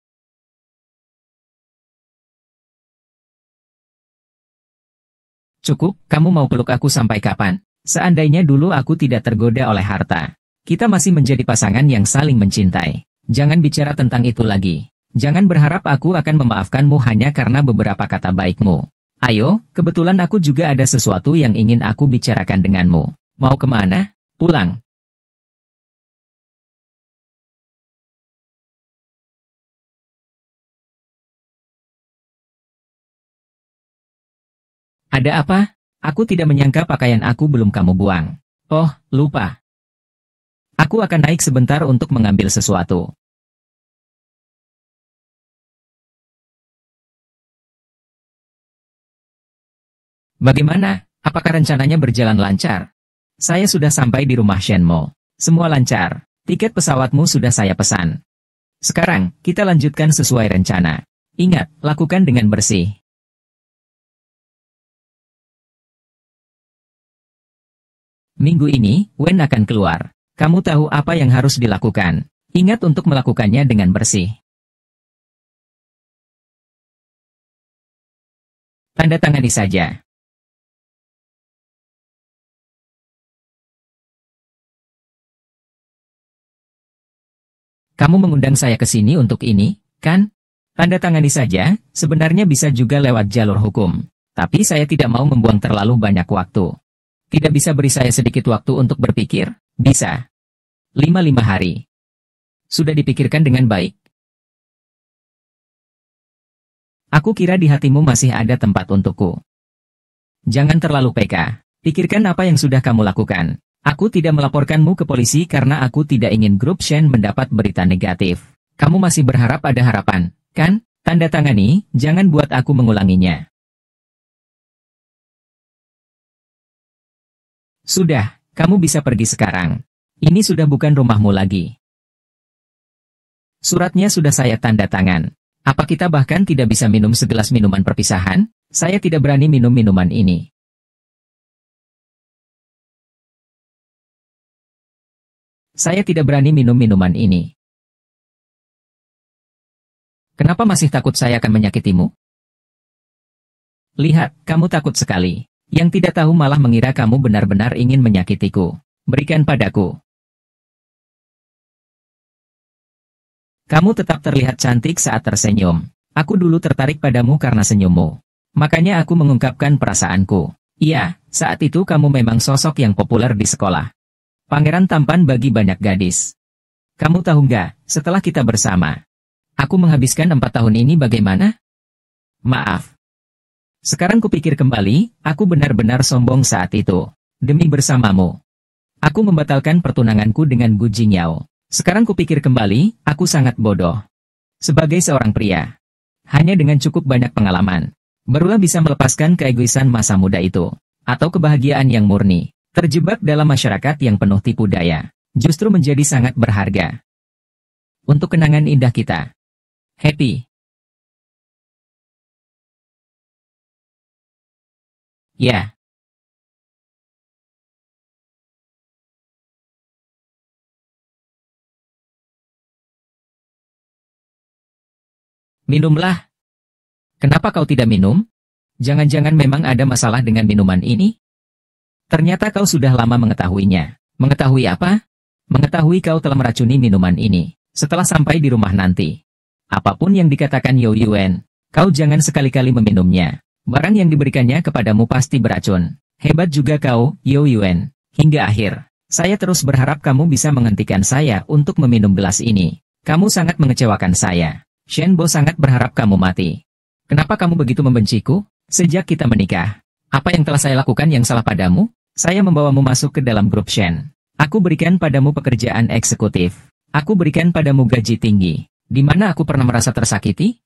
Cukup, kamu mau peluk aku sampai kapan? Seandainya dulu aku tidak tergoda oleh harta. Kita masih menjadi pasangan yang saling mencintai. Jangan bicara tentang itu lagi. Jangan berharap aku akan memaafkanmu hanya karena beberapa kata baikmu. Ayo, kebetulan aku juga ada sesuatu yang ingin aku bicarakan denganmu. Mau kemana? Pulang. Ada apa? Aku tidak menyangka pakaian aku belum kamu buang. Oh, lupa. Aku akan naik sebentar untuk mengambil sesuatu. Bagaimana? Apakah rencananya berjalan lancar? Saya sudah sampai di rumah Shenmo. Semua lancar. Tiket pesawatmu sudah saya pesan. Sekarang, kita lanjutkan sesuai rencana. Ingat, lakukan dengan bersih. Minggu ini, Wen akan keluar. Kamu tahu apa yang harus dilakukan. Ingat untuk melakukannya dengan bersih. Tanda tangani saja. Kamu mengundang saya ke sini untuk ini, kan? Tanda tangani saja, sebenarnya bisa juga lewat jalur hukum. Tapi saya tidak mau membuang terlalu banyak waktu. Tidak bisa beri saya sedikit waktu untuk berpikir? Bisa. 5 hari. Sudah dipikirkan dengan baik? Aku kira di hatimu masih ada tempat untukku. Jangan terlalu peka. Pikirkan apa yang sudah kamu lakukan. Aku tidak melaporkanmu ke polisi karena aku tidak ingin grup Shen mendapat berita negatif. Kamu masih berharap ada harapan, kan? Tanda tangani, jangan buat aku mengulanginya. Sudah, kamu bisa pergi sekarang. Ini sudah bukan rumahmu lagi. Suratnya sudah saya tanda tangan. Apa kita bahkan tidak bisa minum segelas minuman perpisahan? Saya tidak berani minum minuman ini. Saya tidak berani minum minuman ini. Kenapa masih takut saya akan menyakitimu? Lihat, kamu takut sekali. Yang tidak tahu malah mengira kamu benar-benar ingin menyakitiku. Berikan padaku. Kamu tetap terlihat cantik saat tersenyum. Aku dulu tertarik padamu karena senyummu. Makanya aku mengungkapkan perasaanku. Iya, saat itu kamu memang sosok yang populer di sekolah. Pangeran tampan bagi banyak gadis. Kamu tahu nggak, setelah kita bersama, aku menghabiskan 4 tahun ini bagaimana? Maaf. Sekarang kupikir kembali, aku benar-benar sombong saat itu. Demi bersamamu. Aku membatalkan pertunanganku dengan Gu Jingyao. Sekarang kupikir kembali, aku sangat bodoh. Sebagai seorang pria, hanya dengan cukup banyak pengalaman, barulah bisa melepaskan keegoisan masa muda itu. Atau kebahagiaan yang murni. Terjebak dalam masyarakat yang penuh tipu daya, justru menjadi sangat berharga. Untuk kenangan indah kita. Happy. Ya. Minumlah. Kenapa kau tidak minum? Jangan-jangan memang ada masalah dengan minuman ini? Ternyata kau sudah lama mengetahuinya. Mengetahui apa? Mengetahui kau telah meracuni minuman ini. Setelah sampai di rumah nanti. Apapun yang dikatakan Yo Yuen, kau jangan sekali-kali meminumnya. Barang yang diberikannya kepadamu pasti beracun. Hebat juga kau, Yo Yuen. Hingga akhir, saya terus berharap kamu bisa menghentikan saya untuk meminum gelas ini. Kamu sangat mengecewakan saya. Shen Bo sangat berharap kamu mati. Kenapa kamu begitu membenciku? Sejak kita menikah, apa yang telah saya lakukan yang salah padamu? Saya membawamu masuk ke dalam grup Shen. Aku berikan padamu pekerjaan eksekutif. Aku berikan padamu gaji tinggi. Di mana aku pernah merasa tersakiti?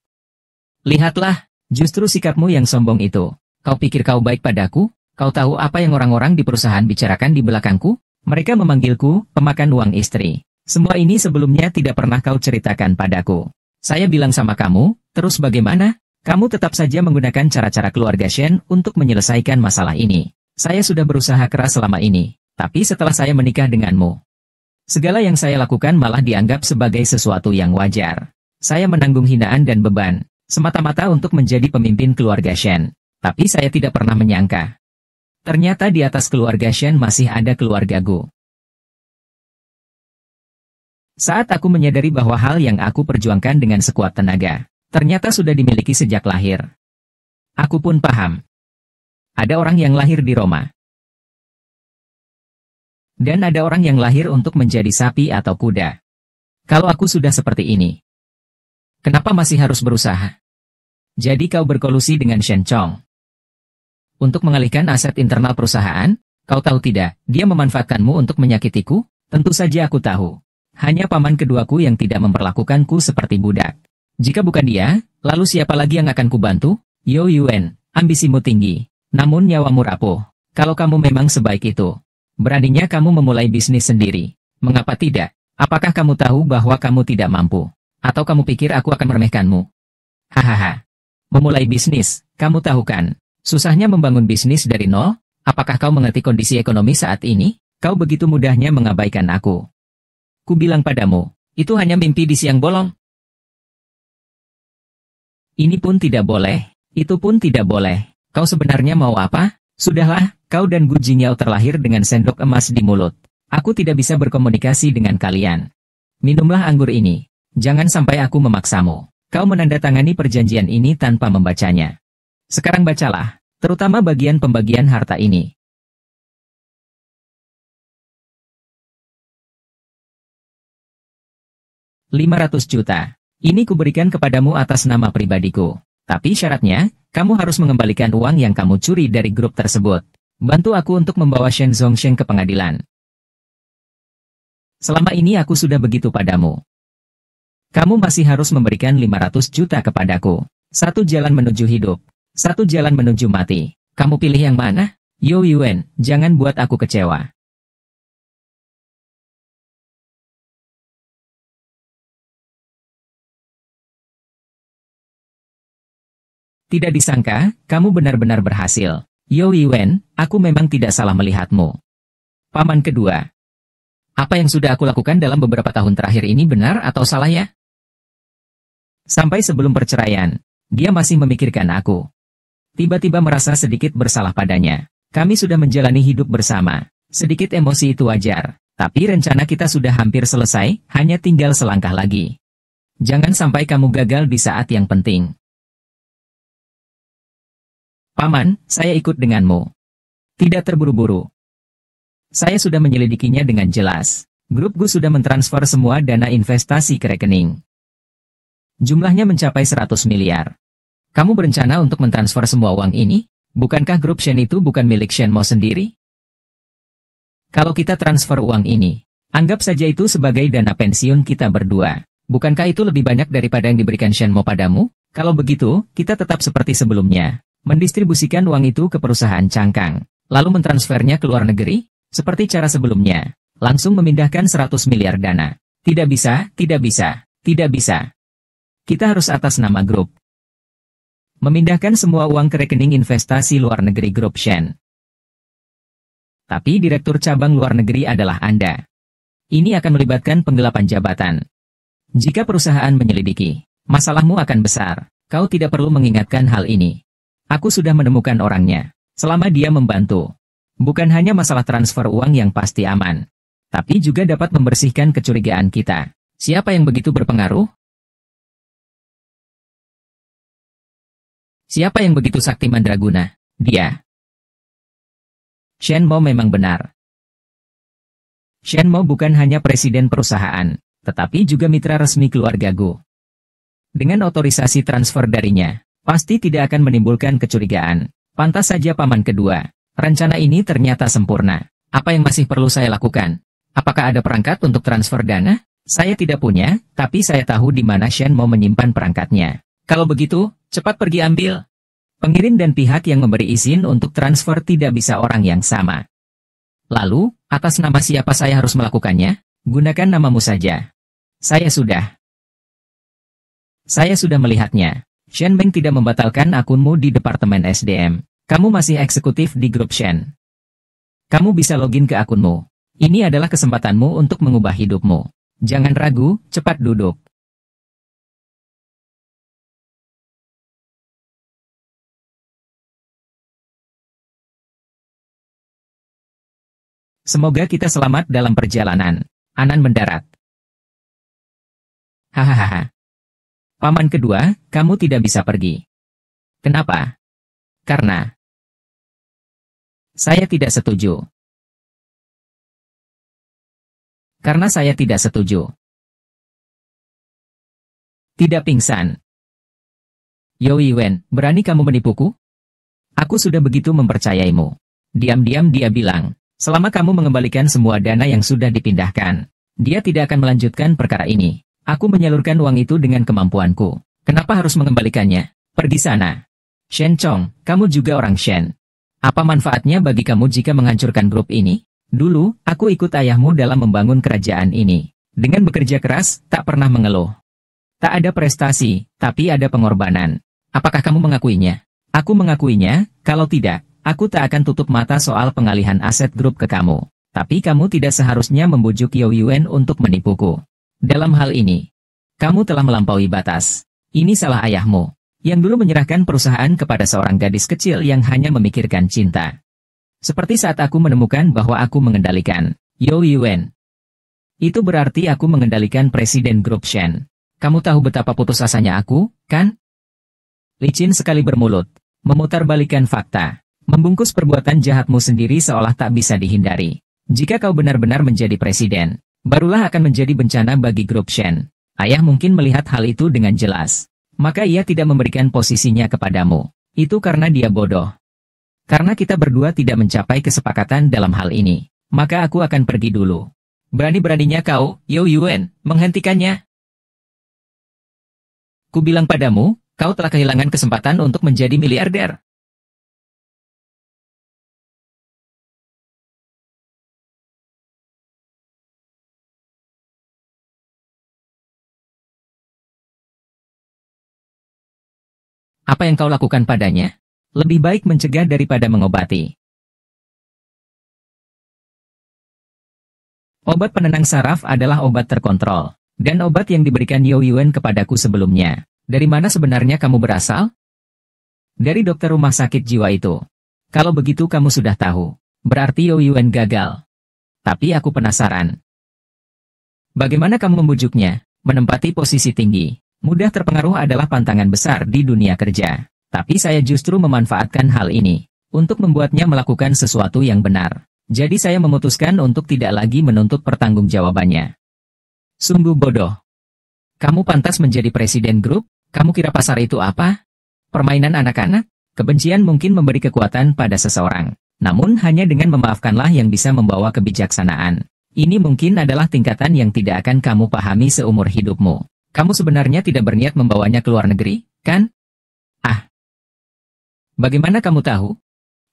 Lihatlah, justru sikapmu yang sombong itu. Kau pikir kau baik padaku? Kau tahu apa yang orang-orang di perusahaan bicarakan di belakangku? Mereka memanggilku pemakan uang istri. Semua ini sebelumnya tidak pernah kau ceritakan padaku. Saya bilang sama kamu, terus bagaimana? Kamu tetap saja menggunakan cara-cara keluarga Shen untuk menyelesaikan masalah ini. Saya sudah berusaha keras selama ini, tapi setelah saya menikah denganmu, segala yang saya lakukan malah dianggap sebagai sesuatu yang wajar. Saya menanggung hinaan dan beban, semata-mata untuk menjadi pemimpin keluarga Shen. Tapi saya tidak pernah menyangka. Ternyata di atas keluarga Shen masih ada keluarga Gu. Saat aku menyadari bahwa hal yang aku perjuangkan dengan sekuat tenaga, ternyata sudah dimiliki sejak lahir. Aku pun paham. Ada orang yang lahir di Roma. Dan ada orang yang lahir untuk menjadi sapi atau kuda. Kalau aku sudah seperti ini, kenapa masih harus berusaha? Jadi kau berkolusi dengan Shen Chong untuk mengalihkan aset internal perusahaan? Kau tahu tidak, dia memanfaatkanmu untuk menyakitiku? Tentu saja aku tahu. Hanya paman keduaku yang tidak memperlakukanku seperti budak. Jika bukan dia, lalu siapa lagi yang akan kubantu? Yo Yuen, ambisimu tinggi, namun nyawamu rapuh. Kalau kamu memang sebaik itu, beraninya kamu memulai bisnis sendiri. Mengapa tidak? Apakah kamu tahu bahwa kamu tidak mampu? Atau kamu pikir aku akan meremehkanmu? Hahaha. Memulai bisnis, kamu tahu kan? Susahnya membangun bisnis dari nol? Apakah kau mengerti kondisi ekonomi saat ini? Kau begitu mudahnya mengabaikan aku. Ku bilang padamu, itu hanya mimpi di siang bolong. Ini pun tidak boleh, itu pun tidak boleh. Kau sebenarnya mau apa? Sudahlah, kau dan Gu Jingyao terlahir dengan sendok emas di mulut. Aku tidak bisa berkomunikasi dengan kalian. Minumlah anggur ini. Jangan sampai aku memaksamu. Kau menandatangani perjanjian ini tanpa membacanya. Sekarang bacalah, terutama bagian pembagian harta ini. $500 juta. Ini kuberikan kepadamu atas nama pribadiku. Tapi syaratnya, kamu harus mengembalikan uang yang kamu curi dari grup tersebut. Bantu aku untuk membawa Shen Zhongsheng ke pengadilan. Selama ini aku sudah begitu padamu. Kamu masih harus memberikan 500 juta kepadaku. Satu jalan menuju hidup. Satu jalan menuju mati. Kamu pilih yang mana? Yo Yuen, jangan buat aku kecewa. Tidak disangka, kamu benar-benar berhasil. Yo Yuen, aku memang tidak salah melihatmu. Paman kedua. Apa yang sudah aku lakukan dalam beberapa tahun terakhir ini benar atau salah ya? Sampai sebelum perceraian, dia masih memikirkan aku. Tiba-tiba merasa sedikit bersalah padanya. Kami sudah menjalani hidup bersama. Sedikit emosi itu wajar. Tapi rencana kita sudah hampir selesai, hanya tinggal selangkah lagi. Jangan sampai kamu gagal di saat yang penting. Paman, saya ikut denganmu. Tidak terburu-buru. Saya sudah menyelidikinya dengan jelas. Grup Gu sudah mentransfer semua dana investasi ke rekening. Jumlahnya mencapai 100 miliar. Kamu berencana untuk mentransfer semua uang ini? Bukankah grup Shen itu bukan milik Shen Mo sendiri? Kalau kita transfer uang ini, anggap saja itu sebagai dana pensiun kita berdua. Bukankah itu lebih banyak daripada yang diberikan Shen Mo padamu? Kalau begitu, kita tetap seperti sebelumnya. Mendistribusikan uang itu ke perusahaan cangkang, lalu mentransfernya ke luar negeri, seperti cara sebelumnya. Langsung memindahkan 100 miliar dana. Tidak bisa, tidak bisa, tidak bisa. Kita harus atas nama grup. Memindahkan semua uang ke rekening investasi luar negeri grup Shen. Tapi direktur cabang luar negeri adalah Anda. Ini akan melibatkan penggelapan jabatan. Jika perusahaan menyelidiki, Masalahmu akan besar. Kau tidak perlu mengingatkan hal ini. Aku sudah menemukan orangnya. Selama dia membantu. Bukan hanya masalah transfer uang yang pasti aman. Tapi juga dapat membersihkan kecurigaan kita. Siapa yang begitu berpengaruh? Siapa yang begitu sakti mandraguna? Dia. Shen Mo memang benar. Shen Mo bukan hanya presiden perusahaan, tetapi juga mitra resmi keluarga Gu. Dengan otorisasi transfer darinya, pasti tidak akan menimbulkan kecurigaan. Pantas saja paman kedua. Rencana ini ternyata sempurna. Apa yang masih perlu saya lakukan? Apakah ada perangkat untuk transfer dana? Saya tidak punya, tapi saya tahu di mana Shen Mo menyimpan perangkatnya. Kalau begitu, cepat pergi ambil. Pengirim dan pihak yang memberi izin untuk transfer tidak bisa orang yang sama. Lalu, atas nama siapa saya harus melakukannya? Gunakan namamu saja. Saya sudah melihatnya. Shen Meng tidak membatalkan akunmu di Departemen SDM. Kamu masih eksekutif di grup Shen. Kamu bisa login ke akunmu. Ini adalah kesempatanmu untuk mengubah hidupmu. Jangan ragu, cepat duduk. Semoga kita selamat dalam perjalanan. Anan mendarat. Hahaha. Paman kedua, kamu tidak bisa pergi. Kenapa? Karena saya tidak setuju. Karena saya tidak setuju. Tidak pingsan. Yo Yiwen, berani kamu menipuku? Aku sudah begitu mempercayaimu. Diam-diam dia bilang, selama kamu mengembalikan semua dana yang sudah dipindahkan, dia tidak akan melanjutkan perkara ini. Aku menyalurkan uang itu dengan kemampuanku. Kenapa harus mengembalikannya? Pergi sana. Shen Chong, kamu juga orang Shen. Apa manfaatnya bagi kamu jika menghancurkan grup ini? Dulu, aku ikut ayahmu dalam membangun kerajaan ini. Dengan bekerja keras, tak pernah mengeluh. Tak ada prestasi, tapi ada pengorbanan. Apakah kamu mengakuinya? Aku mengakuinya, kalau tidak, aku tak akan tutup mata soal pengalihan aset grup ke kamu. Tapi kamu tidak seharusnya membujuk Yo Yuen untuk menipuku. Dalam hal ini, kamu telah melampaui batas. Ini salah ayahmu, yang dulu menyerahkan perusahaan kepada seorang gadis kecil yang hanya memikirkan cinta. Seperti saat aku menemukan bahwa aku mengendalikan Yo Yuen. Itu berarti aku mengendalikan presiden grup Shen. Kamu tahu betapa putus asanya aku, kan? Licin sekali bermulut, memutarbalikkan fakta, membungkus perbuatan jahatmu sendiri seolah tak bisa dihindari. Jika kau benar-benar menjadi presiden, barulah akan menjadi bencana bagi grup Shen. Ayah mungkin melihat hal itu dengan jelas. Maka ia tidak memberikan posisinya kepadamu. Itu karena dia bodoh. Karena kita berdua tidak mencapai kesepakatan dalam hal ini, maka aku akan pergi dulu. Berani-beraninya kau, Yo Yuen, menghentikannya. Ku bilang padamu, kau telah kehilangan kesempatan untuk menjadi miliarder. Apa yang kau lakukan padanya? Lebih baik mencegah daripada mengobati. Obat penenang saraf adalah obat terkontrol, dan obat yang diberikan Yo Yuen kepadaku sebelumnya. Dari mana sebenarnya kamu berasal? Dari dokter rumah sakit jiwa itu. Kalau begitu kamu sudah tahu, berarti Yo Yuen gagal. Tapi aku penasaran. Bagaimana kamu membujuknya, menempati posisi tinggi? Mudah terpengaruh adalah pantangan besar di dunia kerja. Tapi saya justru memanfaatkan hal ini untuk membuatnya melakukan sesuatu yang benar. Jadi saya memutuskan untuk tidak lagi menuntut pertanggungjawabannya. Sungguh bodoh. Kamu pantas menjadi presiden grup? Kamu kira pasar itu apa? Permainan anak-anak? Kebencian mungkin memberi kekuatan pada seseorang. Namun hanya dengan memaafkanlah yang bisa membawa kebijaksanaan. Ini mungkin adalah tingkatan yang tidak akan kamu pahami seumur hidupmu. Kamu sebenarnya tidak berniat membawanya ke luar negeri, kan? Bagaimana kamu tahu?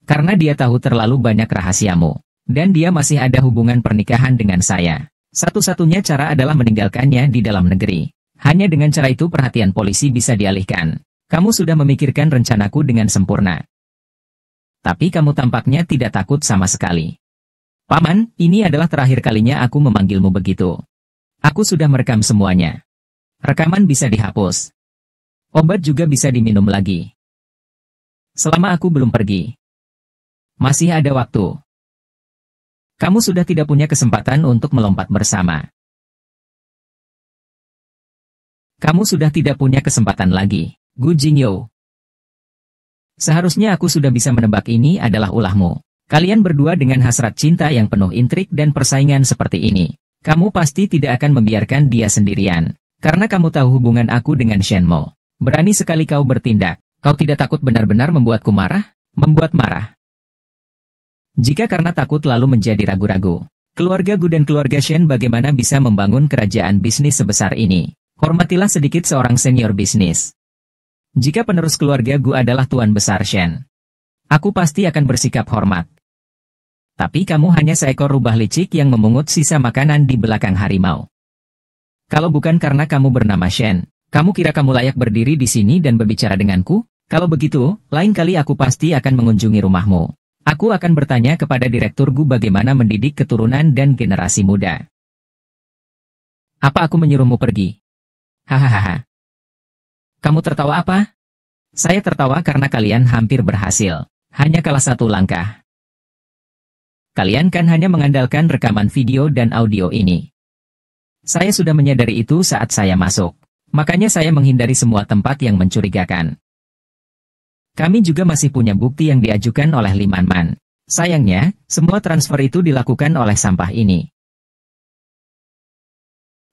Karena dia tahu terlalu banyak rahasiamu. Dan dia masih ada hubungan pernikahan dengan saya. Satu-satunya cara adalah meninggalkannya di dalam negeri. Hanya dengan cara itu perhatian polisi bisa dialihkan. Kamu sudah memikirkan rencanaku dengan sempurna. Tapi kamu tampaknya tidak takut sama sekali. Paman, ini adalah terakhir kalinya aku memanggilmu begitu. Aku sudah merekam semuanya. Rekaman bisa dihapus. Obat juga bisa diminum lagi. Selama aku belum pergi. Masih ada waktu. Kamu sudah tidak punya kesempatan untuk melompat bersama. Kamu sudah tidak punya kesempatan lagi, Gu Jingyo. Seharusnya aku sudah bisa menebak ini adalah ulahmu. Kalian berdua dengan hasrat cinta yang penuh intrik dan persaingan seperti ini. Kamu pasti tidak akan membiarkan dia sendirian. Karena kamu tahu hubungan aku dengan Shenmo. Berani sekali kau bertindak. Kau tidak takut benar-benar membuatku marah? Membuat marah. Jika karena takut lalu menjadi ragu-ragu. Keluarga Gu dan keluarga Shen bagaimana bisa membangun kerajaan bisnis sebesar ini? Hormatilah sedikit seorang senior bisnis. Jika penerus keluarga Gu adalah tuan besar Shen, aku pasti akan bersikap hormat. Tapi kamu hanya seekor rubah licik yang memungut sisa makanan di belakang harimau. Kalau bukan karena kamu bernama Shen, kamu kira kamu layak berdiri di sini dan berbicara denganku? Kalau begitu, lain kali aku pasti akan mengunjungi rumahmu. Aku akan bertanya kepada Direktur Gu bagaimana mendidik keturunan dan generasi muda. Apa aku menyuruhmu pergi? Hahaha. Kamu tertawa apa? Saya tertawa karena kalian hampir berhasil. Hanya kalah satu langkah. Kalian kan hanya mengandalkan rekaman video dan audio ini. Saya sudah menyadari itu saat saya masuk. Makanya saya menghindari semua tempat yang mencurigakan. Kami juga masih punya bukti yang diajukan oleh Limanman. Sayangnya, semua transfer itu dilakukan oleh sampah ini.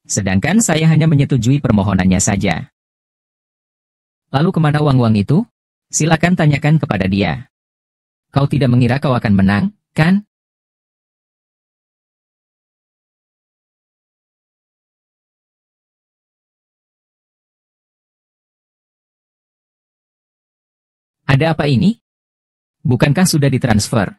Sedangkan saya hanya menyetujui permohonannya saja. Lalu kemana uang-uang itu? Silakan tanyakan kepada dia. Kau tidak mengira kau akan menang, kan? Ada apa ini? Bukankah sudah ditransfer?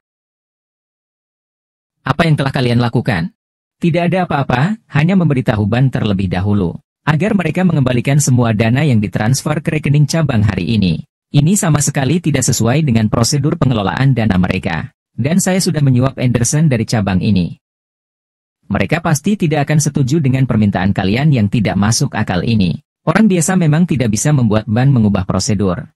Apa yang telah kalian lakukan? Tidak ada apa-apa, hanya memberitahu Ban terlebih dahulu, agar mereka mengembalikan semua dana yang ditransfer ke rekening cabang hari ini. Ini sama sekali tidak sesuai dengan prosedur pengelolaan dana mereka. Dan saya sudah menyuap Anderson dari cabang ini. Mereka pasti tidak akan setuju dengan permintaan kalian yang tidak masuk akal ini. Orang biasa memang tidak bisa membuat Ban mengubah prosedur.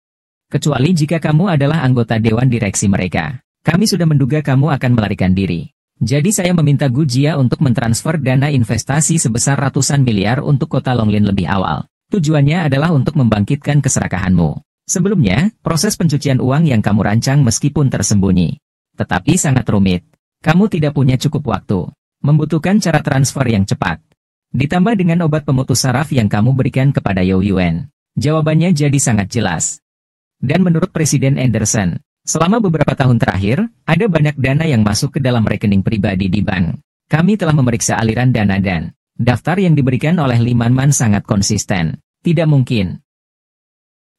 Kecuali jika kamu adalah anggota dewan direksi mereka. Kami sudah menduga kamu akan melarikan diri. Jadi saya meminta Gu Jia untuk mentransfer dana investasi sebesar ratusan miliar untuk kota Longlin lebih awal. Tujuannya adalah untuk membangkitkan keserakahanmu. Sebelumnya, proses pencucian uang yang kamu rancang meskipun tersembunyi. Tetapi sangat rumit. Kamu tidak punya cukup waktu. Membutuhkan cara transfer yang cepat. Ditambah dengan obat pemutus saraf yang kamu berikan kepada Yao Yuan. Jawabannya jadi sangat jelas. Dan menurut Presiden Anderson, selama beberapa tahun terakhir, ada banyak dana yang masuk ke dalam rekening pribadi di bank. Kami telah memeriksa aliran dana dan daftar yang diberikan oleh Limanman sangat konsisten. Tidak mungkin.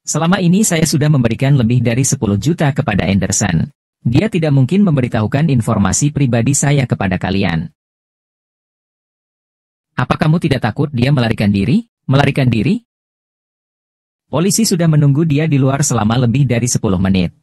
Selama ini saya sudah memberikan lebih dari 10 juta kepada Anderson. Dia tidak mungkin memberitahukan informasi pribadi saya kepada kalian. Apa kamu tidak takut dia melarikan diri? Melarikan diri? Polisi sudah menunggu dia di luar selama lebih dari 10 menit.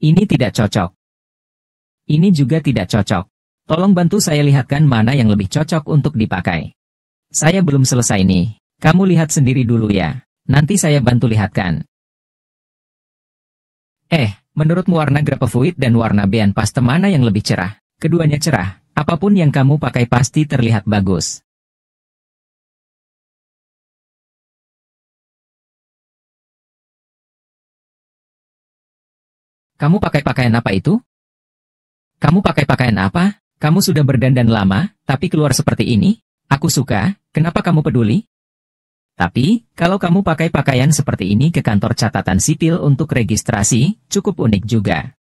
Ini tidak cocok. Ini juga tidak cocok. Tolong bantu saya lihatkan mana yang lebih cocok untuk dipakai. Saya belum selesai nih. Kamu lihat sendiri dulu ya. Nanti saya bantu lihatkan. Menurutmu warna grapefruit dan warna bean paste mana yang lebih cerah? Keduanya cerah. Apapun yang kamu pakai pasti terlihat bagus. Kamu pakai pakaian apa itu? Kamu pakai pakaian apa? Kamu sudah berdandan lama, tapi keluar seperti ini? Aku suka, kenapa kamu peduli? Tapi, kalau kamu pakai pakaian seperti ini ke kantor catatan sipil untuk registrasi, cukup unik juga.